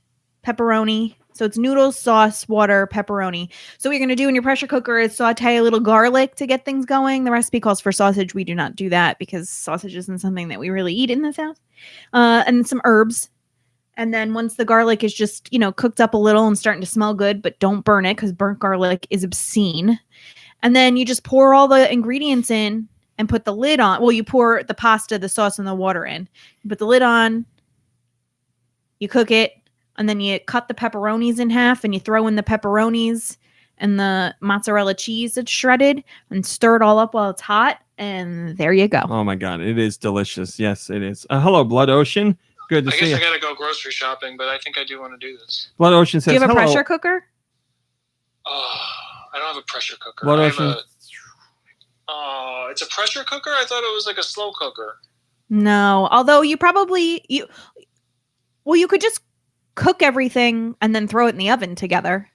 B: pepperoni. So it's noodles, sauce, water, pepperoni. So what you're going to do in your pressure cooker is saute a little garlic to get things going. The recipe calls for sausage. We do not do that because sausage isn't something that we really eat in this house. And some herbs. And then once the garlic is just, cooked up a little and starting to smell good, but don't burn it because burnt garlic is obscene. And then you just pour all the ingredients in and put the lid on. Well, you pour the pasta, the sauce, and the water in. You put the lid on. You cook it. And then you cut the pepperonis in half and you throw in the pepperonis and the mozzarella cheese that's shredded and stir it all up while it's hot. And there you go.
A: Oh, my God. It is delicious. Yes, it is. Hello, Blood Ocean. Good to see you.
C: I guess I got to go grocery shopping, but I think I do want to do this.
A: Blood Ocean says,
B: do you have a
A: hello.
B: pressure cooker?
C: I don't have a pressure cooker.
A: Blood Ocean.
C: It's a pressure cooker? I thought it was like a slow cooker.
B: No. Although you could just cook everything and then throw it in the oven together.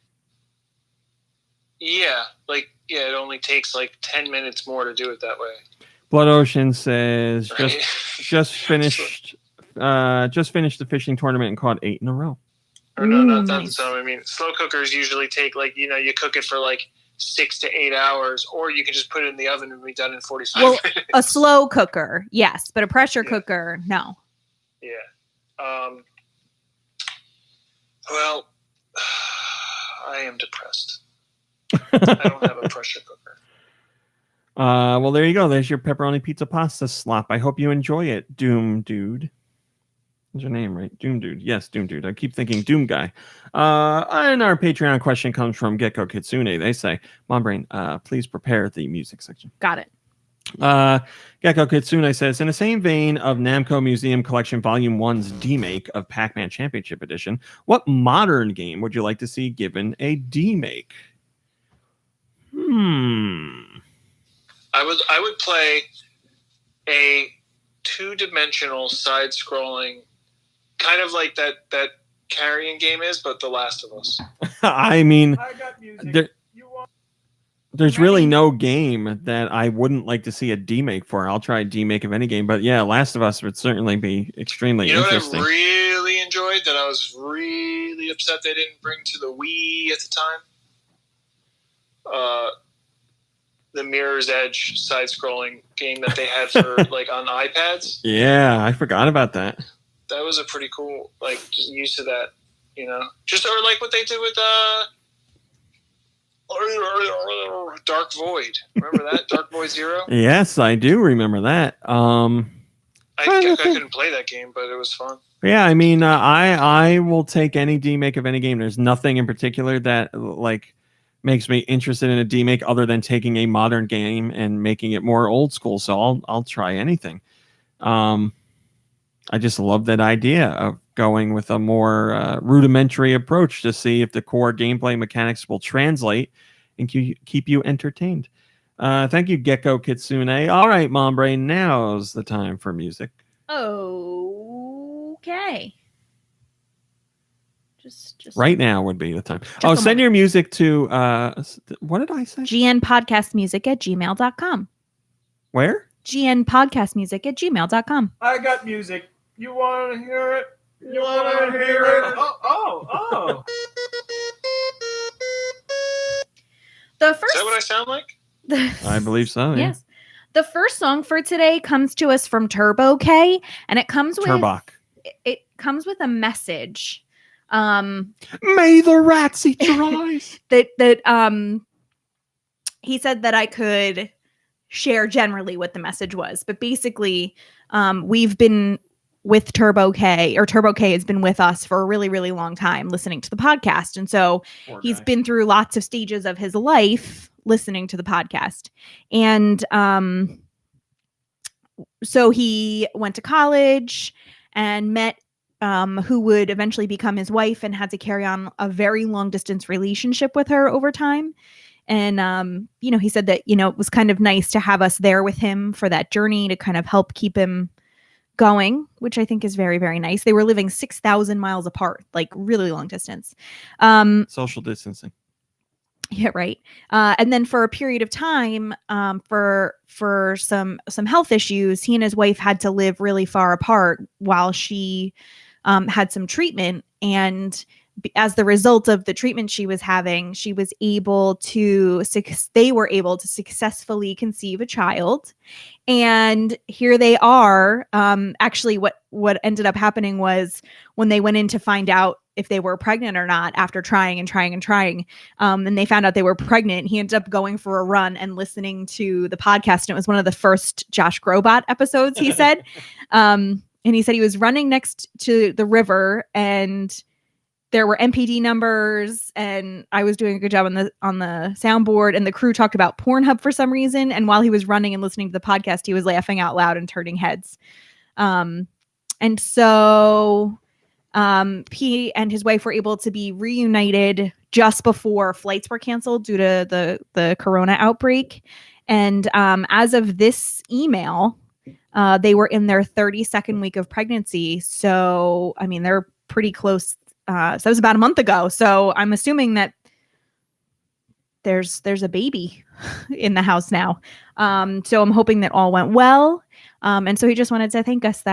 C: Yeah, it only takes like 10 minutes more to do it that way.
A: Blood Ocean says
C: Right?
A: just finished the fishing tournament and caught 8 in a row.
C: Or no, that's
B: nice.
C: what I mean. Slow cookers usually take you cook it for like 6 to 8 hours, or you can just put it in the oven and be done in 45 minutes.
B: A slow cooker, yes, but a pressure cooker, no.
C: Yeah. Well, I am depressed. I don't have a pressure cooker.
A: Well, there you go. There's your pepperoni pizza pasta slop. I hope you enjoy it, Doom Dude. What's your name, right? Doom Dude. Yes, Doom Dude. I keep thinking Doom Guy. And our Patreon question comes from Gecko Kitsune. They say, Mom Brain, please prepare the music section.
B: Got it.
A: Gecko Kitsune says, in the same vein of Namco Museum Collection Volume 1's demake of Pac-Man Championship Edition, what modern game would you like to see given a demake?
C: I would play a 2-dimensional side-scrolling, kind of like that carrying game is, but The Last of Us.
A: I mean, there's really no game that I wouldn't like to see a demake for. I'll try a demake of any game, but yeah, Last of Us would certainly be extremely interesting.
C: What I really enjoyed that I was really upset they didn't bring to the Wii at the time? The Mirror's Edge side-scrolling game that they had for on iPads.
A: Yeah, I forgot about that.
C: That was a pretty cool just use of that, just or what they did with Dark Void. Remember that? Dark Void Zero?
A: Yes, I do remember that.
C: I couldn't play that game, but it was fun.
A: Yeah, I mean, I will take any demake of any game. There's nothing in particular that makes me interested in a demake other than taking a modern game and making it more old school. So I'll try anything. I just love that idea of going with a more rudimentary approach to see if the core gameplay mechanics will translate and keep you entertained. Thank you, Gecko Kitsune. All right, Mom Brain, now's the time for music.
B: Okay. Just
A: right now would be the time. Send your music to what did I say?
B: gnpodcastmusic@gmail.com.
A: Where?
B: gnpodcastmusic@gmail.com.
I: I got music. You want to hear it? You want to hear it? Oh.
B: The first.
C: Is that what I sound like?
A: I believe so. Yeah.
B: Yes. The first song for today comes to us from Turbo K, and it comes with it comes with a message.
A: May the rats eat your eyes.
B: that he said that I could share generally what the message was, but basically we've been with Turbo K, or Turbo K has been with us for a really, really long time listening to the podcast. And so he's been through lots of stages of his life listening to the podcast. And so he went to college and met who would eventually become his wife and had to carry on a very long distance relationship with her over time. And, he said that, it was kind of nice to have us there with him for that journey to kind of help keep him going, which I think is very, very nice. They were living 6,000 miles apart, like really long distance.
A: Social distancing.
B: Yeah, right. And then for a period of time, for some health issues, he and his wife had to live really far apart while she had some treatment. And as the result of the treatment she was having, they were able to successfully conceive a child. And here they are. Actually, what ended up happening was when they went in to find out if they were pregnant or not, after trying and trying and trying, and they found out they were pregnant, he ended up going for a run and listening to the podcast. And it was one of the first Josh Grobot episodes, he said. And he said he was running next to the river and there were MPD numbers, and I was doing a good job on the soundboard, and the crew talked about Pornhub for some reason. And while he was running and listening to the podcast, he was laughing out loud and turning heads. And so he and his wife were able to be reunited just before flights were canceled due to the corona outbreak. And as of this email, they were in their 32nd week of pregnancy. So, I mean, they're pretty close. So that was about a month ago. So I'm assuming that there's a baby in the house now. So I'm hoping that all went well. And so he just wanted to thank us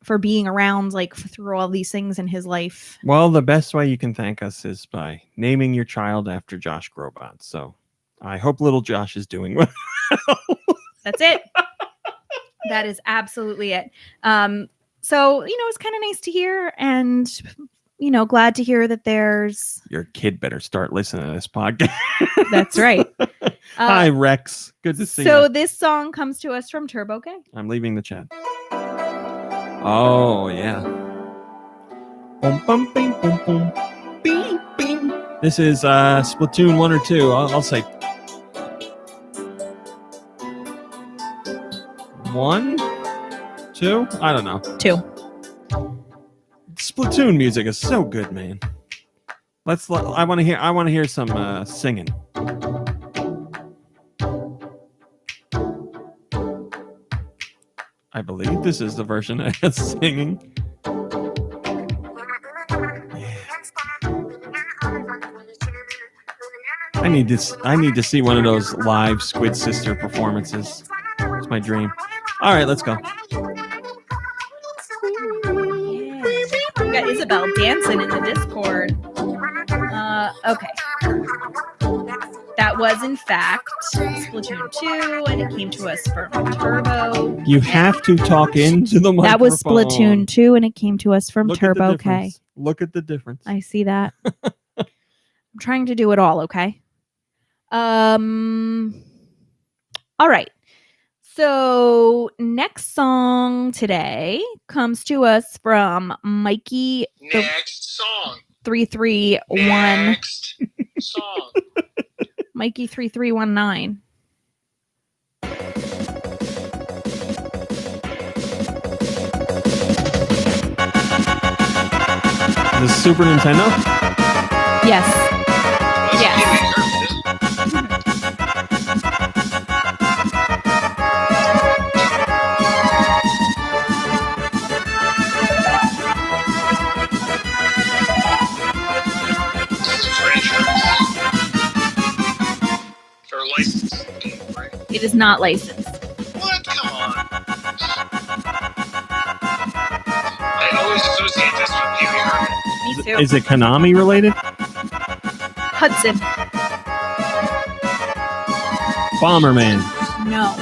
B: for being around through all these things in his life.
A: Well, the best way you can thank us is by naming your child after Josh Grobot. So I hope little Josh is doing well.
B: That's it. That is absolutely it. So, it's kind of nice to hear, and glad to hear that there's...
A: Your kid better start listening to this podcast.
B: That's right.
A: Hi, Rex. Good to see you.
B: So this song comes to us from Turbo K.
A: I'm leaving the chat. Oh, yeah. Boom, boom, bing, boom, boom. Bing, bing. This is Splatoon 1 or 2. I'll say 1, 2. I don't know.
B: 2.
A: Splatoon music is so good, man. I want to hear some singing. I believe this is the version that has singing. Yeah. I need to see one of those live Squid Sister performances. It's my dream. All right, let's go.
B: We got Isabel dancing in the Discord. Okay. That was, in fact, Splatoon 2, and it came to us from Turbo.
A: You have to talk into the microphone.
B: That was Splatoon 2, and it came to us from Turbo K.
A: Look at the difference.
B: I see that. I'm trying to do it all, okay? All right. So next song today comes to us from Mikey.
C: Next song.
B: 331.
C: Next song.
B: Mikey 3319.
A: The Super Nintendo?
B: Yes. Yes.
C: Licensed game, right?
B: It is not licensed.
C: What? Come on. I always associate this with Pee-wee Herman.
B: Me too.
A: Is it Konami related?
B: Hudson.
A: Bomberman.
B: No.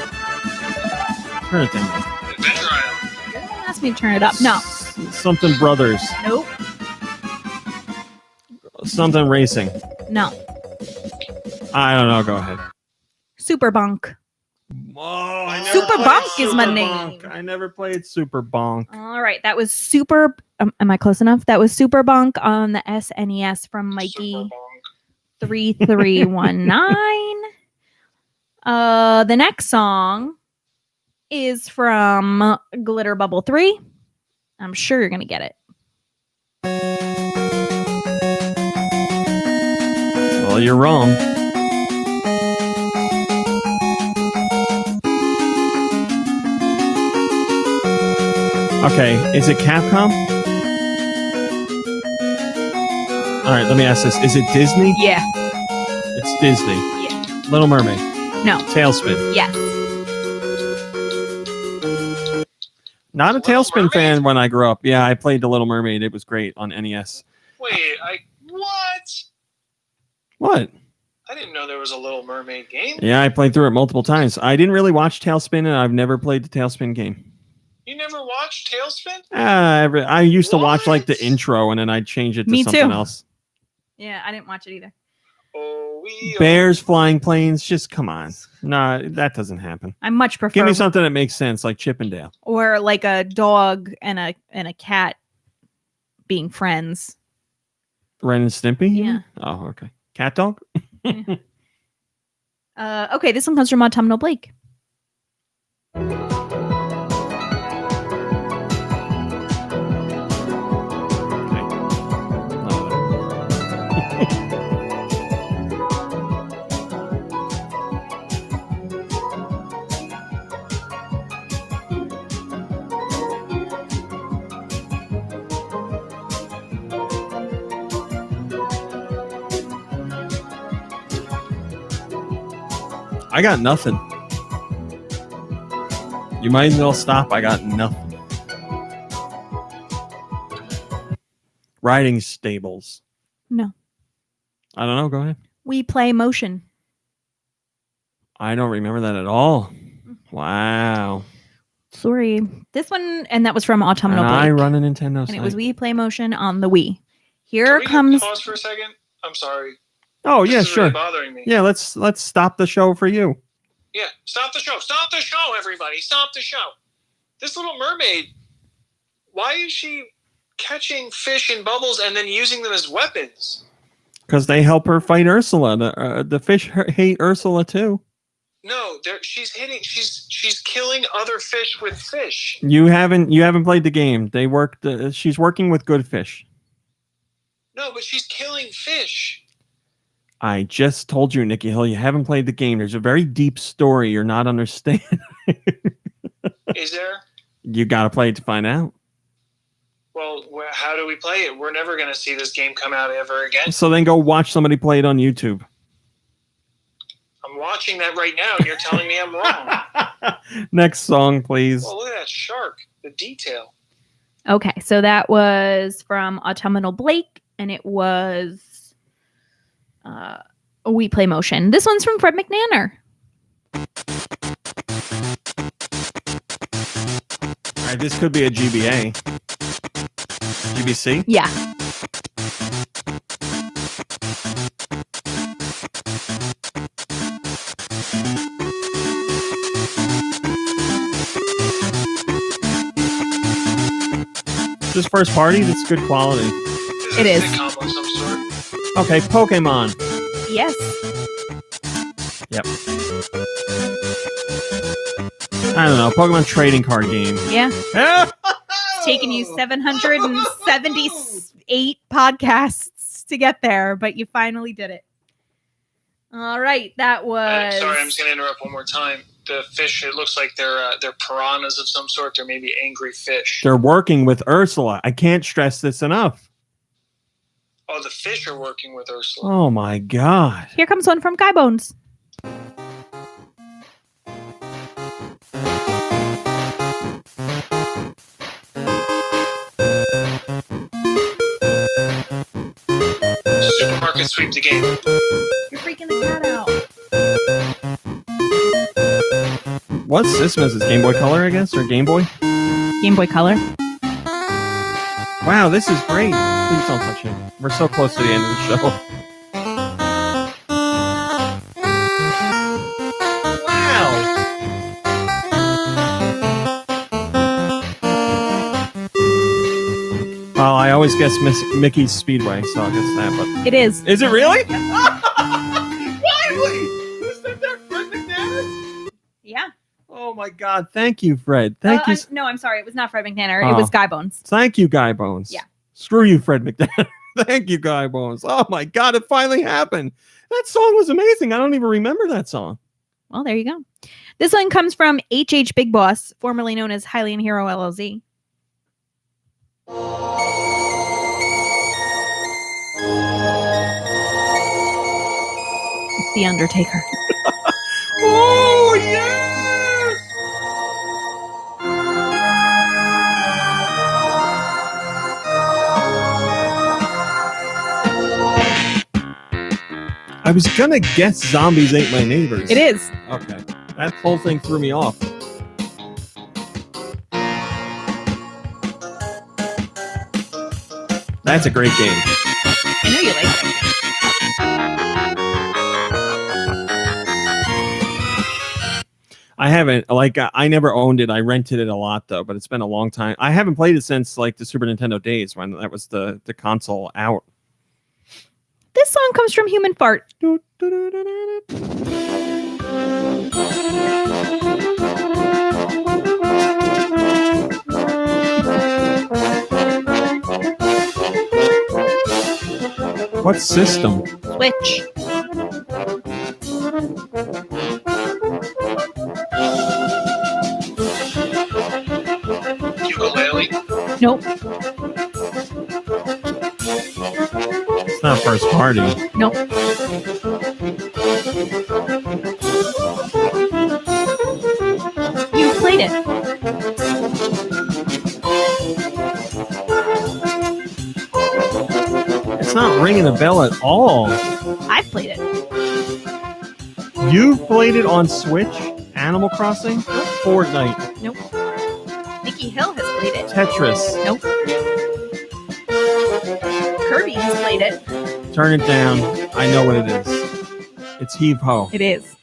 A: Turn it down.
C: Adventure Island.
B: You're gonna ask me to turn it up. No.
A: Something Brothers.
B: Nope.
A: Something Racing.
B: No.
A: I don't know. Go ahead.
B: Super Bonk.
A: Oh, I never
B: Super
A: played
B: Bonk is my
A: Super
B: name.
A: Bonk. I never played Super Bonk.
B: All right, that was Super. Am I close enough? That was Super Bonk on the SNES from Mikey 3319. The next song is from Glitter Bubble 3. I'm sure you're gonna get it.
A: Well, you're wrong. Okay, is it Capcom? All right, let me ask this. Is it Disney?
B: Yeah.
A: It's Disney.
B: Yeah.
A: Little Mermaid.
B: No.
A: Tailspin.
B: Yes.
A: Not a Tailspin fan when I grew up. Yeah, I played The Little Mermaid. It was great on NES.
C: Wait, what?
A: What?
C: I didn't know there was a Little Mermaid game.
A: Yeah, I played through it multiple times. I didn't really watch Tailspin, and I've never played the Tailspin game.
C: You never watched Tailspin?
A: I used to watch like the intro, and then I'd change it to something else.
B: Yeah, I didn't watch it either.
A: Bears, flying planes, just come on. Nah, that doesn't happen.
B: I much prefer.
A: Give me something that makes sense, like Chip and Dale.
B: Or like a dog and a cat being friends.
A: Ren and Stimpy?
B: Yeah.
A: Oh, okay. Cat dog?
B: Yeah. Okay, this one comes from Autumnal Blake.
A: I got nothing. You might as well stop. I got nothing. Riding stables.
B: No.
A: I don't know. Go ahead.
B: We Play Motion.
A: I don't remember that at all. Wow.
B: Sorry. This one, and that was from Autumnal
A: And
B: Blake.
A: I run a Nintendo
B: And
A: site.
B: it was We Play Motion on the Wii. Here
C: Can we
B: comes.
C: pause for a second? I'm sorry.
A: Oh,
C: This
A: yeah,
C: is
A: sure.
C: really bothering me.
A: Yeah, let's stop the show for you.
C: Yeah, stop the show. Stop the show, everybody. Stop the show. This Little Mermaid, why is she catching fish in bubbles and then using them as weapons?
A: Because they help her fight Ursula. The fish hate Ursula too.
C: No, she's killing other fish with fish.
A: You haven't played the game. They worked. She's working with good fish.
C: No, but she's killing fish.
A: I just told you, Nikki Hill, you haven't played the game. There's a very deep story you're not understanding.
C: Is there?
A: You got to play it to find out.
C: Well, how do we play it? We're never going to see this game come out ever again.
A: So then go watch somebody play it on YouTube.
C: I'm watching that right now, and you're telling me I'm wrong.
A: Next song, please.
C: Well, look at that shark. The detail.
B: Okay, so that was from Autumnal Blake, and it was We Play Motion. This one's from Fred McNanner.
A: All right, this could be a GBA. GBC?
B: Yeah.
A: Is this first party? That's good quality.
B: It is.
C: A combo of some sort.
A: Okay, Pokemon.
B: Yes.
A: Yep. I don't know. Pokemon trading card game.
B: Yeah. It's taken you 778 podcasts to get there, but you finally did it. All right, that was.
C: Sorry, I'm just going to interrupt one more time. The fish, it looks like they're piranhas of some sort. They're maybe angry fish.
A: They're working with Ursula. I can't stress this enough.
C: Oh, the fish are working with Ursula.
A: Oh my god.
B: Here comes one from Guy Bones.
C: Supermarket sweep the game.
B: You're freaking the cat out.
A: What system is this? Game Boy Color, I guess? Or Game Boy?
B: Game Boy Color.
A: Wow, this is great. Please don't touch it. We're so close to the end of the show. Wow. Well, I always guess Mickey's Speedway, so I guess that, but...
B: It is.
A: Is it really?
I: Finally! Who said that? Fred McNanner?
B: Yeah.
A: Oh my god, thank you, Fred. Thank you.
B: No, I'm sorry. It was not Fred McNanner. It was Guy Bones.
A: Thank you, Guy Bones.
B: Yeah.
A: Screw you, Fred McNanner. Thank you, Guy Bones. Oh my God, it finally happened. That song was amazing. I don't even remember that song.
B: Well, there you go. This one comes from HH Big Boss, formerly known as Hylian Hero LLZ. It's The Undertaker.
A: Oh, yes! I was gonna guess Zombies Ate My Neighbors.
B: It is.
A: Okay. That whole thing threw me off. That's a great game.
B: I know you like it.
A: I haven't, I never owned it. I rented it a lot, though, but it's been a long time. I haven't played it since, the Super Nintendo days when that was the console out.
B: This song comes from Human Fart.
A: What system?
B: Switch.
C: Ukulele.
B: Nope.
A: It's not first party.
B: Nope. You played it.
A: It's not ringing a bell at all.
B: I've played it.
A: You've played it on Switch? Animal Crossing? Fortnite?
B: Nope. Nikki Hill has played it.
A: Tetris?
B: Nope. Kirby has played it.
A: Turn it down. I know what it is. It's Heave Ho.
B: It is.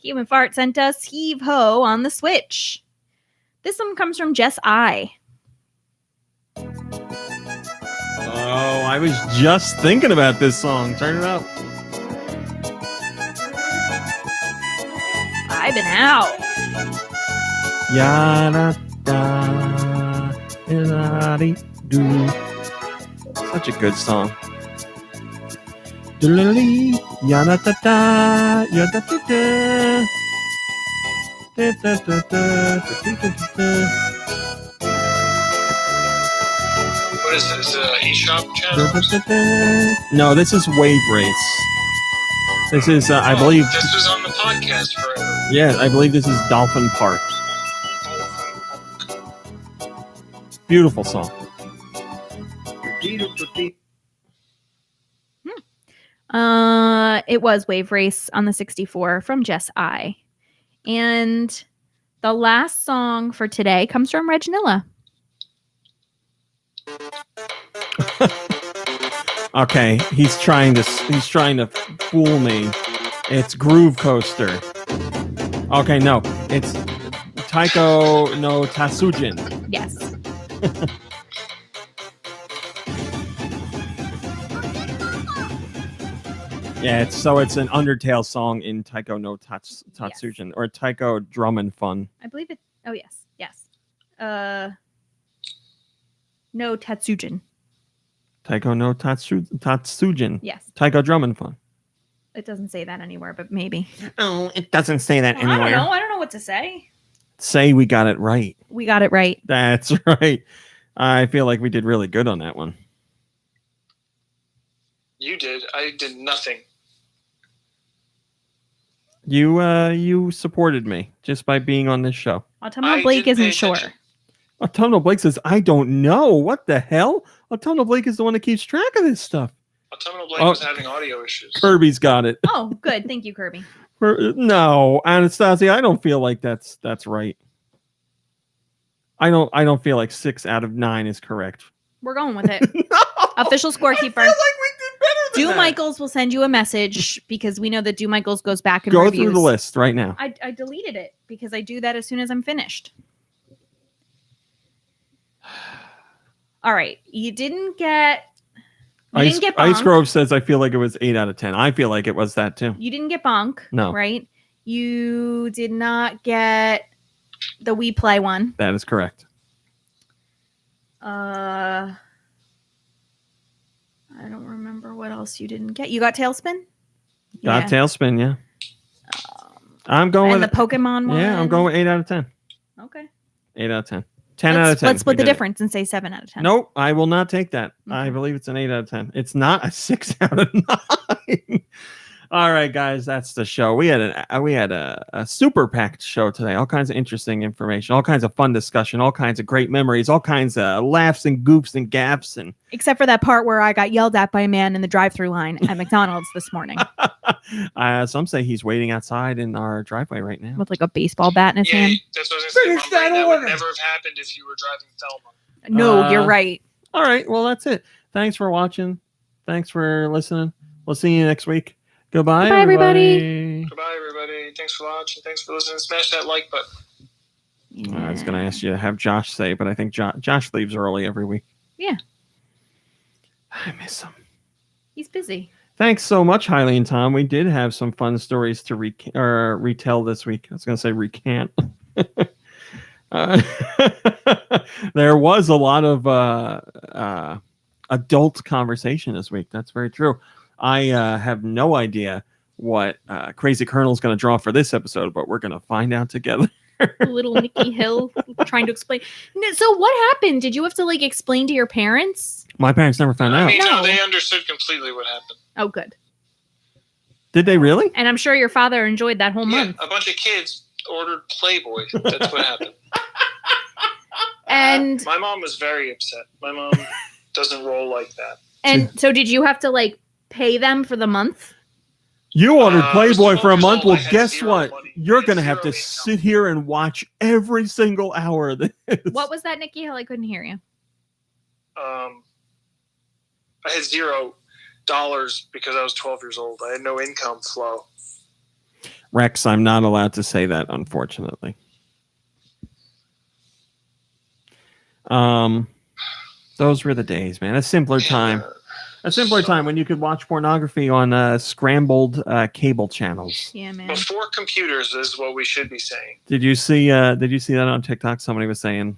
B: Human Fart sent us Heave Ho on the Switch. This one comes from Jess I.
A: Oh, I was just thinking about this song. Turn it up.
B: I've been out.
A: Yada da do. Such a good song. Yada da da yada da da. Da da da da da da.
C: What is this? eShop channel?
A: No, this is Wave Race. This is, I believe.
C: This was on the podcast forever.
A: Yeah, I believe this is Dolphin Park. Beautiful song.
B: It was Wave Race on the 64 from Jess I. And the last song for today comes from Reginilla.
A: Okay, he's trying to fool me. It's Groove Coaster. Okay, no, it's Taiko no Tatsujin.
B: Yes.
A: Yeah, it's an Undertale song in Taiko no Tatsujin, or Taiko Drum and Fun.
B: I believe it. Oh, yes. Yes. No Tatsujin.
A: Taiko no Tatsujin.
B: Yes.
A: Taiko Drum and Fun.
B: It doesn't say that anywhere, but maybe.
A: Oh, it doesn't say that anywhere.
B: I don't know what to say.
A: Say we got it right.
B: We got it right.
A: That's right. I feel like we did really good on that one.
C: You did. I did nothing.
A: You supported me just by being on this show.
B: Autumnal Blake isn't sure.
A: Autumnal Blake says, I don't know. What the hell? Autumnal Blake is the one that keeps track of this stuff.
C: Autumnal Blake was having audio issues.
A: Kirby's got it.
B: Oh, good. Thank you, Kirby.
A: No, Anastasia, I don't feel like that's right. I don't feel like 6 out of 9 is correct.
B: We're going with it. No, official scorekeeper.
A: I feel like we did better than
B: Do
A: that.
B: Michaels will send you a message because we know that Do Michaels goes back and
A: Go
B: reviews.
A: through the list right now.
B: I deleted it because I do that as soon as I'm finished. All right. You didn't get
A: Ice
B: Bonk.
A: Grove says, I feel like it was 8 out of 10. I feel like it was that too.
B: You didn't get Bonk.
A: No.
B: Right? You did not get the We Play one.
A: That is correct.
B: I don't remember what else you didn't get. You got Tailspin?
A: Got Tailspin, yeah. I'm going
B: and
A: with
B: the Pokemon one.
A: Yeah, I'm going with 8 out of 10.
B: Okay.
A: 8 out of 10. 10 out of 10.
B: Let's split
A: We
B: the
A: did it.
B: difference and say 7 out of 10.
A: Nope, I will not take that. I believe it's an 8 out of 10. It's not a 6 out of 9. All right, guys, that's the show. We had a super packed show today. All kinds of interesting information, all kinds of fun discussion, all kinds of great memories, all kinds of laughs and goofs and gaps, and
B: except for that part where I got yelled at by a man in the drive-thru line at McDonald's this morning.
A: Some say he's waiting outside in our driveway right now
B: with like a baseball bat in his hand.
C: That's what I was going to say. That would never have happened if you were driving Thelma.
B: No, you're right.
A: All right, well, that's it. Thanks for watching. Thanks for listening. We'll see you next week. Goodbye,
B: Goodbye,
A: everybody.
C: Goodbye, everybody. Thanks for watching. Thanks for listening. Smash that like button.
A: I was going to ask you to have Josh say, but I think Josh leaves early every week.
B: Yeah.
A: I miss him.
B: He's busy.
A: Thanks so much, Hailey and Tom. We did have some fun stories to retell this week. I was going to say recant. There was a lot of adult conversation this week. That's very true. I have no idea what Crazy Colonel's going to draw for this episode, but we're going to find out together.
B: Little Nikki Hill trying to explain. So what happened? Did you have to like explain to your parents?
A: My parents never found out.
C: No, they understood completely what happened.
B: Oh, good.
A: Did they really?
B: And I'm sure your father enjoyed that whole month.
C: A bunch of kids ordered Playboy. That's what happened.
B: And
C: my mom was very upset. My mom doesn't roll like that.
B: And so did you have to like pay them for the month?
A: You ordered Playboy for a month. Well, guess what?
C: Money.
A: You're going to have to sit here and watch every single hour of this.
B: What was that, Nikki Hill? I couldn't hear you.
C: I had $0 because I was 12 years old. I had no income flow.
A: Rex, I'm not allowed to say that, unfortunately. Those were the days, man. A simpler time. A simpler time when you could watch pornography on scrambled cable channels.
B: Yeah, man.
C: Before computers is what we should be saying.
A: Did you see that on TikTok? Somebody was saying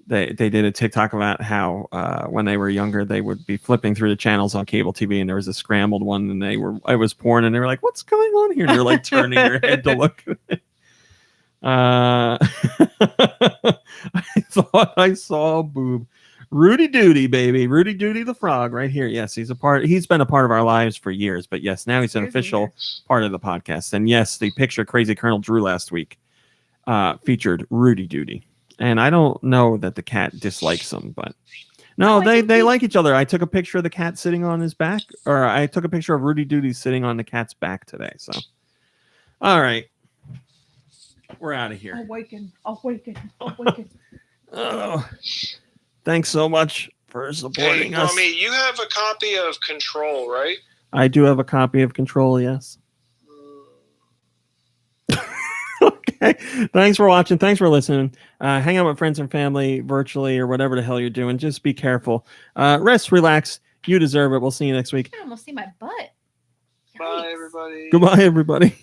A: they did a TikTok about how when they were younger they would be flipping through the channels on cable TV and there was a scrambled one and it was porn and they were like, "What's going on here?" And they're like turning their head to look at it. I thought I saw a boob. Rudy Duty, baby. Rudy Duty the frog right here. Yes, he's been a part of our lives for years, but yes, now he's an official part of the podcast. And yes, the picture Crazy Colonel drew last week featured Rudy Duty. And I don't know that the cat dislikes him, but no, they like each other. I took a picture of the cat sitting on his back, or I took a picture of Rudy Duty sitting on the cat's back today. So, all right. We're out of here.
B: Awaken.
A: Oh, thanks so much for supporting us.
C: Mommy, you have a copy of Control, right?
A: I do have a copy of Control, yes. Okay. Thanks for watching. Thanks for listening. Hang out with friends and family virtually or whatever the hell you're doing. Just be careful. Rest, relax. You deserve it. We'll see you next week.
B: I can almost see my butt.
C: Bye, everybody.
A: Goodbye, everybody.